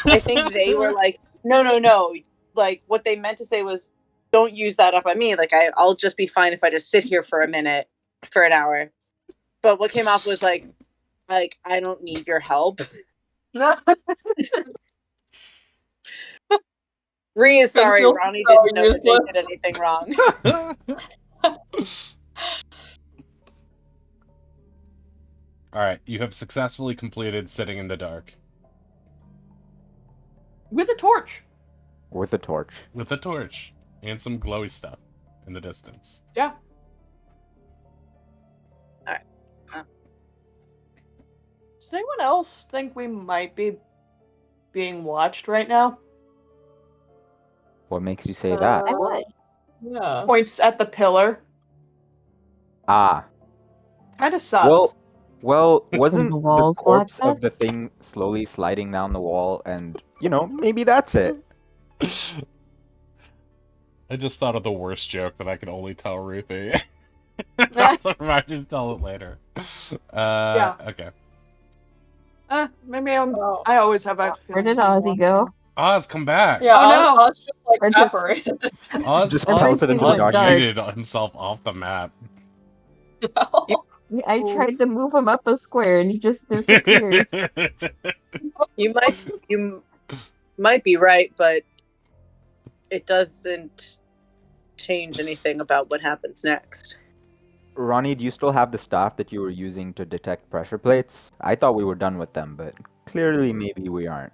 I think they were like, no. Like, what they meant to say was, don't use that up on me. Like, I'll just be fine if I just sit here for a minute, for an hour. But what came off was like, I don't need your help. Ree is sorry, feels Ronnie so didn't know that they useless. did anything wrong. Alright, you have successfully completed sitting in the dark. With a torch. With a torch. With a torch. And some glowy stuff in the distance. Yeah. Alright. Does anyone else think we might be being watched right now? What makes you say that? I would. Yeah. Points at the pillar. Ah. Kind of sucks. Well, wasn't The the walls corpse block of the us? thing slowly sliding down the wall, and, you know, maybe that's it. I just thought of the worst joke that I could only tell Ruthie. I'll remind you to tell it later. Yeah. Okay. Maybe Oh. I always have a Where feeling. did I'm Ozzy go? Oz, come back. Yeah, Oh, no. Oz just like Or just- evaporated. Oz, Just Oz, pelted into the Oz dark. yeeted himself off the map. I tried to move him up a square and he just disappeared. You might be right, but it doesn't change anything about what happens next. Ronnie, do you still have the staff that you were using to detect pressure plates? I thought we were done with them, but clearly maybe we aren't.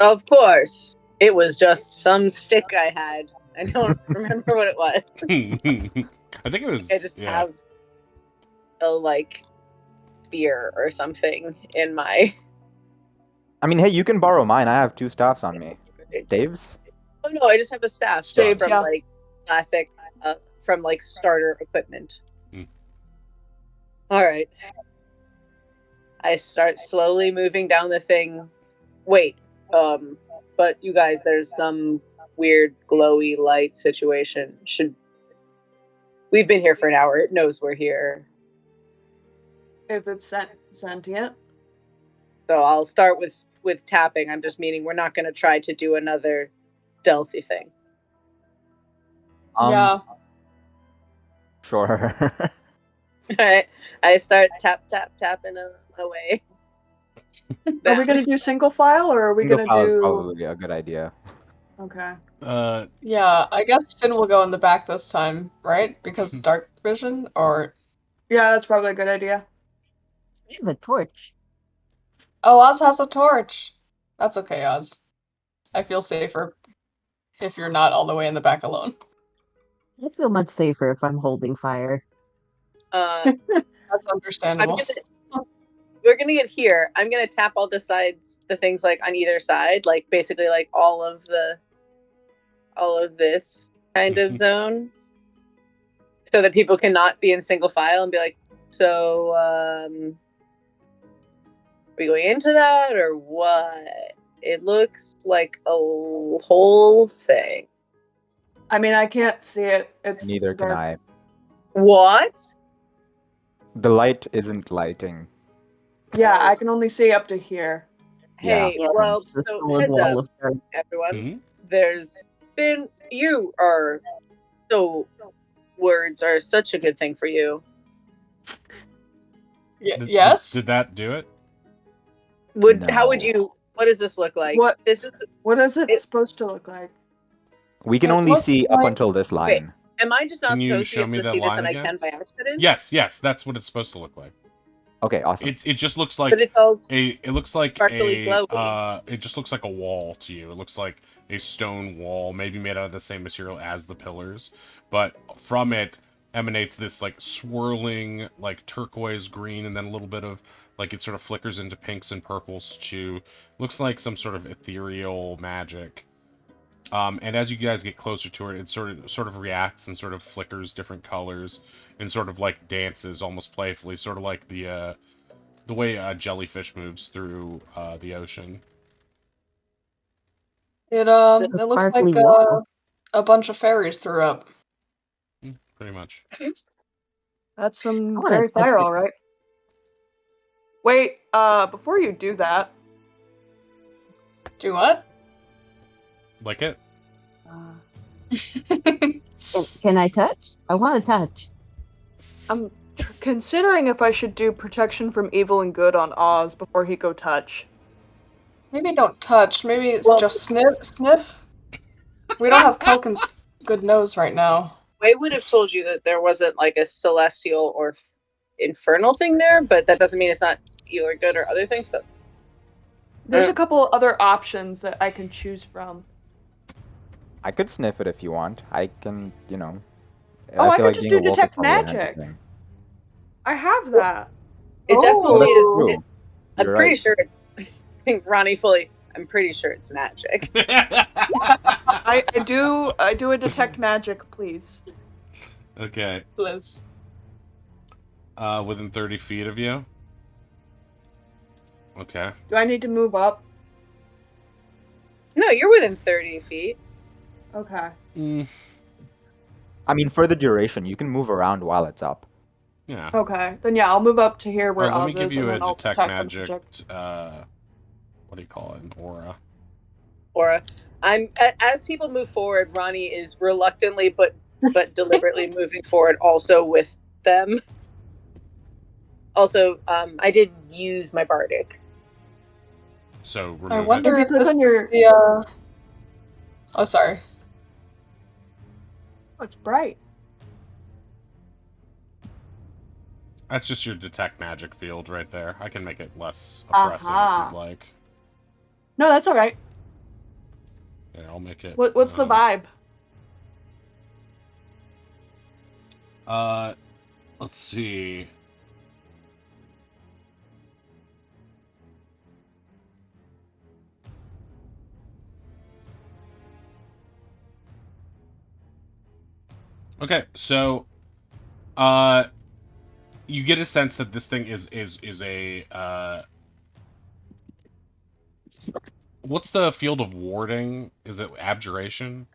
Of course, it was just some stick I had. I don't remember what it was. I think it was. I just have a spear or something in my. I mean, hey, you can borrow mine. I have 2 staffs on me. Dave's? Oh no, I just have a staff just Dave's, from yeah. classic, from starter equipment. Hmm. All right. I start slowly moving down the thing. Wait, but you guys, there's some weird glowy light situation. We've been here for an hour. It knows we're here. If it's sentient. So I'll start with tapping. I'm just meaning we're not going to try to do another stealthy thing. Yeah. Sure. I start tapping away. Are we gonna do single file or are we Single gonna file is do? probably a good idea. Okay. Yeah, I guess Finn will go in the back this time, right? Because dark vision, or... Yeah, that's probably a good idea. I have a torch. Oh, Oz has a torch! That's okay, Oz. I feel safer if you're not all the way in the back alone. I feel much safer if I'm holding fire. That's understandable. We're gonna get here. I'm gonna tap all the things on either side, basically all of this kind of zone, so that people cannot be in single file and be like, so are we going into that or what? It looks like a whole thing. I mean, I can't see it. It's Neither can dark. I. What? The light isn't lighting. Yeah, I can only see up to here. Hey, Yeah, well, the so solid heads wall up, of dark. everyone. Mhm. Words are such a good thing for you. Yes? Did that do it? How would No. you? What does this look like? What- This is. What is it supposed to look like? We can It only looks see up like- until this line. Am I just not Can you supposed to show be me able to that see this, line and I again? can by accident? Yes, that's what it's supposed to look like. Okay, awesome. It just looks like But it's all it looks like sparkly a glowy. it just looks like a wall to you. It looks like a stone wall, maybe made out of the same material as the pillars, but from it emanates this swirling turquoise green, and then a little bit of it sort of flickers into pinks and purples too. Looks like some sort of ethereal magic. And as you guys get closer to it, it sort of reacts and sort of flickers different colors and sort of dances almost playfully, sort of like the way a jellyfish moves through the ocean. It There's a looks like sparkly wall. a bunch of fairies threw up. Pretty much. That's some I wanna fairy touch fire, it. all right. Wait, before you do that, Do what? Like it? Can I touch? I want to touch. I'm considering if I should do protection from evil and good on Oz before he go touch. Maybe don't touch. Maybe it's Well- just sniff. We don't have Kelkin's good nose right now. I would have told you that there wasn't a celestial or infernal thing there, but that doesn't mean it's not evil or good or other things. But There's a couple other options that I can choose from. I could sniff it if you want. I can, Oh, I feel could just being do a wolf is detect probably a handy magic. thing. I have that. it definitely That's is. true. I'm You're pretty right. sure it's Ronnie fully. I'm pretty sure it's magic. I do a detect magic, please. Okay. Liz. Within 30 feet of you? Okay. Do I need to move up? No, you're within 30 feet. Okay. I mean, for the duration, you can move around while it's up. Yeah. Okay, then yeah, I'll move up to here where let me Oz give is, you and a then I'll detect attack the magic. project. What do you call it? An aura. Aura. As people move forward, Ronnie is reluctantly but deliberately moving forward, also with them. Also, I did use my bardic. So remove I wonder If you if click this on your... is the, Oh, sorry. Oh, it's bright. That's just your detect magic field right there. I can make it less oppressive if you'd like. No, that's all right. Yeah, I'll make it. What's the vibe? Let's see. Okay, so you get a sense that this thing is a what's the field of warding? Is it abjuration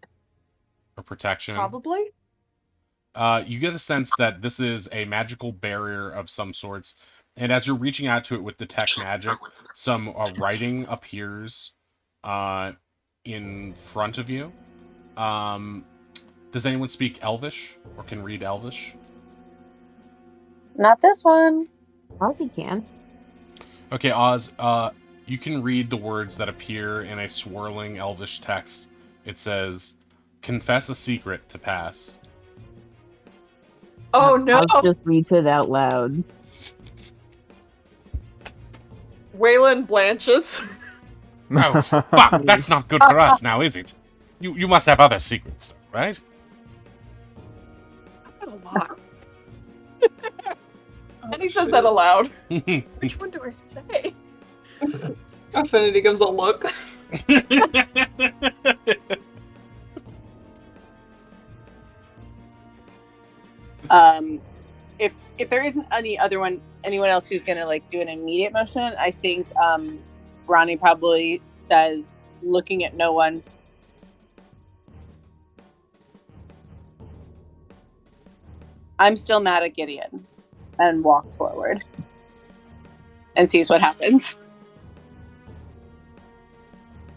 or protection? Probably. You get a sense that this is a magical barrier of some sorts, and as you're reaching out to it with detect magic, some writing appears in front of you. Does anyone speak Elvish or can read Elvish? Not this one. Ozzy can. Okay, Oz, you can read the words that appear in a swirling Elvish text. It says, "Confess a secret to pass." Oh no! Oz just reads it out loud. Waylon blanches. Oh, fuck! That's not good for us now, is it? You must have other secrets, right? A lot. And he says that aloud. Which one do I say? Affinity gives a look. If there isn't anyone else who's gonna like do an immediate motion, I think Ronnie probably says, looking at no one, "I'm still mad at Gideon," and walks forward and sees what happens.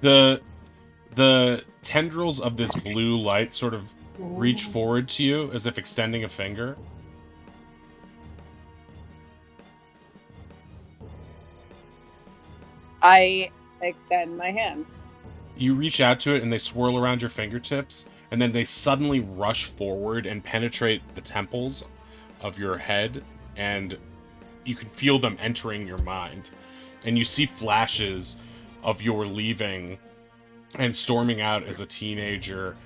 The tendrils of this blue light sort of reach forward to you as if extending a finger. I extend my hand. You reach out to it and they swirl around your fingertips, and then they suddenly rush forward and penetrate the temples of your head, and you can feel them entering your mind. And you see flashes of your leaving and storming out as a teenager,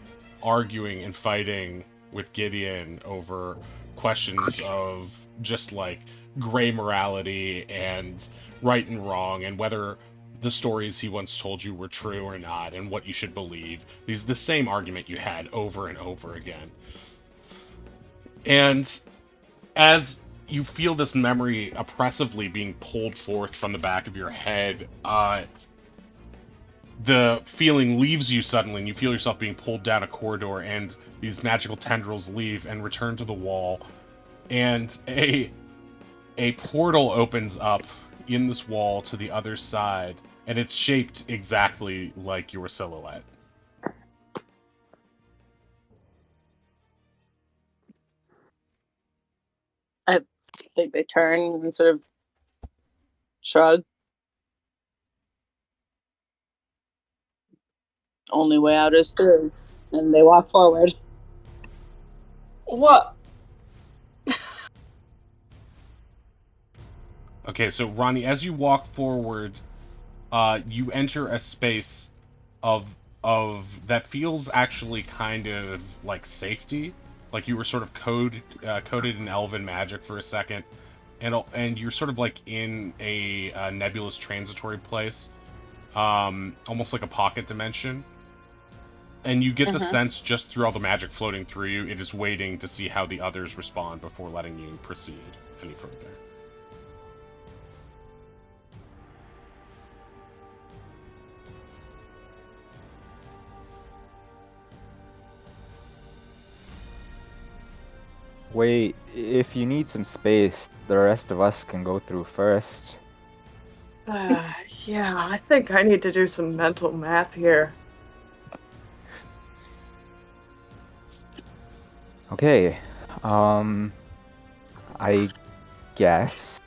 arguing and fighting with Gideon over questions of just like gray morality and right and wrong, and whether the stories he once told you were true or not, and what you should believe. These the same argument you had over and over again. And as you feel this memory oppressively being pulled forth from the back of your head, the feeling leaves you suddenly, and you feel yourself being pulled down a corridor, and these magical tendrils leave and return to the wall, and a portal opens up in this wall to the other side, and it's shaped exactly like your silhouette. They turn and sort of shrug. Only way out is through. And they walk forward. What? Okay, so Ronnie, as you walk forward, you enter a space of that feels actually kind of like safety, like you were sort of coded in elven magic for a second, and you're sort of like in a nebulous transitory place, almost like a pocket dimension. And you get the sense just through all the magic floating through you, it is waiting to see how the others respond before letting you proceed any further. Wait, If you need some space, the rest of us can go through first. Yeah, I think I need to do some mental math here. Okay. I guess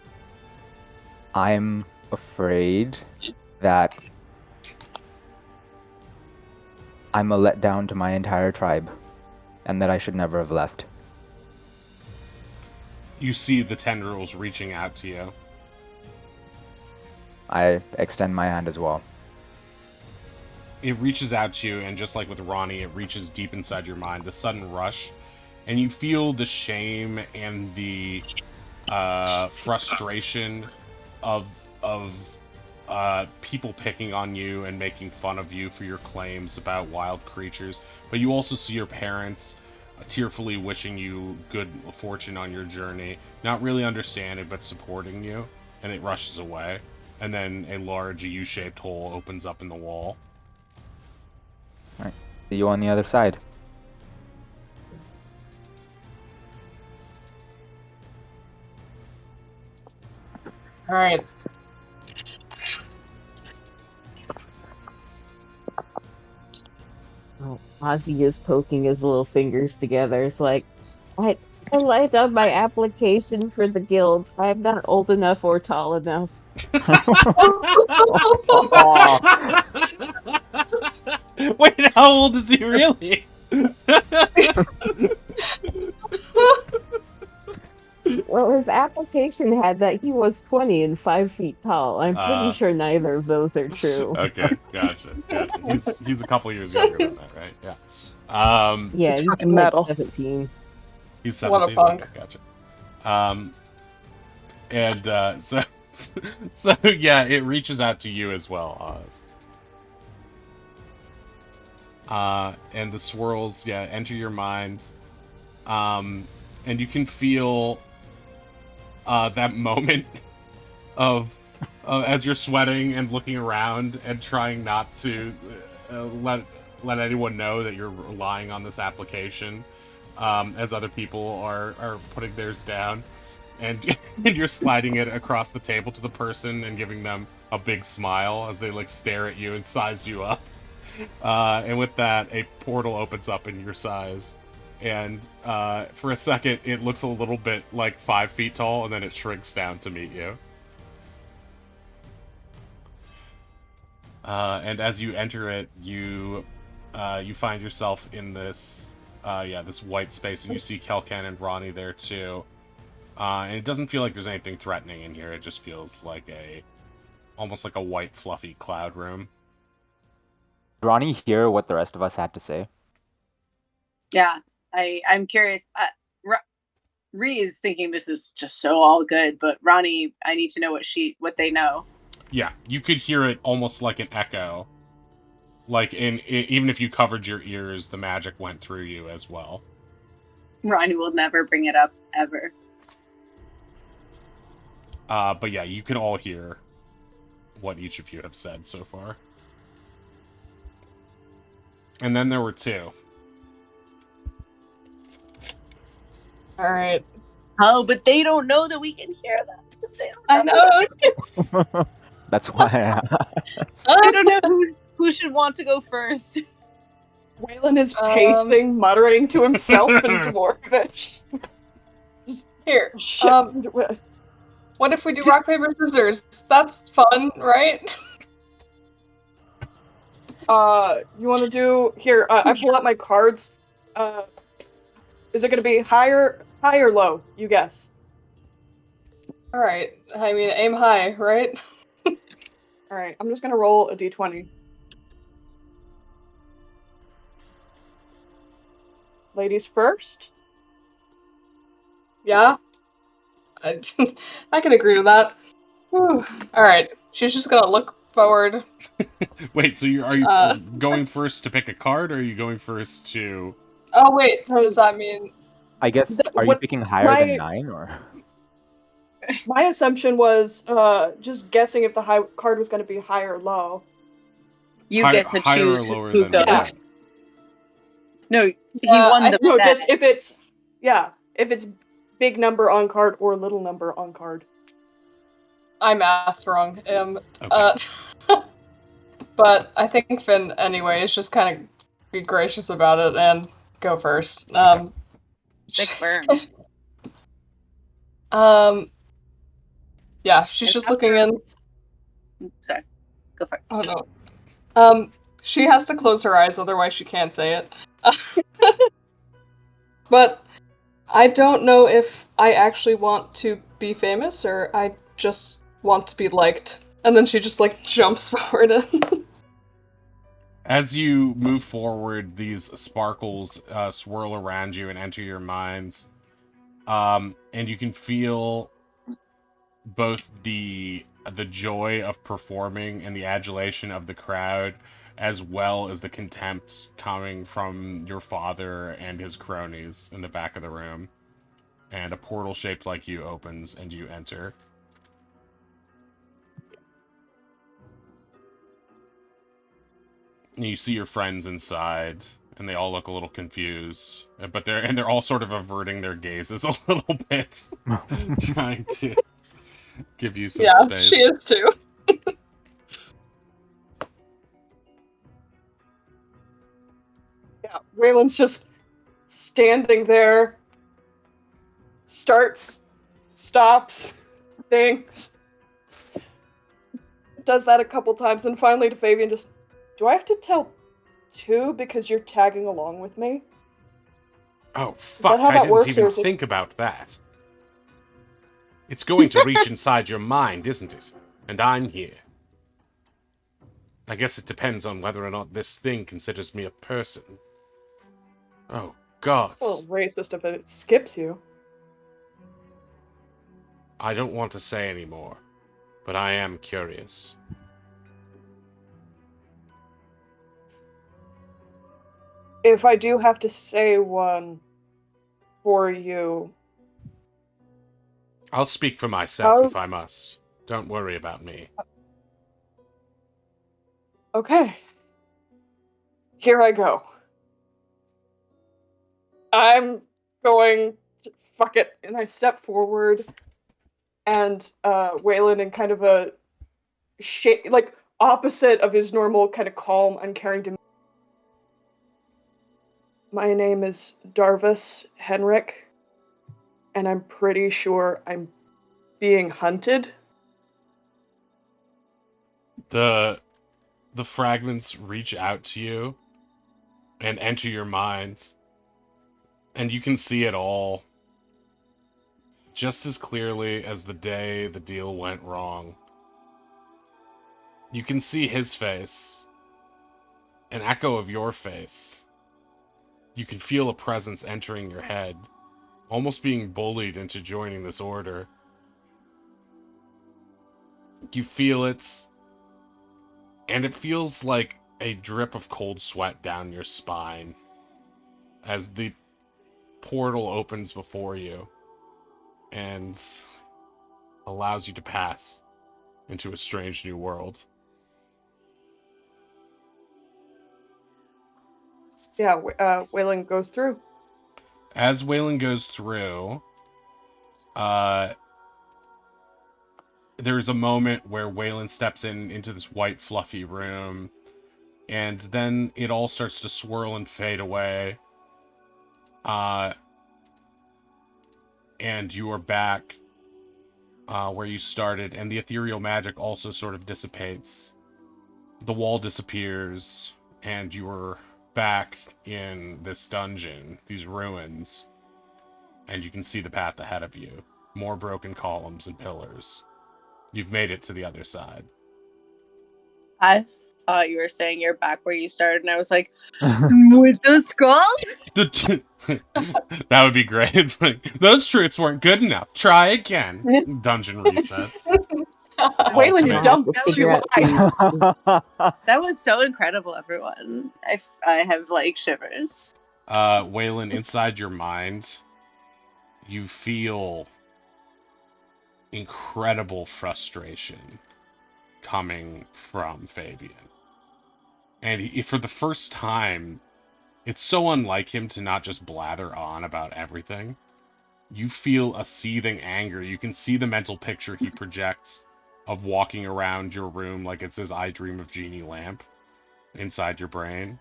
I'm afraid that I'm a letdown to my entire tribe, and that I should never have left. You see the tendrils reaching out to you. I extend my hand as well. It reaches out to you, and just like with Ronnie, it reaches deep inside your mind, the sudden rush, and you feel the shame and the frustration of people picking on you and making fun of you for your claims about wild creatures. But you also see your parents tearfully wishing you good fortune on your journey, not really understanding but supporting you, and it rushes away. And then a large U-shaped hole opens up in the wall. Alright. See you on the other side. Alright. Oh, Ozzy is poking his little fingers together. It's like, I light up my application for the guild. I'm not old enough or tall enough. Wait, how old is he really? Well, his application had that he was 20 and 5 feet tall. I'm pretty sure neither of those are true. Okay, gotcha. He's a couple years younger than that, right? Yeah. Yeah, It's he's fucking like metal. 17. He's What a 17. punk. Okay, gotcha. So yeah, it reaches out to you as well, Oz. And the swirls, enter your mind. And you can feel that moment of as you're sweating and looking around and trying not to let anyone know that you're relying on this application, as other people are putting theirs down, and and you're sliding it across the table to the person and giving them a big smile as they like stare at you and size you up. And with that, a portal opens up in your size. And for a second, it looks a little bit like 5 feet tall, and then it shrinks down to meet you. And as you enter it, you find yourself in this this white space, and you see Kelkan and Ronnie there too. And it doesn't feel like there's anything threatening in here. It just feels like almost like a white fluffy cloud room. Did Ronnie hear what the rest of us had to say? Yeah, I'm curious. Ree is thinking this is just so all good, but Ronnie, I need to know what they know. Yeah, you could hear it almost like an echo. Like even if you covered your ears, the magic went through you as well. Ronnie will never bring it up ever. But yeah, you can all hear what each of you have said so far. And then there were two. Alright. Oh, but they don't know that we can hear them. So they don't I know. That's why I asked. I don't know who should want to go first. Waylon is pacing, muttering to himself in Dwarvish. Here. Shit. What if we do rock, paper, scissors? That's fun, right? You want to do here? I pull out my cards. Is it going to be high or low? You guess. All right. I mean, aim high, right? All right. I'm just going to roll a d20. Ladies first. Yeah. I can agree to that. Whew. All right. She's just gonna look forward. Wait, so are you going first to pick a card, or are you going first to... Oh, wait. Does that mean... I guess, are you picking higher than 9, or...? My assumption was just guessing if the card was going to be high or low. You get to choose who goes. Yeah. No, he won the no, bet. just if it's big number on card or little number on card. I mathed wrong. Okay. But I think Finn, anyway, is just kind of be gracious about it and go first. Thick burn. Yeah, she's just looking in. Sorry, go for it. Oh no. She has to close her eyes, otherwise she can't say it. But I don't know if I actually want to be famous or I just want to be liked. And then she just like jumps forward and As you move forward, these sparkles swirl around you and enter your minds. And you can feel both the joy of performing and the adulation of the crowd, as well as the contempt coming from your father and his cronies in the back of the room. And a portal shaped like you opens and you enter. And you see your friends inside, and they all look a little confused, but they're all sort of averting their gazes a little bit, trying to give you some space. she is too. Yeah, Waylon's just standing there, starts, stops, thinks, does that a couple times, and finally to Fabian just, do I have to tell two because you're tagging along with me? Oh, fuck, how I that didn't works, even or is it- think about that. It's going to reach inside your mind, isn't it? And I'm here. I guess it depends on whether or not this thing considers me a person. Oh, God. It's a little racist if it skips you. I don't want to say any more, but I am curious. If I do have to say one for you... I'll speak for myself if I must. Don't worry about me. Okay. Here I go. I'm going to... Fuck it. And I step forward, and Waylon, in kind of a... like, opposite of his normal kind of calm, uncaring demeanor. My name is Darvis Henrik, and I'm pretty sure I'm being hunted. The fragments reach out to you and enter your mind, and you can see it all just as clearly as the day the deal went wrong. You can see his face, an echo of your face. You can feel a presence entering your head, almost being bullied into joining this order. You feel it, and it feels like a drip of cold sweat down your spine as the portal opens before you and allows you to pass into a strange new world. Yeah, Waylon goes through. As Waylon goes through, there's a moment where Waylon steps into this white fluffy room, and then it all starts to swirl and fade away. And you are back where you started, and the ethereal magic also sort of dissipates. The wall disappears, and you are back in this dungeon, these ruins, and you can see the path ahead of you. More broken columns and pillars. You've made it to the other side. I thought you were saying you're back where you started, and I was like, with the skulls? That would be great. It's like, those truths weren't good enough. Try again. Dungeon resets. Waylon, you Ultimate. dumb To bitch, figure you out lied. That was so incredible, everyone. I have like shivers. Waylon, inside your mind, you feel incredible frustration coming from Fabian. And for the first time, it's so unlike him to not just blather on about everything. you feel a seething anger. You can see the mental picture he projects of walking around your room like it's his I Dream of Jeannie lamp inside your brain.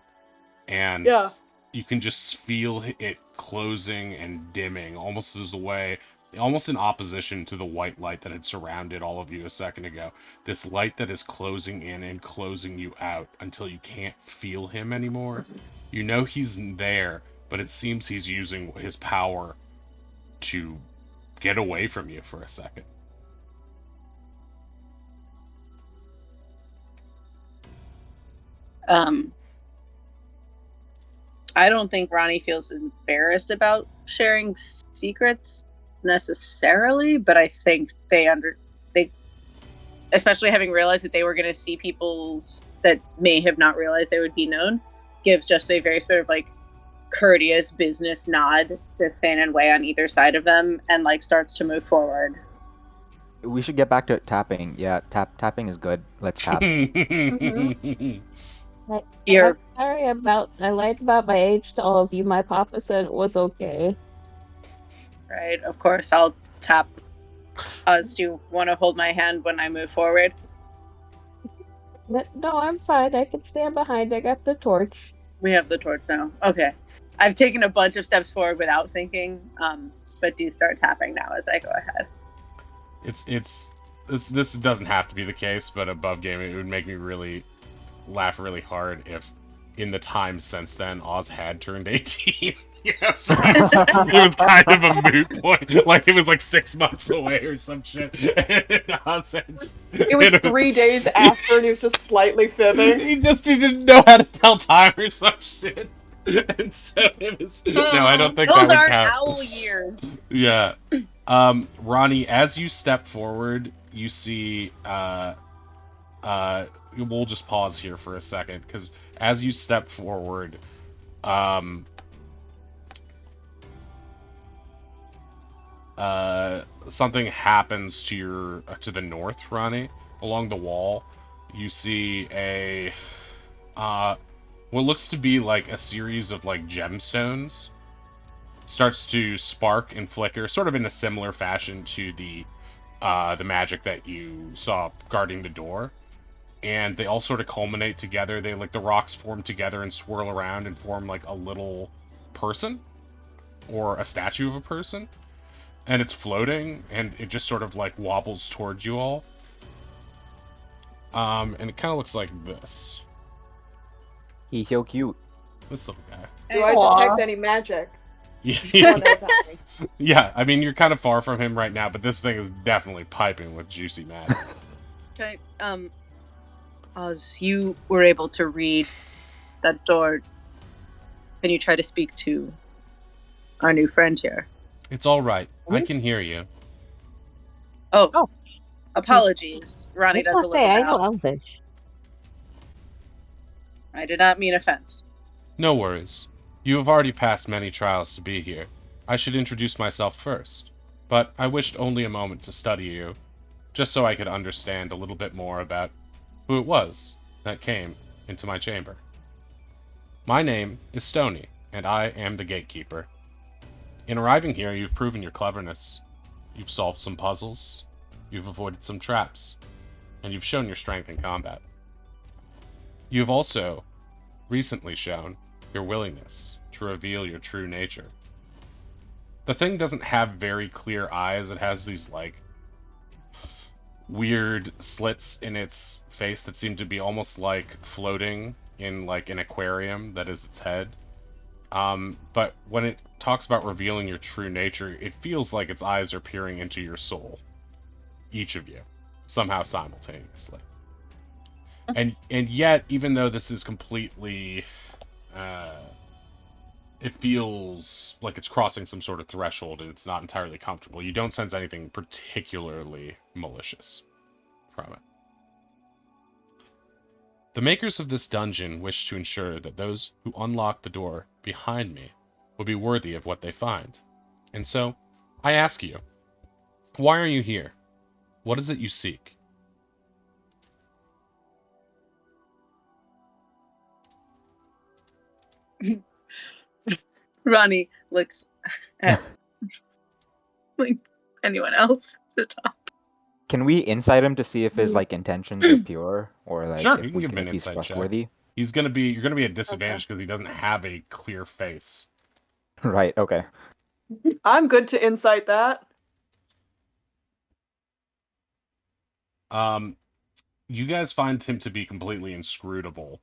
And Yeah. you can just feel it closing and dimming, almost in opposition to the white light that had surrounded all of you a second ago. This light that is closing in and closing you out until you can't feel him anymore. You know he's there, but it seems he's using his power to get away from you for a second. I don't think Ronnie feels embarrassed about sharing secrets necessarily, but I think they especially having realized that they were going to see people that may have not realized they would be known, gives just a very sort of like courteous business nod to Fan and Wei on either side of them, and like starts to move forward. We should get back to tapping. Yeah, tapping is good. Let's tap. Mm-hmm. I'm sorry I lied about my age to all of you. My papa said it was okay. Right, of course, I'll tap. Do you want to hold my hand when I move forward? No, I'm fine. I can stand behind. I got the torch. We have the torch now. Okay. I've taken a bunch of steps forward without thinking, but do start tapping now as I go ahead. This doesn't have to be the case, but above game, it would make me really laugh really hard if in the time since then Oz had turned 18. Yes, it was kind of a moot point. Like it was like 6 months away or some shit. It was 3 days after, and he was just slightly fibbing. He didn't know how to tell time or some shit. And so it was. No, I don't think those that would aren't count. owl years. Yeah. Ronnie, as you step forward, you see. We'll just pause here for a second, because as you step forward, something happens to the north, Ronnie. Along the wall, you see what looks to be like a series of like gemstones starts to spark and flicker, sort of in a similar fashion to the magic that you saw guarding the door. And they all sort of culminate together. They like the rocks form together and swirl around and form like a little person or a statue of a person. And it's floating, and it just sort of like wobbles towards you all. And it kind of looks like this. He's so cute. This little guy. Do I detect any magic? Yeah. Oh, no, it's happening. Yeah, I mean, you're kind of far from him right now, but this thing is definitely piping with juicy magic. Okay, Oz, you were able to read that door. Can you try to speak to our new friend here? It's all right. I can hear you. Oh. Apologies. Ronnie I does a was little gonna say, I know bow. Elvish. I did not mean offense. No worries. You have already passed many trials to be here. I should introduce myself first, but I wished only a moment to study you, just so I could understand a little bit more about who it was that came into my chamber. My name is Stony, and I am the gatekeeper. In arriving here, you've proven your cleverness. You've solved some puzzles, you've avoided some traps, and you've shown your strength in combat. You have also recently shown your willingness to reveal your true nature. The thing doesn't have very clear eyes. It has these, like, weird slits in its face that seem to be almost like floating in, like, an aquarium that is its head. But when it talks about revealing your true nature, it feels like its eyes are peering into your soul. Each of you. Somehow simultaneously. And yet, even though this is completely... it feels like it's crossing some sort of threshold and it's not entirely comfortable. You don't sense anything particularly malicious from it. The makers of this dungeon wish to ensure that those who unlock the door behind me will be worthy of what they find. And so, I ask you, why are you here? What is it you seek? Ronnie looks at like anyone else to talk. Can we insight him to see if his like intentions are pure, or like Sure, you if can give him an if he's insight check. trustworthy? You're gonna be at disadvantage because he doesn't have a clear face. Right. Okay. I'm good to insight that. You guys find him to be completely inscrutable.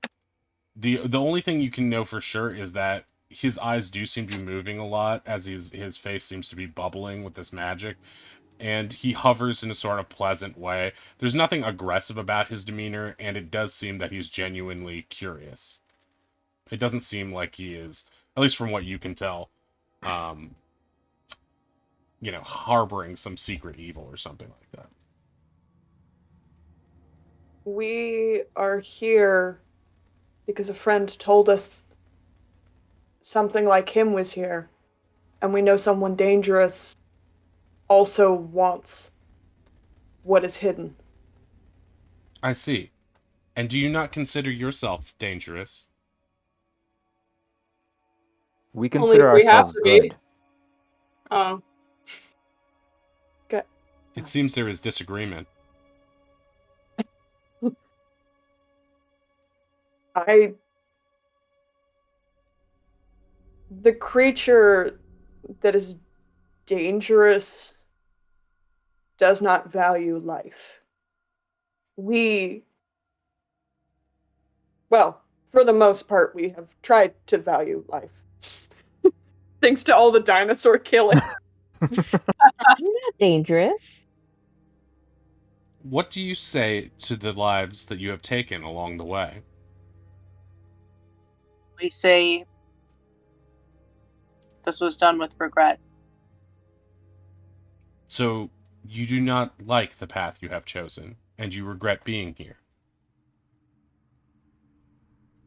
The only thing you can know for sure is that his eyes do seem to be moving a lot as his face seems to be bubbling with this magic, and he hovers in a sort of pleasant way. There's nothing aggressive about his demeanor, and it does seem that he's genuinely curious. It doesn't seem like he is, at least from what you can tell, harboring some secret evil or something like that. We are here because a friend told us something like him was here, and we know someone dangerous also wants what is hidden. I see. And do you not consider yourself dangerous? We Only consider if we have ourselves to be. good. Oh. It seems there is disagreement. The creature that is dangerous does not value life. Well, for the most part, we have tried to value life. Thanks to all the dinosaur killing. You're not dangerous. What do you say to the lives that you have taken along the way? We say this was done with regret. So, you do not like the path you have chosen, and you regret being here.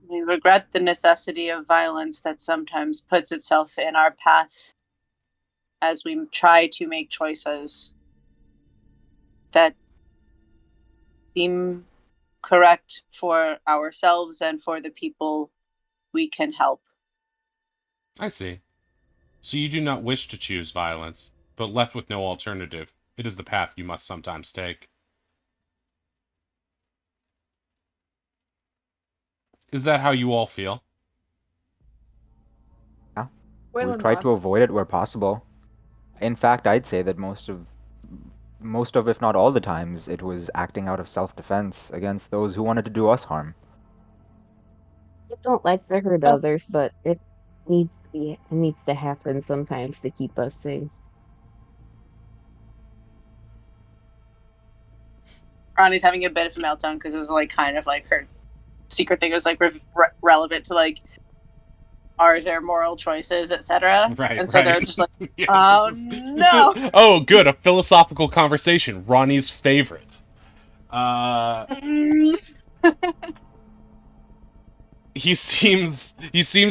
We regret the necessity of violence that sometimes puts itself in our path as we try to make choices that seem correct for ourselves and for the people we can help. I see. So you do not wish to choose violence, but left with no alternative, it is the path you must sometimes take. Is that how you all feel? Yeah. Waylon We've tried to nods. avoid it where possible. In fact, I'd say that most of, if not all the times, it was acting out of self-defense against those who wanted to do us harm. I don't like to hurt others, but it needs to happen sometimes to keep us safe. Ronnie's having a bit of a meltdown because it's like kind of like her secret thing is like relevant to like, are there moral choices, etc. Right, and so right. they're just like, Yeah, oh no. Oh, good, a philosophical conversation. Ronnie's favorite. He seems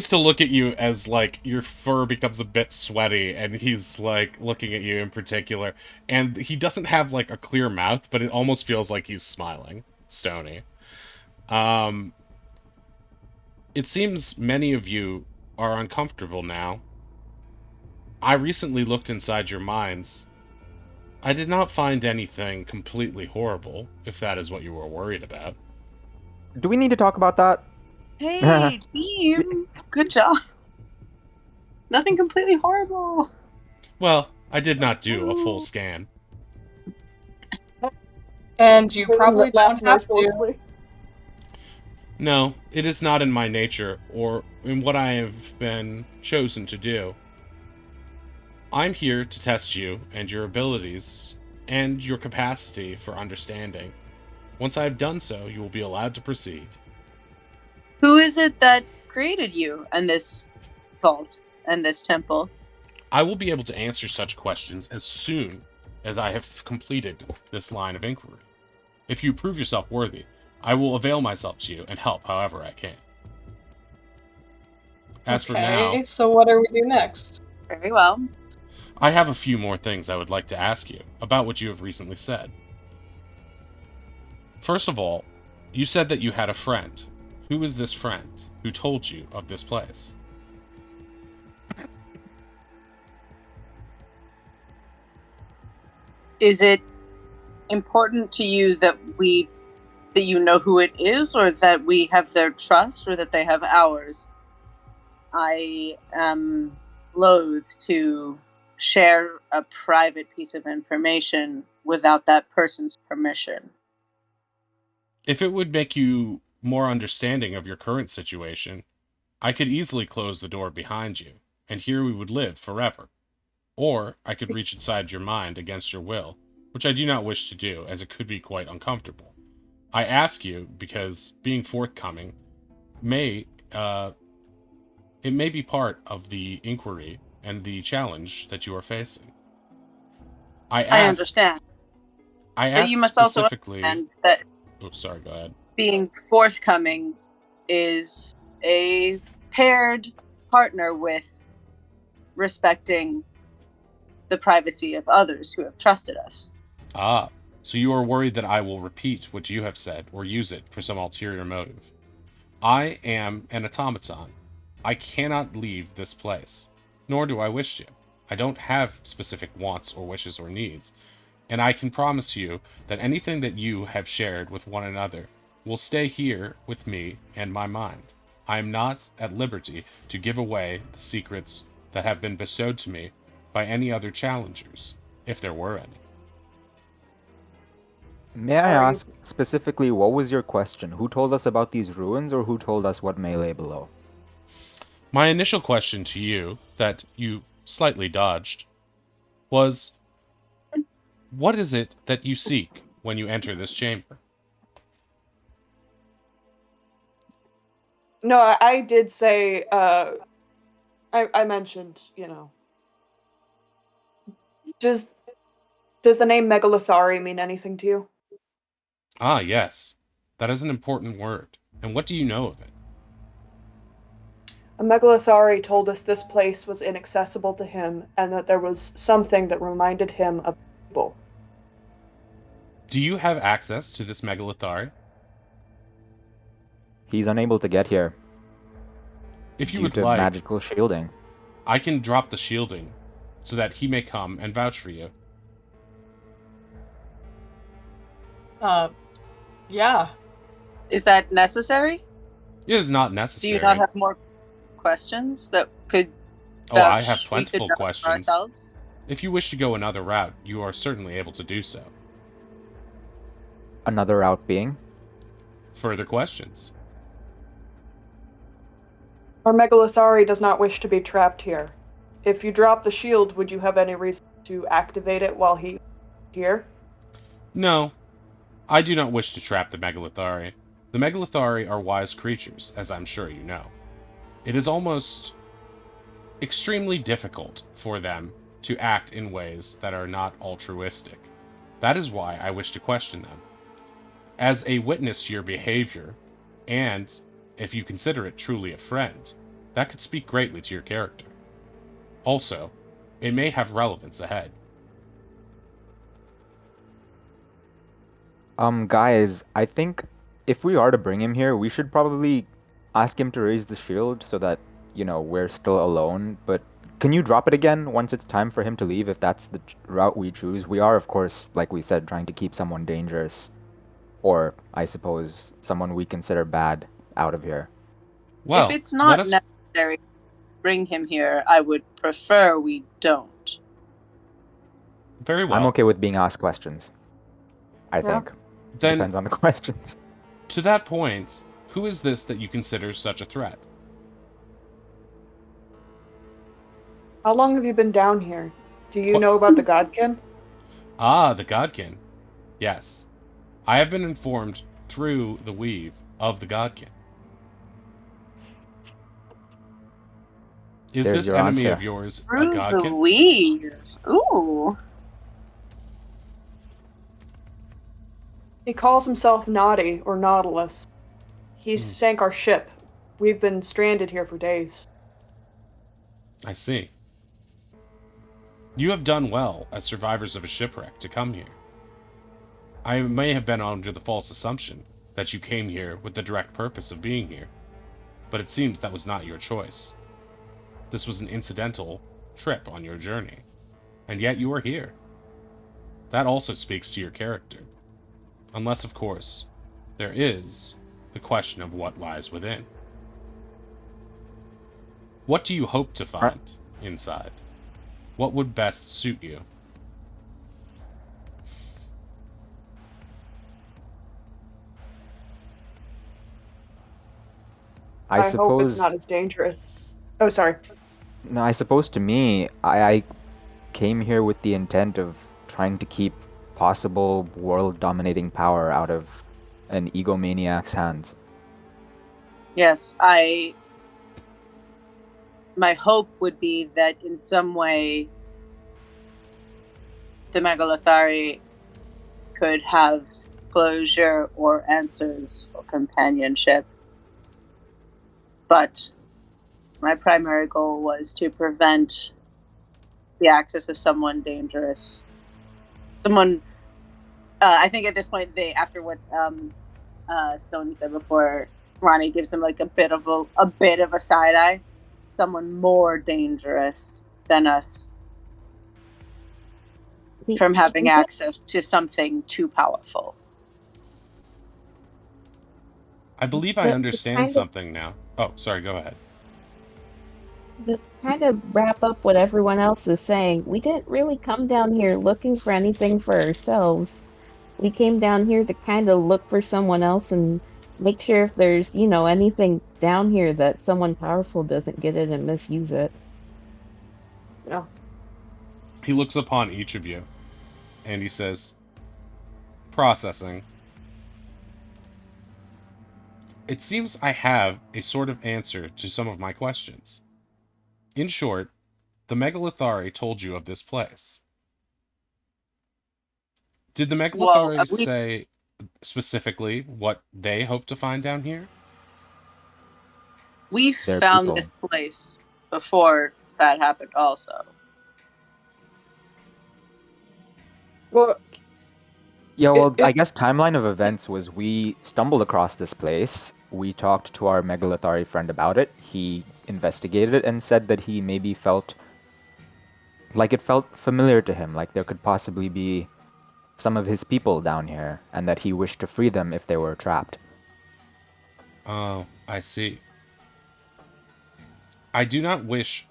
to look at you as like your fur becomes a bit sweaty, and he's like looking at you in particular, and he doesn't have like a clear mouth, but it almost feels like he's smiling. Stony. It seems many of you are uncomfortable now. I recently looked inside your minds. I did not find anything completely horrible, if that is what you were worried about. Do we need to talk about that? Hey, team. Good job. Nothing completely horrible. Well, I did not do a full scan. And you probably Laughs don't have to. mercilessly. No, it is not in my nature, or in what I have been chosen to do. I'm here to test you and your abilities, and your capacity for understanding. Once I have done so, you will be allowed to proceed. Who is it that created you and this vault and this temple? I will be able to answer such questions as soon as I have completed this line of inquiry. If you prove yourself worthy, I will avail myself to you and help however I can. As for now, so what do we do next? Very well. I have a few more things I would like to ask you about what you have recently said. First of all, you said that you had a friend. Who is this friend who told you of this place? Is it important to you that you know who it is, or that we have their trust, or that they have ours? I am loath to share a private piece of information without that person's permission. If it would make you more understanding of your current situation, I could easily close the door behind you, and here we would live forever. Or I could reach inside your mind against your will, which I do not wish to do, as it could be quite uncomfortable. I ask you because being forthcoming may, it may be part of the inquiry and the challenge that you are facing. I understand. I But asked you must also specifically. understand that Oh, sorry. Go ahead. being forthcoming is a paired partner with respecting the privacy of others who have trusted us. Ah, so you are worried that I will repeat what you have said or use it for some ulterior motive. I am an automaton. I cannot leave this place, nor do I wish to. I don't have specific wants or wishes or needs, and I can promise you that anything that you have shared with one another will stay here with me and my mind. I am not at liberty to give away the secrets that have been bestowed to me by any other challengers, if there were any. May I ask specifically, what was your question? Who told us about these ruins, or who told us what may lay below? My initial question to you, that you slightly dodged, was, what is it that you seek when you enter this chamber? No, I did say, I mentioned, does the name Megalothari mean anything to you? Ah, yes. That is an important word. And what do you know of it? A Megalothari told us this place was inaccessible to him, and that there was something that reminded him of people. Do you have access to this Megalothari? He's unable to get here If you due would to like, magical shielding. I can drop the shielding so that he may come and vouch for you. Yeah. Is that necessary? It is not Do necessary. you not have more questions that could Oh, I vouch have we could plentiful vouch for questions. ourselves? If you wish to go another route, you are certainly able to do so. Another route being? Further questions? Our Megalothari does not wish to be trapped here. If you drop the shield, would you have any reason to activate it while he's here? No, I do not wish to trap the Megalothari. The Megalothari are wise creatures, as I'm sure you know. It is almost extremely difficult for them to act in ways that are not altruistic. That is why I wish to question them. As a witness to your behavior, and if you consider it truly a friend, that could speak greatly to your character. Also, it may have relevance ahead. Guys, I think if we are to bring him here, we should probably ask him to raise the shield so that, we're still alone. But can you drop it again once it's time for him to leave, if that's the route we choose? We are, of course, like we said, trying to keep someone dangerous, or I suppose someone we consider bad, out of here. Well, if it's not necessary to bring him here, I would prefer we don't. Very well. I'm okay with being asked questions, I think. Then, depends on the questions. To that point, who is this that you consider such a threat? How long have you been down here? Do you know about the Godkin? Ah, the Godkin. Yes. I have been informed through the weave of the Godkin. Is There's this your enemy answer. of yours a Through the Godkin? weave. Ooh. He calls himself Naughty, or Nautilus. He sank our ship. We've been stranded here for days. I see. You have done well as survivors of a shipwreck to come here. I may have been under the false assumption that you came here with the direct purpose of being here, but it seems that was not your choice. This was an incidental trip on your journey, and yet you are here. That also speaks to your character. Unless, of course, there is the question of what lies within. What do you hope to find inside? What would best suit you? I hope it's suppose not as dangerous. Oh, sorry. No, I suppose to me, I came here with the intent of trying to keep possible world-dominating power out of an egomaniac's hands. Yes, my hope would be that in some way the Megalothari could have closure or answers or companionship. But my primary goal was to prevent the access of someone dangerous. Someone, I think at this point, after what Stony said before, Ronnie gives them like a bit of a side eye. Someone more dangerous than us from having access to something too powerful. I believe I understand something now. Oh, sorry, go ahead. To kind of wrap up what everyone else is saying, we didn't really come down here looking for anything for ourselves. We came down here to kind of look for someone else and make sure if there's, anything down here that someone powerful doesn't get it and misuse it. Yeah. He looks upon each of you, and he says, processing. It seems I have a sort of answer to some of my questions. In short, the Megalothari told you of this place. Did the Megalothari say specifically what they hope to find down here? We found this place before that happened also. Well, I guess timeline of events was we stumbled across this place. We talked to our Megalothari friend about it. He investigated it and said that he maybe felt like it felt familiar to him, like there could possibly be some of his people down here, and that he wished to free them if they were trapped. Oh, I see. I do not wish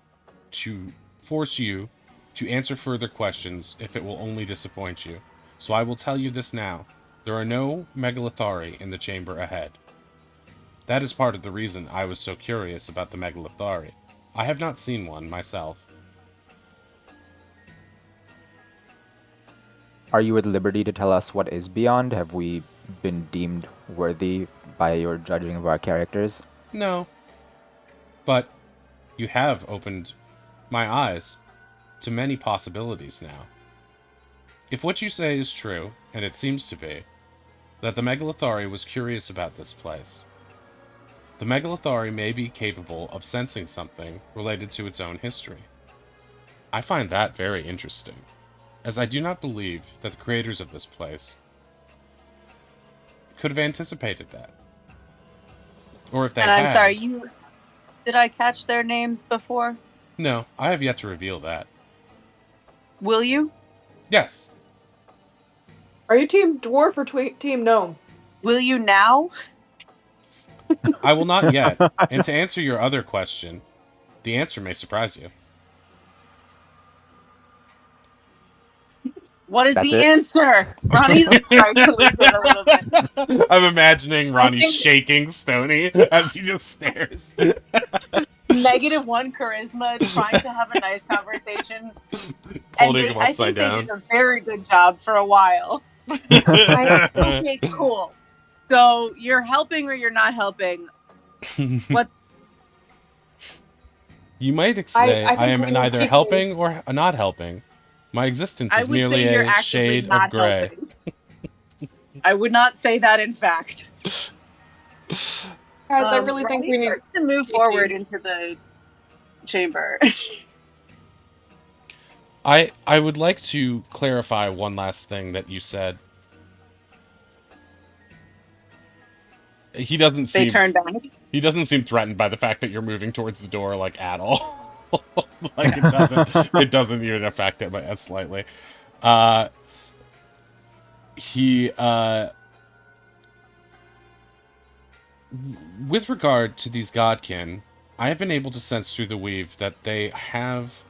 to force you to answer further questions if it will only disappoint you. So I will tell you this now. There are no Megalothari in the chamber ahead. That is part of the reason I was so curious about the Megalothari. I have not seen one myself. Are you at liberty to tell us what is beyond? Have we been deemed worthy by your judging of our characters? No. But you have opened my eyes to many possibilities now. If what you say is true, and it seems to be, that the Megalothari was curious about this place, the Megalothari may be capable of sensing something related to its own history. I find that very interesting, as I do not believe that the creators of this place could have anticipated that. Or if they had... And I'm sorry, did I catch their names before? No, I have yet to reveal that. Will you? Yes. Are you Team Dwarf or Team Gnome? Will you now? I will not yet. And to answer your other question, the answer may surprise you. What is the answer? Ronnie's starting to lose it a little bit. I'm imagining Ronnie shaking Stony as he just stares. -1 charisma, trying to have a nice conversation. Holding him upside down. I think they did a very good job for a while. Okay, cool. So you're helping or you're not helping? What? You might say I am neither helping or not helping. My existence is merely a shade of gray. I would not say that, in fact. Guys, I really think we need to move forward into the chamber. I would like to clarify one last thing that you said. He doesn't seem... They turned back? He doesn't seem threatened by the fact that you're moving towards the door, like, at all. Like, it doesn't even affect it, but slightly. he with regard to these godkin, I have been able to sense through the weave that they have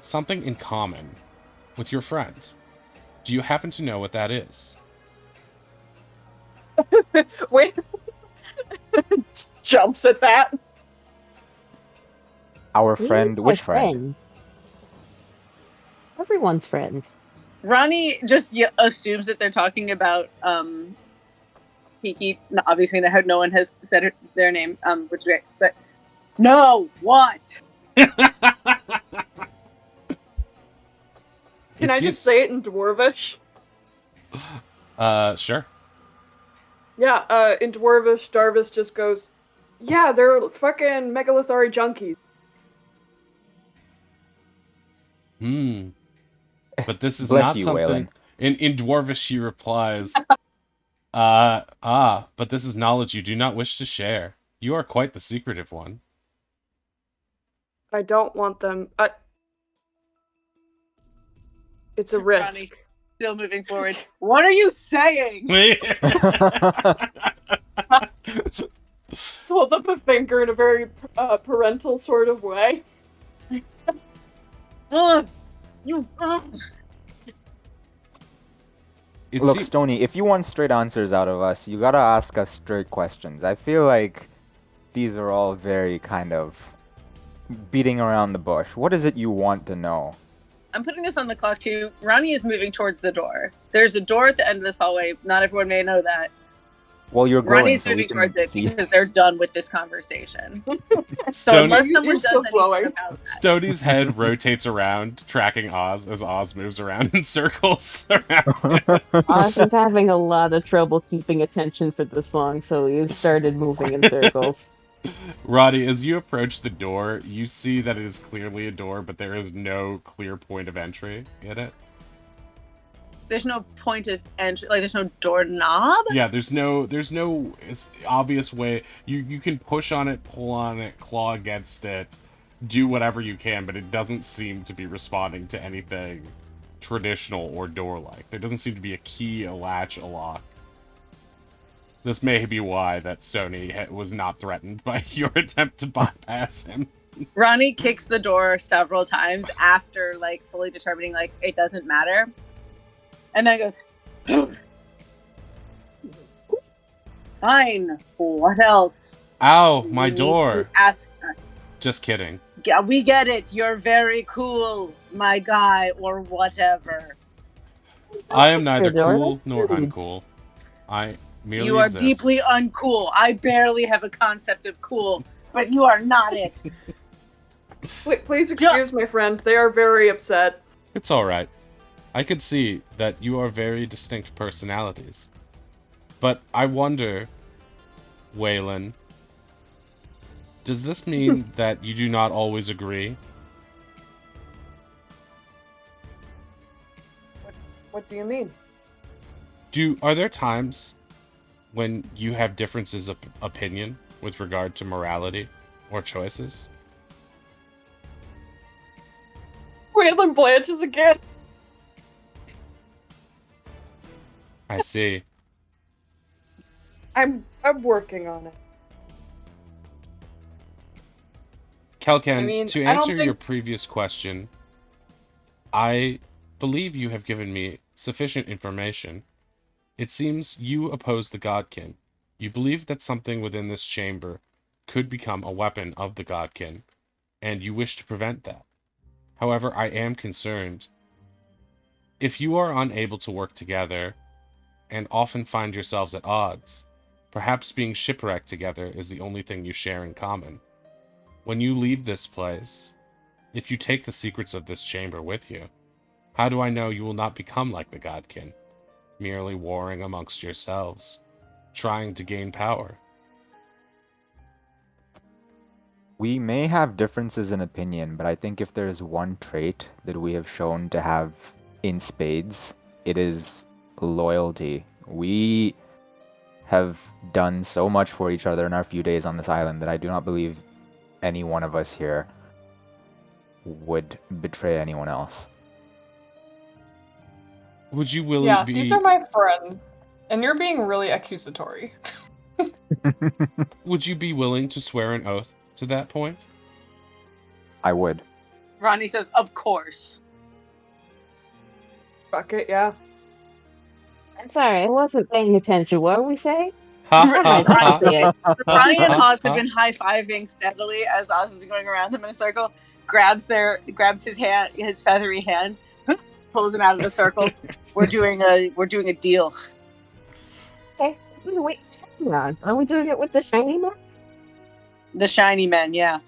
something in common with your friend. Do you happen to know what that is? Wait. Jumps at that. Our He's friend, my which friend? friend? Everyone's friend. Ronnie just assumes that they're talking about Kiki. Obviously, no one has said their name, which is great. But no, what? Can I just say it in Dwarvish? Sure. Yeah, in Dwarvish, Darvis just goes, yeah, they're fucking Megalothari junkies. But this is Bless not you, something... Waylon. In Dwarvish, she replies, but this is knowledge you do not wish to share. You are quite the secretive one. I don't want them... It's a risk. Ronnie, still moving forward. What are you saying? Holds up a finger in a very parental sort of way. Look, Stony, if you want straight answers out of us, you gotta ask us straight questions. I feel like these are all very kind of beating around the bush. What is it you want to know? I'm putting this on the clock too. Ronnie is moving towards the door. There's a door at the end of this hallway. Not everyone may know that. Well, you're growing, Ronnie's so we moving can towards it see. because they're done with this conversation. So Stony, unless someone You're does still anything glowing. about that. Stony's head rotates around, tracking Oz as Oz moves around in circles around him. Oz is having a lot of trouble keeping attention for this long, so he started moving in circles. Roddy, as you approach the door, you see that it is clearly a door, but there is no clear point of entry in it. There's no point of entry, like there's no doorknob. Yeah, there's no obvious way. You can push on it, pull on it, claw against it, do whatever you can, but it doesn't seem to be responding to anything traditional or door-like. There doesn't seem to be a key, a latch, a lock. This may be why that Stony was not threatened by your attempt to bypass him. Ronnie kicks the door several times after, like, fully determining, like, it doesn't matter. And then goes, fine, what else? Ow, You my need door. to ask her. Just kidding. Yeah, we get it. You're very cool, my guy, or whatever. I am neither Your door? cool nor uncool. I merely You are exist. deeply uncool. I barely have a concept of cool, but you are not it. Please excuse my friend. They are very upset. It's alright. I could see that you are very distinct personalities. But I wonder, Waylon, does this mean that you do not always agree? What do you mean? Are there times when you have differences of opinion with regard to morality or choices? Waylon blanches again. I see. I'm working on it. Kelken, I mean, to I don't answer think- your previous question, I believe you have given me sufficient information. It seems you oppose the Godkin. You believe that something within this chamber could become a weapon of the Godkin, and you wish to prevent that. However, I am concerned. If you are unable to work together, and often find yourselves at odds, perhaps being shipwrecked together is the only thing you share in common. When you leave this place, if you take the secrets of this chamber with you, how do I know you will not become like the Godkin, merely warring amongst yourselves, trying to gain power? We may have differences in opinion, but I think if there's one trait that we have shown to have in spades, it is loyalty. We have done so much for each other in our few days on this island that I do not believe any one of us here would betray anyone else. Would you willing Yeah, be? these are my friends, and you're being really accusatory. Would you be willing to swear an oath to that point? I would. Ronnie says, "Of course." Fuck it, yeah. I'm sorry, I wasn't paying attention. What were we saying? Ha Right, ha ha. Ronnie, Ronnie and ha, Oz have ha. been high-fiving steadily as Oz has been going around them in a circle. Grabs his hand, his feathery hand, pulls him out of the circle. We're doing a deal. Okay, wait, hang on. Are we doing it with the shiny man? The shiny men, yeah.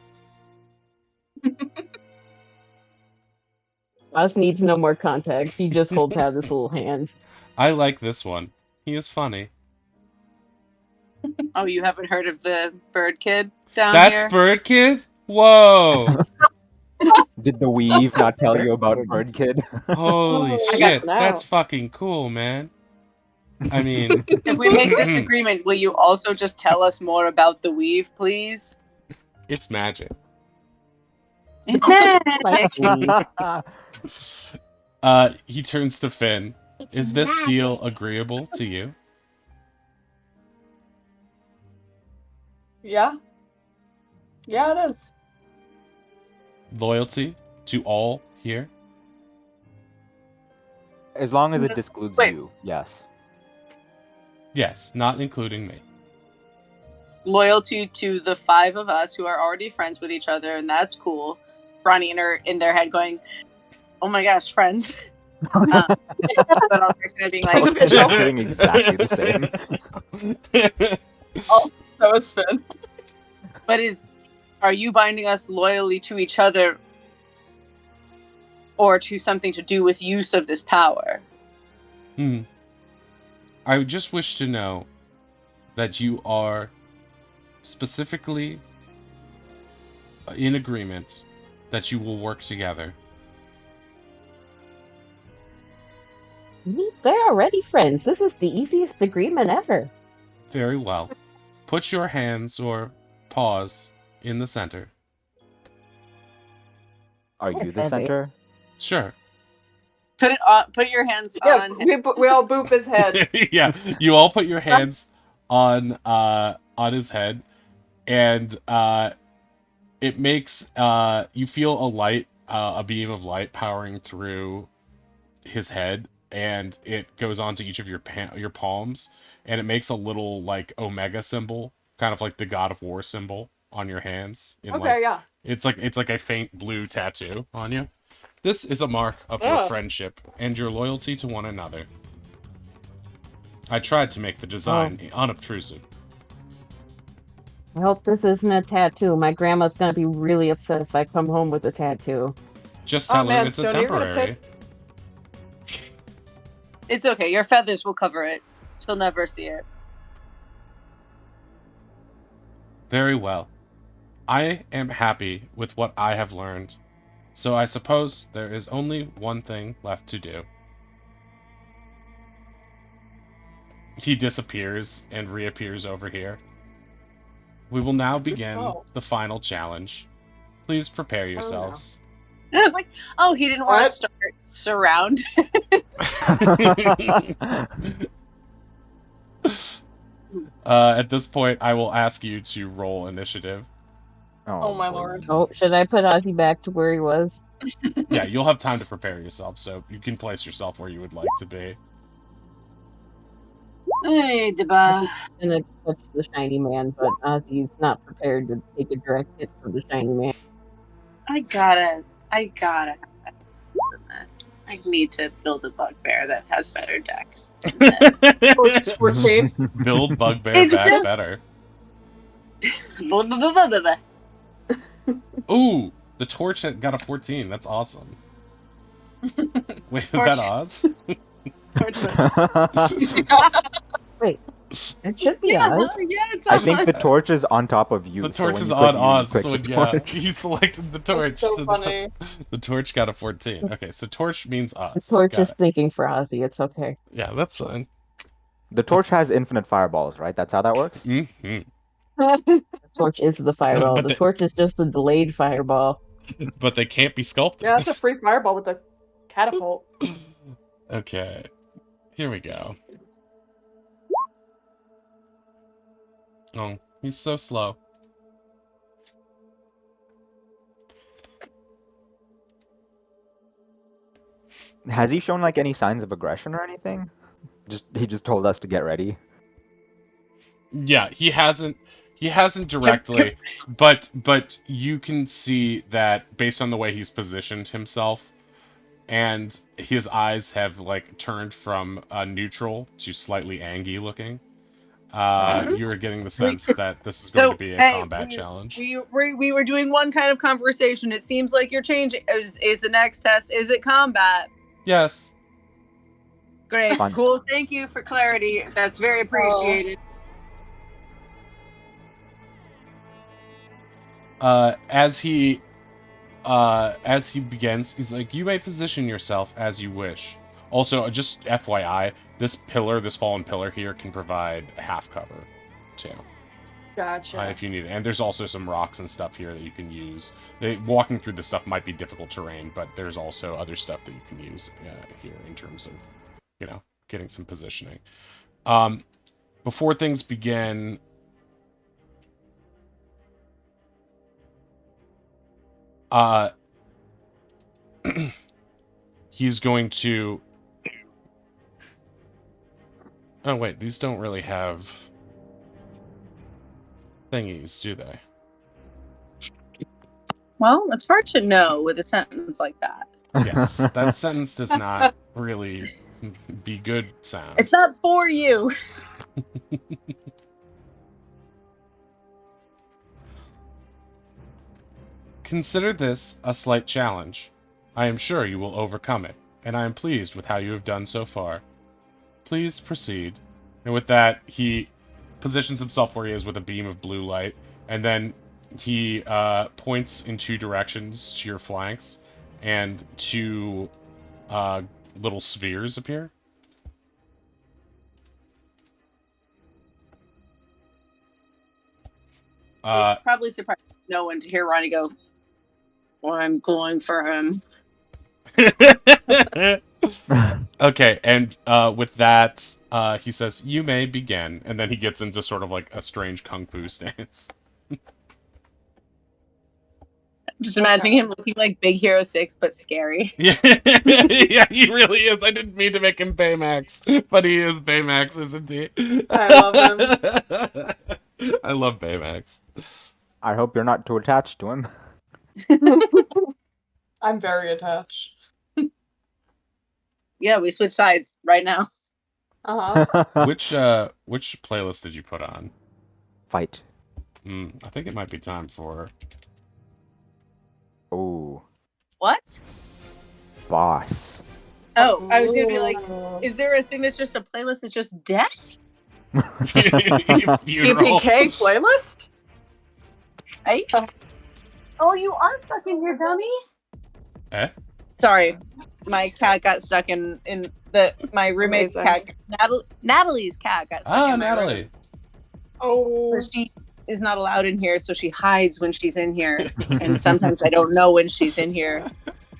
Oz needs no more context. He just holds out his little hand. I like this one. He is funny. Oh, you haven't heard of the bird kid down That's here? Bird Kid? Whoa. Did the weave not tell you about Bird Kid? Holy I guess shit. now. That's fucking cool, man. I mean, If we make this agreement, will you also just tell us more about the weave, please? it's magic. It's magic. He turns to Finn. Is this deal agreeable to you? Yeah? Yeah, it is. Loyalty to all here? As long as it discludes Wait. you, yes. Yes, not including me. Loyalty to the 5 of us who are already friends with each other, and that's cool. Ronnie and her in their head going, "Oh my gosh, friends." But also kind of being like, Is it official? Doing exactly the same. Oh, that was Finn. "But are you binding us loyally to each other, or to something to do with use of this power?" I would just wish to know that you are specifically in agreement that you will work together. They're already friends. This is the easiest agreement ever. Very well. Put your hands or paws in the center. Are you the Yes, I do. center? Sure. Put it on. Put your hands Yeah, on. we all boop his head. Yeah, you all put your hands on his head, and it makes you feel a light, a beam of light powering through his head, and it goes onto each of your palms, and it makes a little like Omega symbol, kind of like the God of War symbol on your hands. Okay, yeah. It's like a faint blue tattoo on you. This is a mark of your Oh. friendship and your loyalty to one another. I tried to make the design unobtrusive. I hope this isn't a tattoo. My grandma's gonna be really upset if I come home with a tattoo. Just Oh tell her man, it's a Stony, you're gonna temporary. piss. It's okay. Your feathers will cover it. She'll never see it. Very well. I am happy with what I have learned, so I suppose there is only one thing left to do. He disappears and reappears over here. We will now begin Oh. the final challenge. Please prepare yourselves. I was like, oh, he didn't want to What? start surround. At this point, I will ask you to roll initiative. Oh my boy. lord. Oh, should I put Ozzy back to where he was? Yeah, you'll have time to prepare yourself, so you can place yourself where you would like to be. Hey, Deba. I'm gonna touch the shiny man, but Ozzy's not prepared to take a direct hit from the shiny man. I gotta have this. I need to build a bugbear that has better decks than this. Torch 14. Build bugbear It's back just- better. Blah, blah, blah, blah, blah, blah. Ooh, the torch got a 14. That's awesome. Wait, is Torch. that Oz? Wait, it should be Yeah, Oz. yeah, it's I on think my- the torch is on top of you. The so torch when is you click, on you Oz, click so the yeah, torch. you selected the torch. That's so so funny. the torch got a 14. Okay, so torch means The us. torch Got is it. thinking for Ozzy. It's okay. Yeah, that's fine. The torch has infinite fireballs, right? That's how that works? hmm The torch is the fireball. But The the- torch is just a delayed fireball. But they can't be sculpted. Yeah, that's a free fireball with a catapult. Okay. Here we go. Oh, he's so slow. Has he shown like any signs of aggression or anything? He just told us to get ready. Yeah, he hasn't directly, but you can see that based on the way he's positioned himself, and his eyes have like turned from neutral to slightly angry looking. You are getting the sense that this is going to be a combat challenge. We were doing one kind of conversation. It seems like you're changing. Is the next test? Is it combat? Yes. Great, Fun. cool. Thank you for clarity. That's very appreciated. As he begins, he's like, "You may position yourself as you wish." Also, just FYI, this fallen pillar here, can provide half cover, too. Gotcha. If you need it. And there's also some rocks and stuff here that you can use. Walking through this stuff might be difficult terrain, but there's also other stuff that you can use here in terms of, getting some positioning. Before things begin, he's going to... Oh, wait, these don't really have thingies, do they? Well, it's hard to know with a sentence like that. Yes, that sentence does not really be good sound. It's not for you. Consider this a slight challenge. I am sure you will overcome it, and I am pleased with how you have done so far. Please proceed. And with that, he positions himself where he is with a beam of blue light, and then he points in two directions to your flanks, and two little spheres appear. It's probably surprising no one to hear Ronnie go, "Well, I'm glowing for him." Okay, and with that, he says, "You may begin," and then he gets into sort of like a strange kung fu stance. Just imagining him looking like Big Hero 6, but scary. Yeah, yeah, he really is. I didn't mean to make him Baymax, but he is Baymax, isn't he? I love him. I love Baymax. I hope you're not too attached to him. I'm very attached. Yeah, we switch sides right now. Which playlist did you put on? Fight. I think it might be time for... Oh. What? Boss. Oh, I was gonna be like, is there a thing that's just a playlist that's just death? PPK playlist? Oh, you are stuck in here, dummy. Eh? Sorry, my cat got stuck in my roommate's cat. Natalie's cat got stuck in my Natalie. room. Oh. So she is not allowed in here, so she hides when she's in here, and sometimes I don't know when she's in here.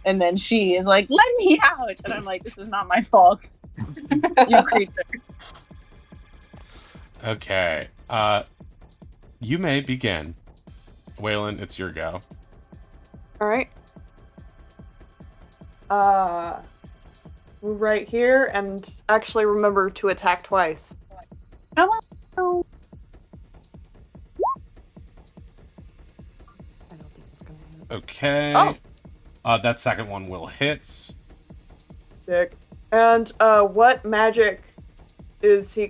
And then she is like, "Let me out," and I'm like, "This is not my fault, you creature." Okay. You may begin. Waylon, it's your go. Alright. Move right here and actually remember to attack twice. Oh. Okay. That second one will hit. Sick. And what magic is he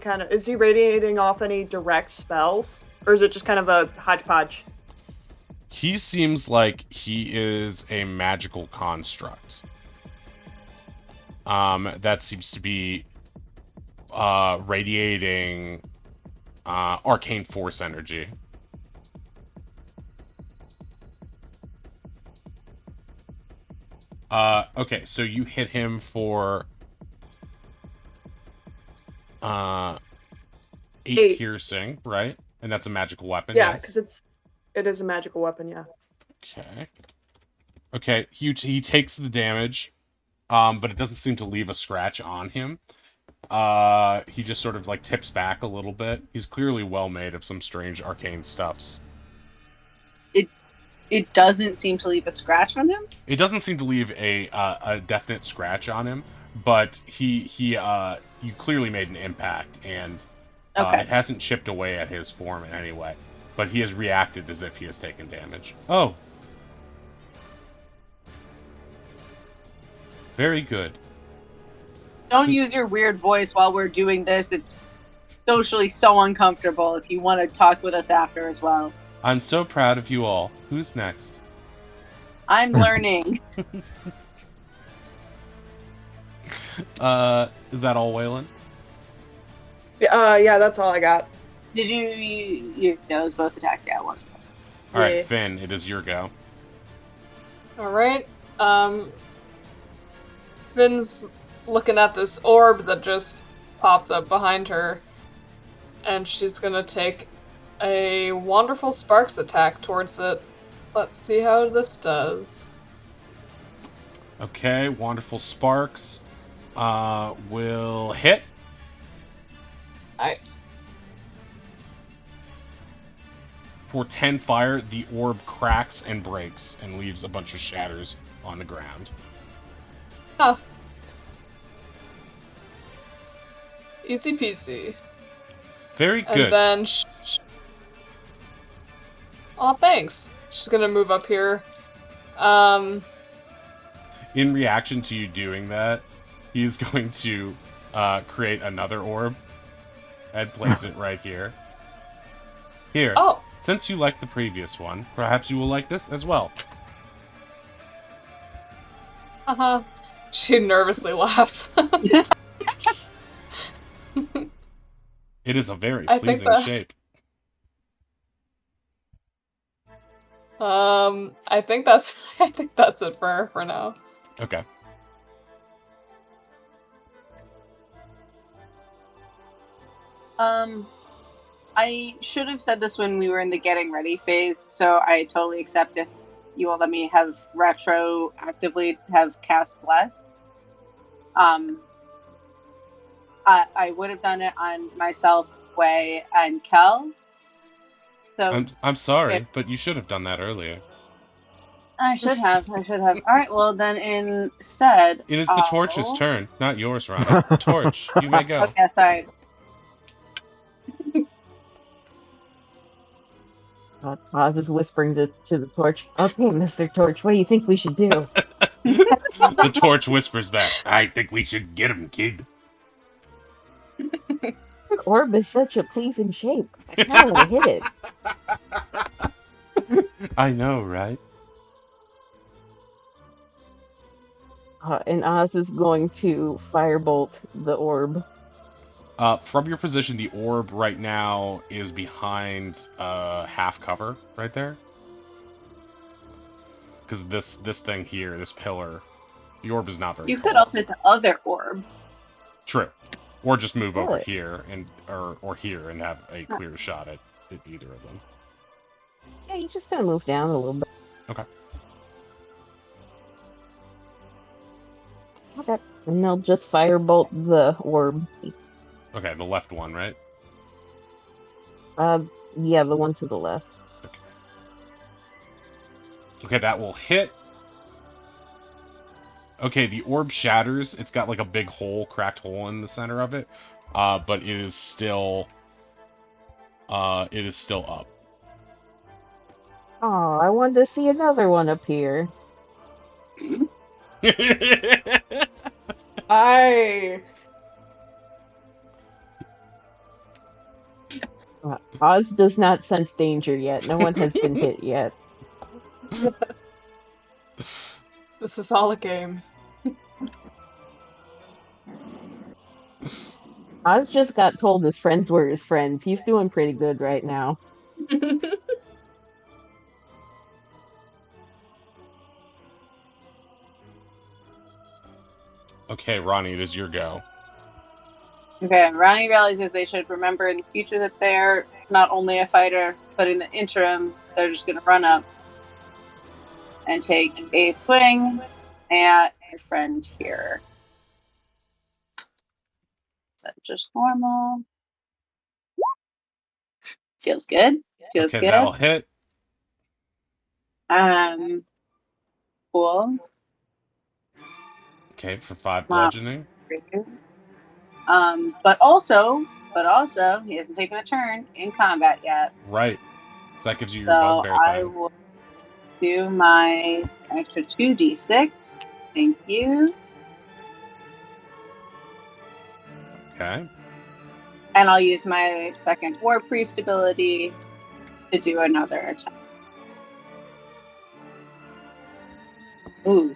radiating off any direct spells? Or is it just kind of a hodgepodge? He seems like he is a magical construct. That seems to be radiating arcane force energy. Okay, so you hit him for 8 piercing, right? And that's a magical weapon. Yeah, yes? because it is a magical weapon, yeah. Okay. Okay, he takes the damage. but it doesn't seem to leave a scratch on him. He just sort of like tips back a little bit. He's clearly well made of some strange arcane stuffs. It doesn't seem to leave a scratch on him? It doesn't seem to leave a definite scratch on him, but you clearly made an impact, and it hasn't chipped away at his form in any way. But he has reacted as if he has taken damage. Oh. Very good. Don't use your weird voice while we're doing this. It's socially so uncomfortable if you want to talk with us after as well. I'm so proud of you all. Who's next? I'm learning. Is that all, Waylon? Yeah, that's all I got. Did you knows both attacks? Yeah, one. Alright, Yeah. Finn, it is your go. Alright. Finn's looking at this orb that just popped up behind her, and she's gonna take a Wonderful Sparks attack towards it. Let's see how this does. Okay, Wonderful Sparks will hit. Nice. For 10 fire, the orb cracks and breaks and leaves a bunch of shatters on the ground. Huh. Easy peasy. Very good. And then oh, thanks. She's gonna move up here. In reaction to you doing that, he's going to create another orb and place it right here. Here. Oh. Since you liked the previous one, perhaps you will like this as well. Uh-huh. She nervously laughs. It is a very I think pleasing shape. I think that's it for her for now. Okay. I should have said this when we were in the getting ready phase, so I totally accept if you will let me have retroactively have cast Bless. I would have done it on myself, Way, and Kel. So I'm sorry, but you should have done that earlier. I should have. All right, well then instead, It is the Torch's turn, not yours, Ronnie. Torch, you may go. Okay, sorry. Oz is whispering to the Torch. Okay, Mr. Torch, what do you think we should do? The Torch whispers back, I think we should get him, kid. The orb is such a pleasing shape. I kind of want to hit it. I know, right? And Oz is going to firebolt the orb. From your position, the orb right now is behind half cover right there. Because this thing here, this pillar, the orb is not very You tall. could also hit the other orb. True. Or just move over Really? here and or here and have a clear shot at either of them. Yeah, you just gotta move down a little bit. Okay. Okay. And they'll just firebolt the orb. Okay, the left one, right? Yeah, the one to the left. Okay, that will hit. Okay, the orb shatters. It's got like a big hole, cracked hole in the center of it. But it is still up. Oh, I wanted to see another one appear. Oz does not sense danger yet. No one has been hit yet. This is all a game. Oz just got told his friends were his friends. He's doing pretty good right now. Okay, Ronnie, it is your go. Okay, Ronnie realizes they should remember in the future that they're not only a fighter, but in the interim, they're just going to run up and take a swing at friend here. Is that just normal? Feels good. Feels Okay, good. that'll hit. Cool. Okay, for 5 Wow. bludgeoning. But also, he hasn't taken a turn in combat yet. Right. So that gives you your So bugbear I thing. will do my extra 2d6. Thank you. Okay. And I'll use my second War Priest ability to do another attack. Ooh.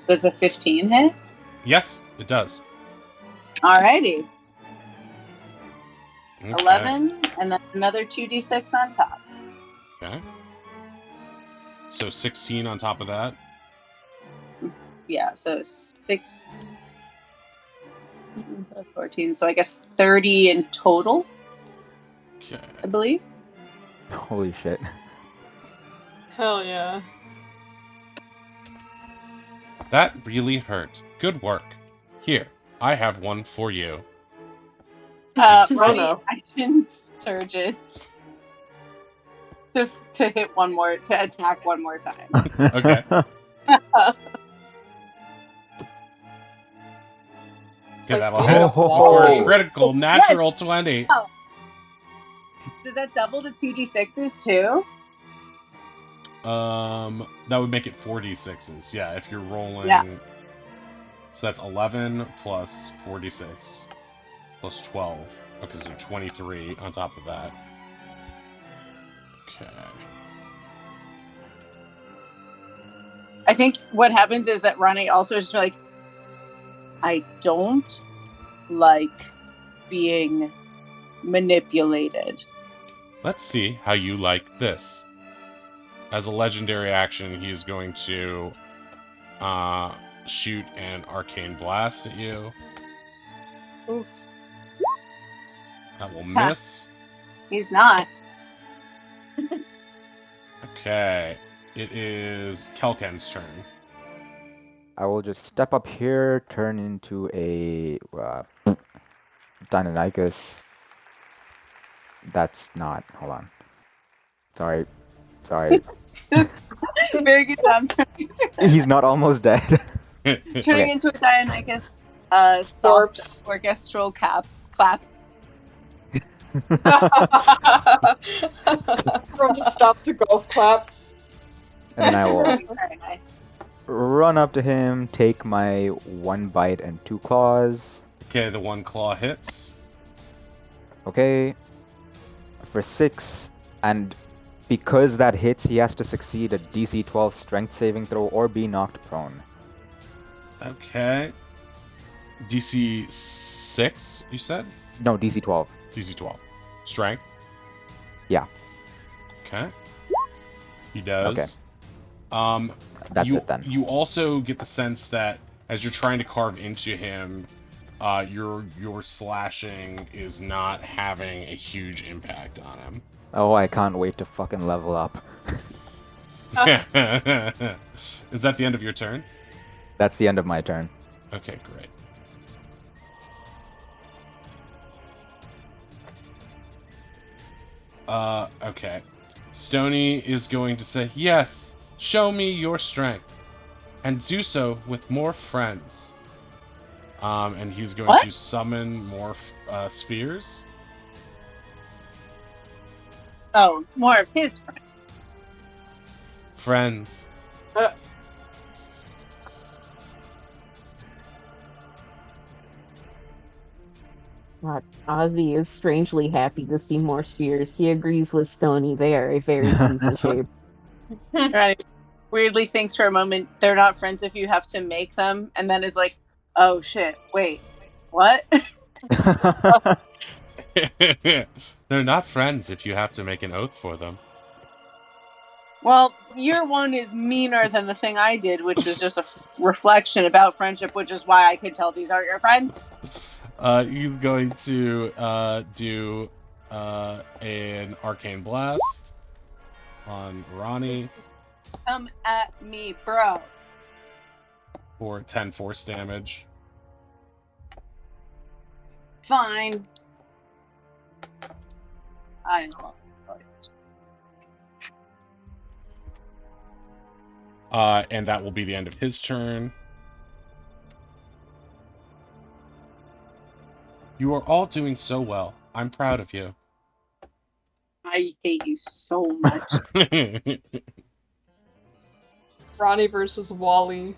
Does a 15 hit? Yes, it does. Alrighty. Okay. 11, and then another 2d6 on top. Okay. So 16 on top of that. Yeah, so 6, 14. So I guess 30 in total, Okay. I believe. Holy shit. Hell yeah. That really hurt. Good work. Here, I have one for you. Ready no. action surges to hit one more, to attack one more time. Okay. It's Okay, like that'll beating hit a for a wall. critical natural 20. Does that double the 2d6s too? That would make it 46s. Yeah, if you're rolling. Yeah. So that's 11 plus 46 plus 12. Okay, so 23 on top of that. Okay. I think what happens is that Ronnie also is just like, I don't like being manipulated. Let's see how you like this. As a legendary action, he is going to shoot an arcane blast at you. Oof. That will miss. He's not. Okay. It is Kelken's turn. I will just step up here, turn into a Deinonychus. That's not. Hold on. Sorry. Very good job He's not almost dead. turning into a Dionychus soft Corpse. orchestral clap. Everyone just stops to golf clap. And then I will Very nice. run up to him, take my 1 bite and 2 claws. Okay, the 1 claw hits. Okay. For 6. And because that hits, he has to succeed a DC 12 strength saving throw or be knocked prone. Okay. DC 6, you said? No, DC 12. DC 12. Strength? Yeah. Okay. He does. Okay. That's it then. You also get the sense that as you're trying to carve into him, your slashing is not having a huge impact on him. Oh, I can't wait to fucking level up. Is that the end of your turn? That's the end of my turn. Okay, great. Okay. Stony is going to say, yes, show me your strength. And do so with more friends. And he's going to summon more spheres. Oh, more of his friend. Friends. Ozzy is strangely happy to see more spheres. He agrees with Stony. They are a very decent shape. Right. Weirdly thinks for a moment they're not friends if you have to make them, and then is like, oh shit, wait, what? They're not friends if you have to make an oath for them. Well, your one is meaner than the thing I did, which was just a reflection about friendship, which is why I could tell these aren't your friends. He's going to do an arcane blast on Ronnie. Come at me, bro. for 10 force damage. Fine. I know. And that will be the end of his turn. You are all doing so well. I'm proud of you. I hate you so much. Ronnie versus Wally.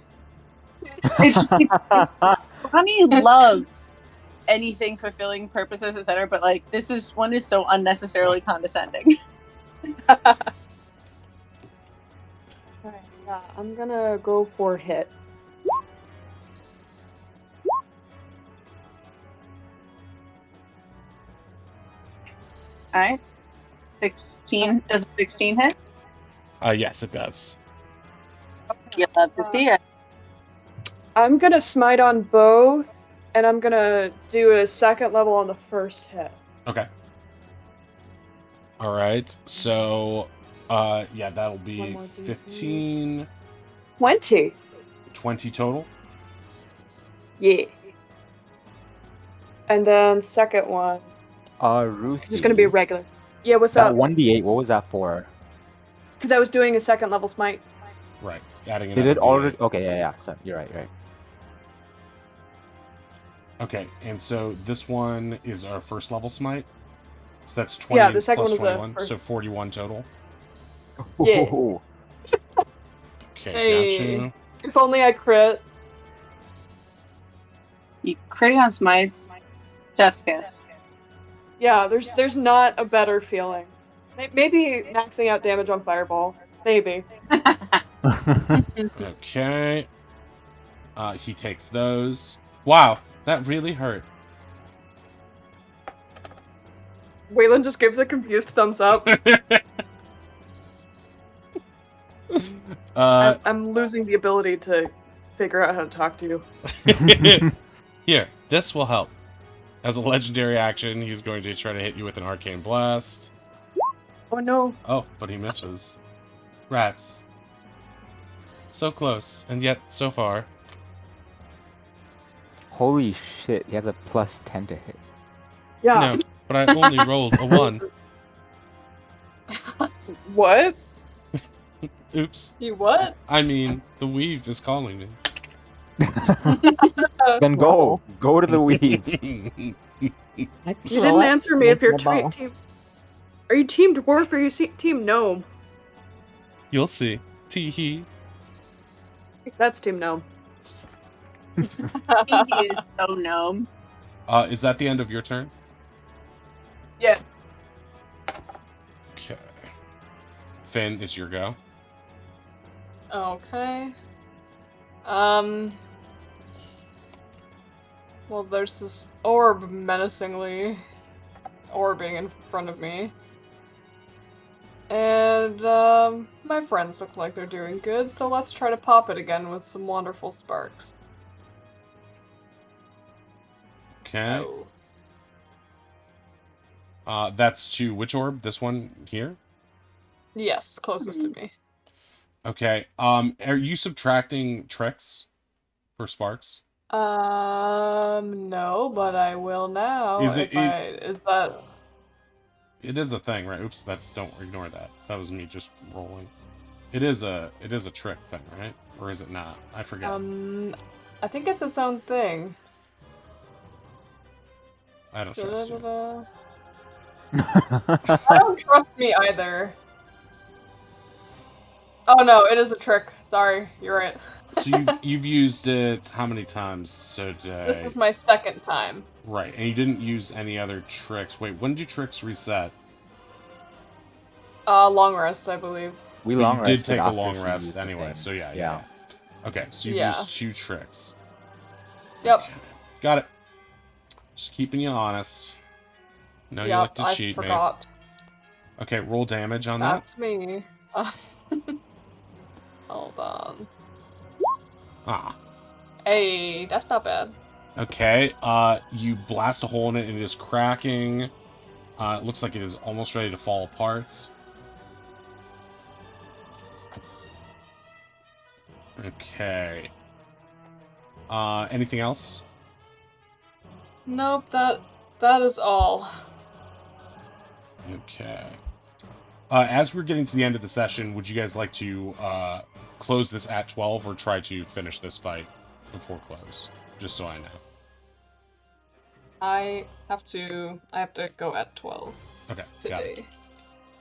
Ronnie loves anything fulfilling purposes, etc. But like this one is so unnecessarily condescending. Alright, yeah, I'm gonna go for hit. Alright. 16. Does a 16 hit? Yes, it does. You'd love to see it. I'm gonna smite on both, and I'm gonna do a second level on the first hit. Okay. All right. So, yeah, that'll One be more D8. 15, 20. 20 total. Yeah. And then second one, Ruthie. just gonna be regular. Yeah, what's That up? 1d8, what was that for? Because I was doing a second level smite. Right. Adding Did another it already? D8. Okay, yeah. So you're right. Okay, and so this one is our first level smite. So that's 20 Yeah, the second plus one is 21, first. so 41 total. Yeah. Ooh. Okay, Hey. gotcha. If only I crit. You critting on smites. Chef's kiss. Yeah, there's not a better feeling. Maybe maxing out damage on Fireball. Maybe. Okay. He takes those. Wow, that really hurt. Waylon just gives a confused thumbs up. I'm losing the ability to figure out how to talk to you. Here, this will help. As a legendary action, he's going to try to hit you with an arcane blast. Oh no. Oh, but he misses. Rats. So close, and yet so far. Holy shit, he has a plus 10 to hit. Yeah. No, but I only rolled a 1. What? Oops. You what? I mean, the weave is calling me. Then go to the weave. You didn't answer me if you're team. Are you team dwarf or are you team gnome? You'll see. Tee-hee. That's team gnome. He is so gnome. Is that the end of your turn? Yeah. Okay. Finn, it's your go. Okay. Well, there's this orb menacingly orbing in front of me. And, my friends look like they're doing good, so let's try to pop it again with some wonderful sparks. Okay. Oh. That's to which orb? This one here? Yes, closest to me. Okay. Are you subtracting tricks for sparks? No, but I will now. Is Is it- that... It is a thing, right? Oops, don't ignore that. That was me just rolling. It is a trick thing, right? Or is it not? I forget. I think it's its own thing. I don't trust you. I don't trust me either. Oh no, it is a trick. Sorry, you're right. So you've used it how many times today? This is my second time. Right, and you didn't use any other tricks. Wait, when do tricks reset? Long rest, I believe. We But long you did rested take a after long she rest used the anyway, thing. so yeah. Okay, so you've Yeah. used 2 tricks. Yep. Okay, got it. Just keeping you honest. No, you Yep, like to I cheat, forgot. mate. Okay, roll damage on that. That's me. Hold on. Ah. Hey, that's not bad. Okay, you blast a hole in it and it is cracking. It looks like it is almost ready to fall apart. Okay. Anything else? Nope, that is all. Okay. As we're getting to the end of the session, would you guys like to close this at 12 or try to finish this fight before close? Just so I know. I have to go at 12 Okay, got it. today.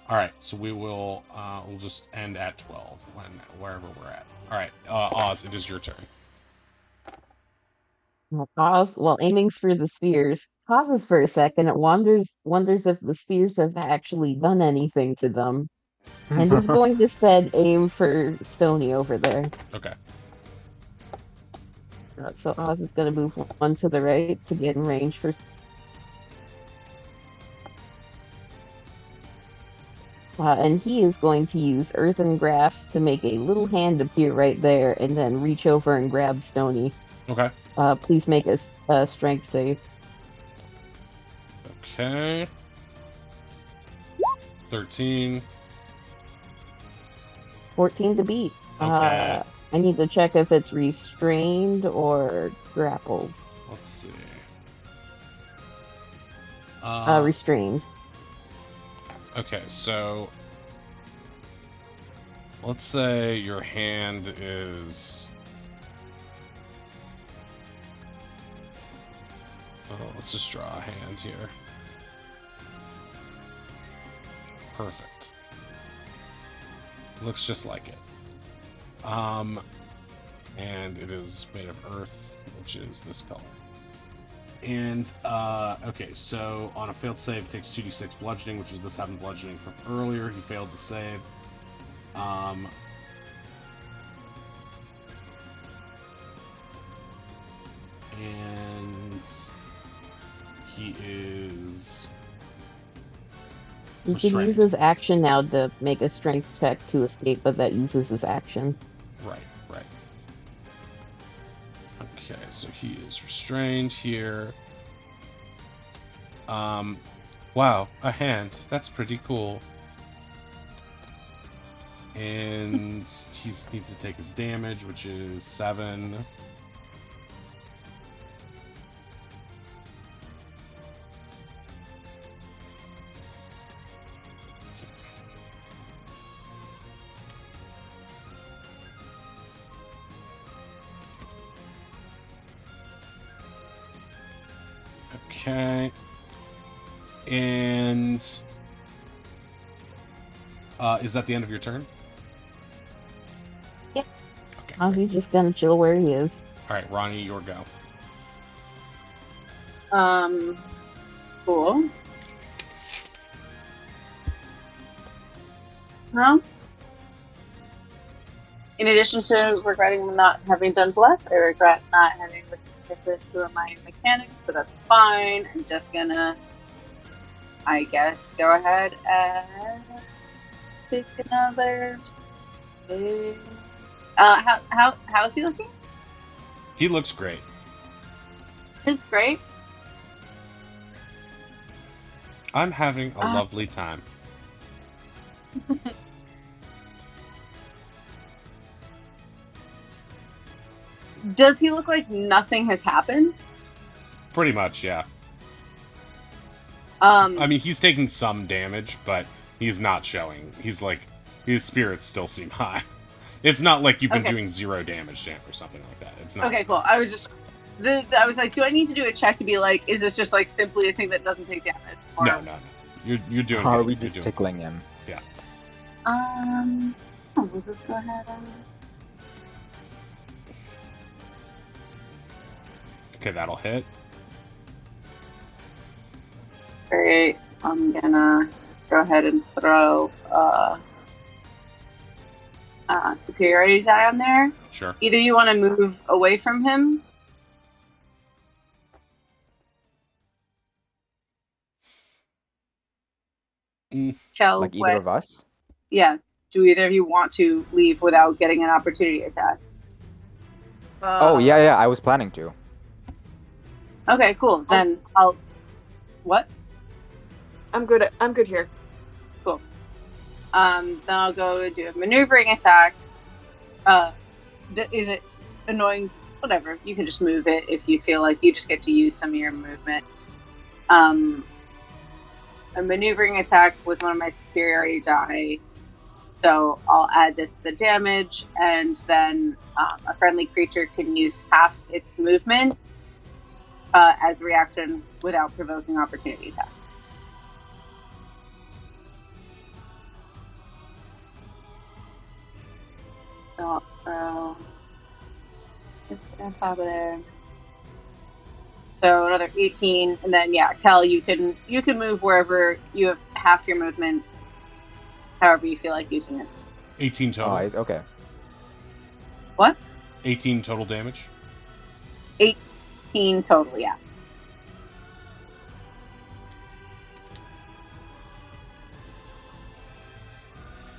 All right, so we'll just end at 12 wherever we're at. All right, Oz, it is your turn. Oz, while aiming for the spheres, pauses for a second and wonders if the spheres have actually done anything to them, and is going to instead aim for Stony over there. Okay. So Oz is going to move one to the right to get in range for. And he is going to use Earthen Grasp to make a little hand appear right there, and then reach over and grab Stony. Okay. Please make a strength save. Okay. 13. 14 to beat. Okay. I need to check if it's restrained or grappled. Let's see. Restrained. Okay, so let's say your hand is. Let's just draw a hand here. Perfect. Looks just like it. And it is made of earth, which is this color. And, okay, so on a failed save, it takes 2d6 bludgeoning, which is the 7 bludgeoning from earlier. He failed the save. And he is... He can restrained. use his action now to make a strength check to escape, but that uses his action. Right. Okay, so he is restrained here. Wow, a hand. That's pretty cool. And he needs to take his damage, which is 7. Okay. And is that the end of your turn? Yep. Okay. Ozzy's just gonna chill where he is. All right, Ronnie, your go. Cool. Well, in addition to regretting not having done Bless, I regret not having looked some of my mechanics, but that's fine. I'm just gonna, I guess, go ahead and take another. How's he looking? He looks great. It's great. I'm having a lovely time. Does he look like nothing has happened? Pretty much, yeah. I mean, he's taking some damage, but he's not showing. He's like, his spirits still seem high. It's not like you've been doing 0 damage to him or something like that. It's not. Okay, cool. I was like, do I need to do a check to be like, is this just like simply a thing that doesn't take damage? Or... No. You're doing. How are good. we You're just doing tickling him? Yeah. We'll just go ahead and... Okay, that'll hit. Great. I'm gonna go ahead and throw superiority die on there. Sure. Either you want to move away from him. Kel, Like either of us? Yeah. Do either of you want to leave without getting an opportunity attack? Oh, yeah, I was planning to. Okay, cool. Then I'll... What? I'm good here. Cool. Then I'll go do a maneuvering attack. Is it annoying whatever. You can just move it if you feel like you just get to use some of your movement. A maneuvering attack with one of my superiority die. So I'll add this to the damage, and then a friendly creature can use half its movement as a reaction without provoking opportunity attack. So I'll just on top of there. So another 18, and then Kel, you can move wherever you have half your movement, however you feel like using it. 18 total. Oh, okay. What? 18 total damage. 18 total, yeah.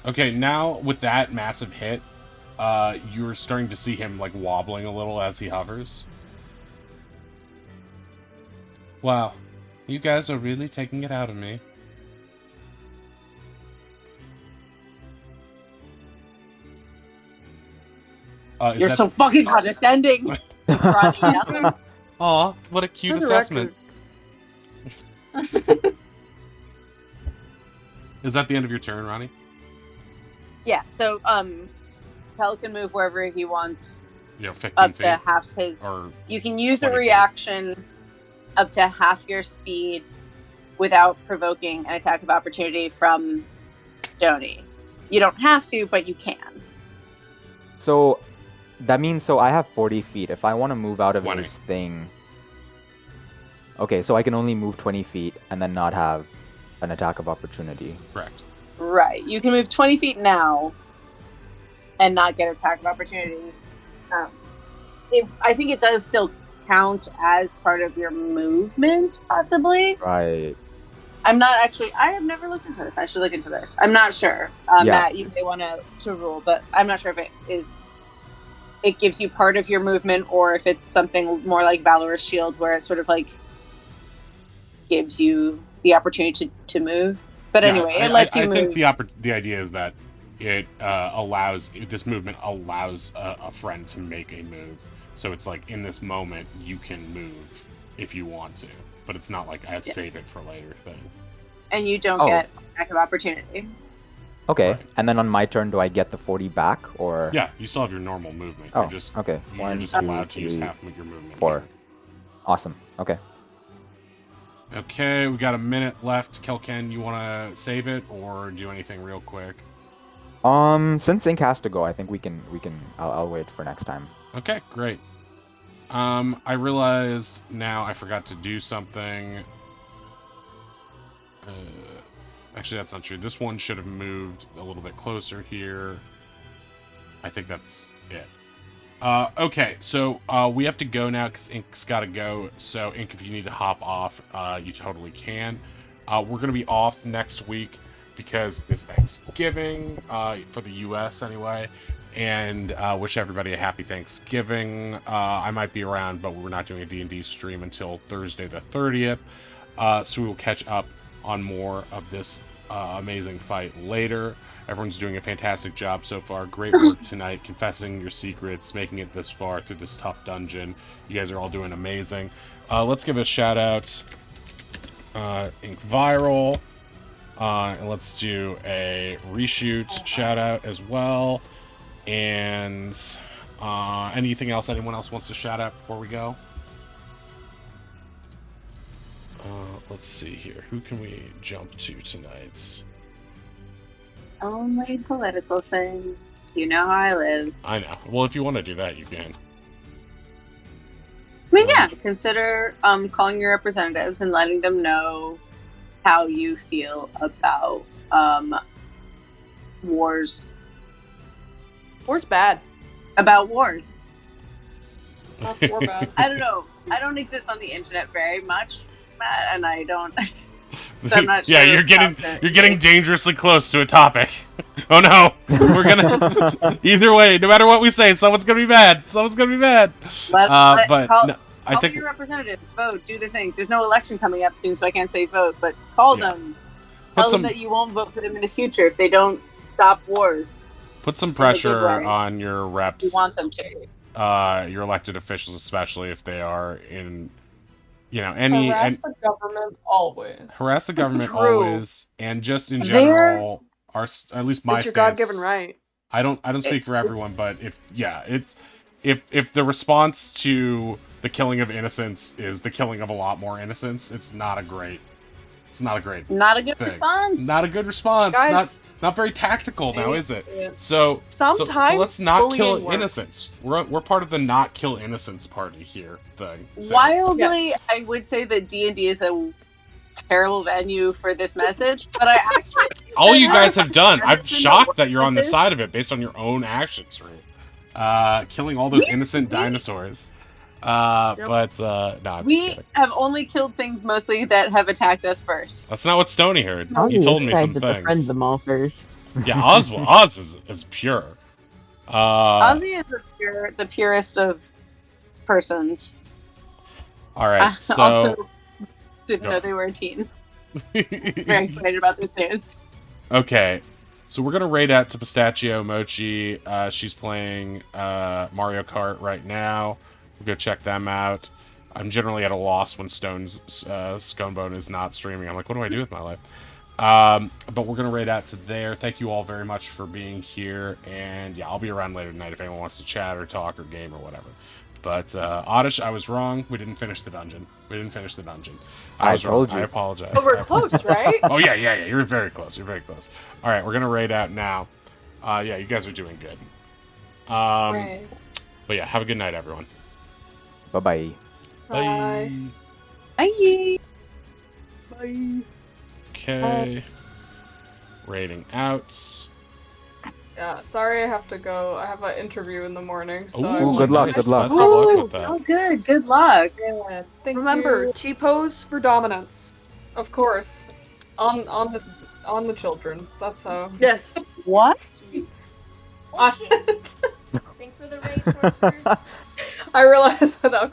Okay, now with that massive hit, you're starting to see him like wobbling a little as he hovers. Wow, you guys are really taking it out of me. You're so fucking condescending. Aw, what a cute assessment. Is that the end of your turn, Ronnie? Yeah, so Kel can move wherever he wants. 15 up feet. to half his. Or you can use a 20 feet. reaction up to half your speed without provoking an attack of opportunity from Stony. You don't have to, but you can. So that means I have 40 feet. If I want to move out of 20. this thing. Okay, so I can only move 20 feet and then not have an attack of opportunity. Correct. Right. You can move 20 feet now and not get attack of opportunity. I think it does still count as part of your movement, possibly. Right. I'm not actually. I have never looked into this. I should look into this. I'm not sure. Matt, you may want to rule, but I'm not sure if it is. It gives you part of your movement, or if it's something more like Valorous Shield, where it sort of like gives you the opportunity to move. But anyway, it lets you move. I think the idea is that it this movement allows a friend to make a move. So it's like in this moment you can move if you want to, but it's not like I have to save it for later thing. And you don't get attack of opportunity. Okay, Right. and then on my turn, do I get the 40 back, or? Yeah, you still have your normal movement. Oh, You're just okay. You're just allowed to use half of your movement. 4. Awesome. Okay. Okay, we got a minute left. Kelken, you want to save it or do anything real quick? Since Ink has to go, I think we can. I'll wait for next time. Okay, great. I realized now I forgot to do something. Actually, that's not true. This one should have moved a little bit closer here. I think that's it. Okay, so we have to go now because Ink's got to go. So, Ink, if you need to hop off, you totally can. We're going to be off next week because it's Thanksgiving, for the U.S. anyway. And wish everybody a happy Thanksgiving. I might be around, but we're not doing a D&D stream until Thursday the 30th. So we will catch up on more of this amazing fight later. Everyone's doing a fantastic job so far. Great work tonight, confessing your secrets, making it this far through this tough dungeon. You guys are all doing amazing. Let's give a shout out, Ink Viral, and let's do a reshoot shout out as well. And anything else anyone else wants to shout out before we go? Let's see here. Who can we jump to tonight? Only political things. You know how I live. I know. Well, if you want to do that, you can. I mean, yeah. Consider calling your representatives and letting them know how you feel about wars. War's bad. About wars. Not war bad. I don't know. I don't exist on the internet very much, Matt, and I don't. So I'm not yeah, sure you're getting dangerously close to a topic. Oh no, we're gonna. Either way, no matter what we say, someone's gonna be mad. Someone's gonna be mad. I think your representatives vote, do the things. There's no election coming up soon, so I can't say vote, but call them. Tell them that you won't vote for them in the future if they don't stop wars. Put some pressure on your reps. You want them to. your elected officials, especially if they are in, any Harass the government always. harass the government True. always, and just in They're- general, at least my It's your stance. God-given right. I don't speak for everyone, but if the response to the killing of innocents is the killing of a lot more innocents, it's not a great Not a good thing. response. Not a good response. Guys, Not very tactical now, is it? It's- So Sometimes let's not kill bullying works. innocents. We're part of the not kill innocents party here thing. So, Wildly, I would say that D&D is a terrible venue for this message, but I actually think all that you guys have done, I'm hasn't been shocked that you're on the this. side of it based on your own actions, right? Killing all those innocent dinosaurs. But no, I'm just We kidding. have only killed things mostly that have attacked us first. That's not what Stony heard. I'll He told me some to befriend things. them all first. Yeah, Oz is pure. Ozzy is the purest of persons. All right, so Also, didn't Go. know they were a teen. Very excited about this news. okay, so we're gonna raid out to Pistachio Mochi. She's playing Mario Kart right now. We'll go check them out. I'm generally at a loss when Stone's Sconebone is not streaming. I'm like, what do I do with my life? But we're gonna raid out to there. Thank you all very much for being here, and yeah, I'll be around later tonight if anyone wants to chat or talk or game or whatever. But Oddish, I was wrong. We didn't finish the dungeon. I was told wrong. you. I apologize. But we're I close, apologize. right? Oh yeah. You're very close. All right, we're gonna raid out now. Yeah, you guys are doing good. Right. But yeah, have a good night, everyone. Bye-bye. Bye. Bye. Bye. Okay. Raiding out. Yeah, sorry I have to go. I have an interview in the morning, so I Ooh, won't good luck, be- good luck. Best of luck with Oh, that. good. Good luck. Yeah, thank Remember, you. T-pose for dominance. Of course, on the children. That's how. Yes. What? I, Thanks for the raid, Sorcerer. I realized without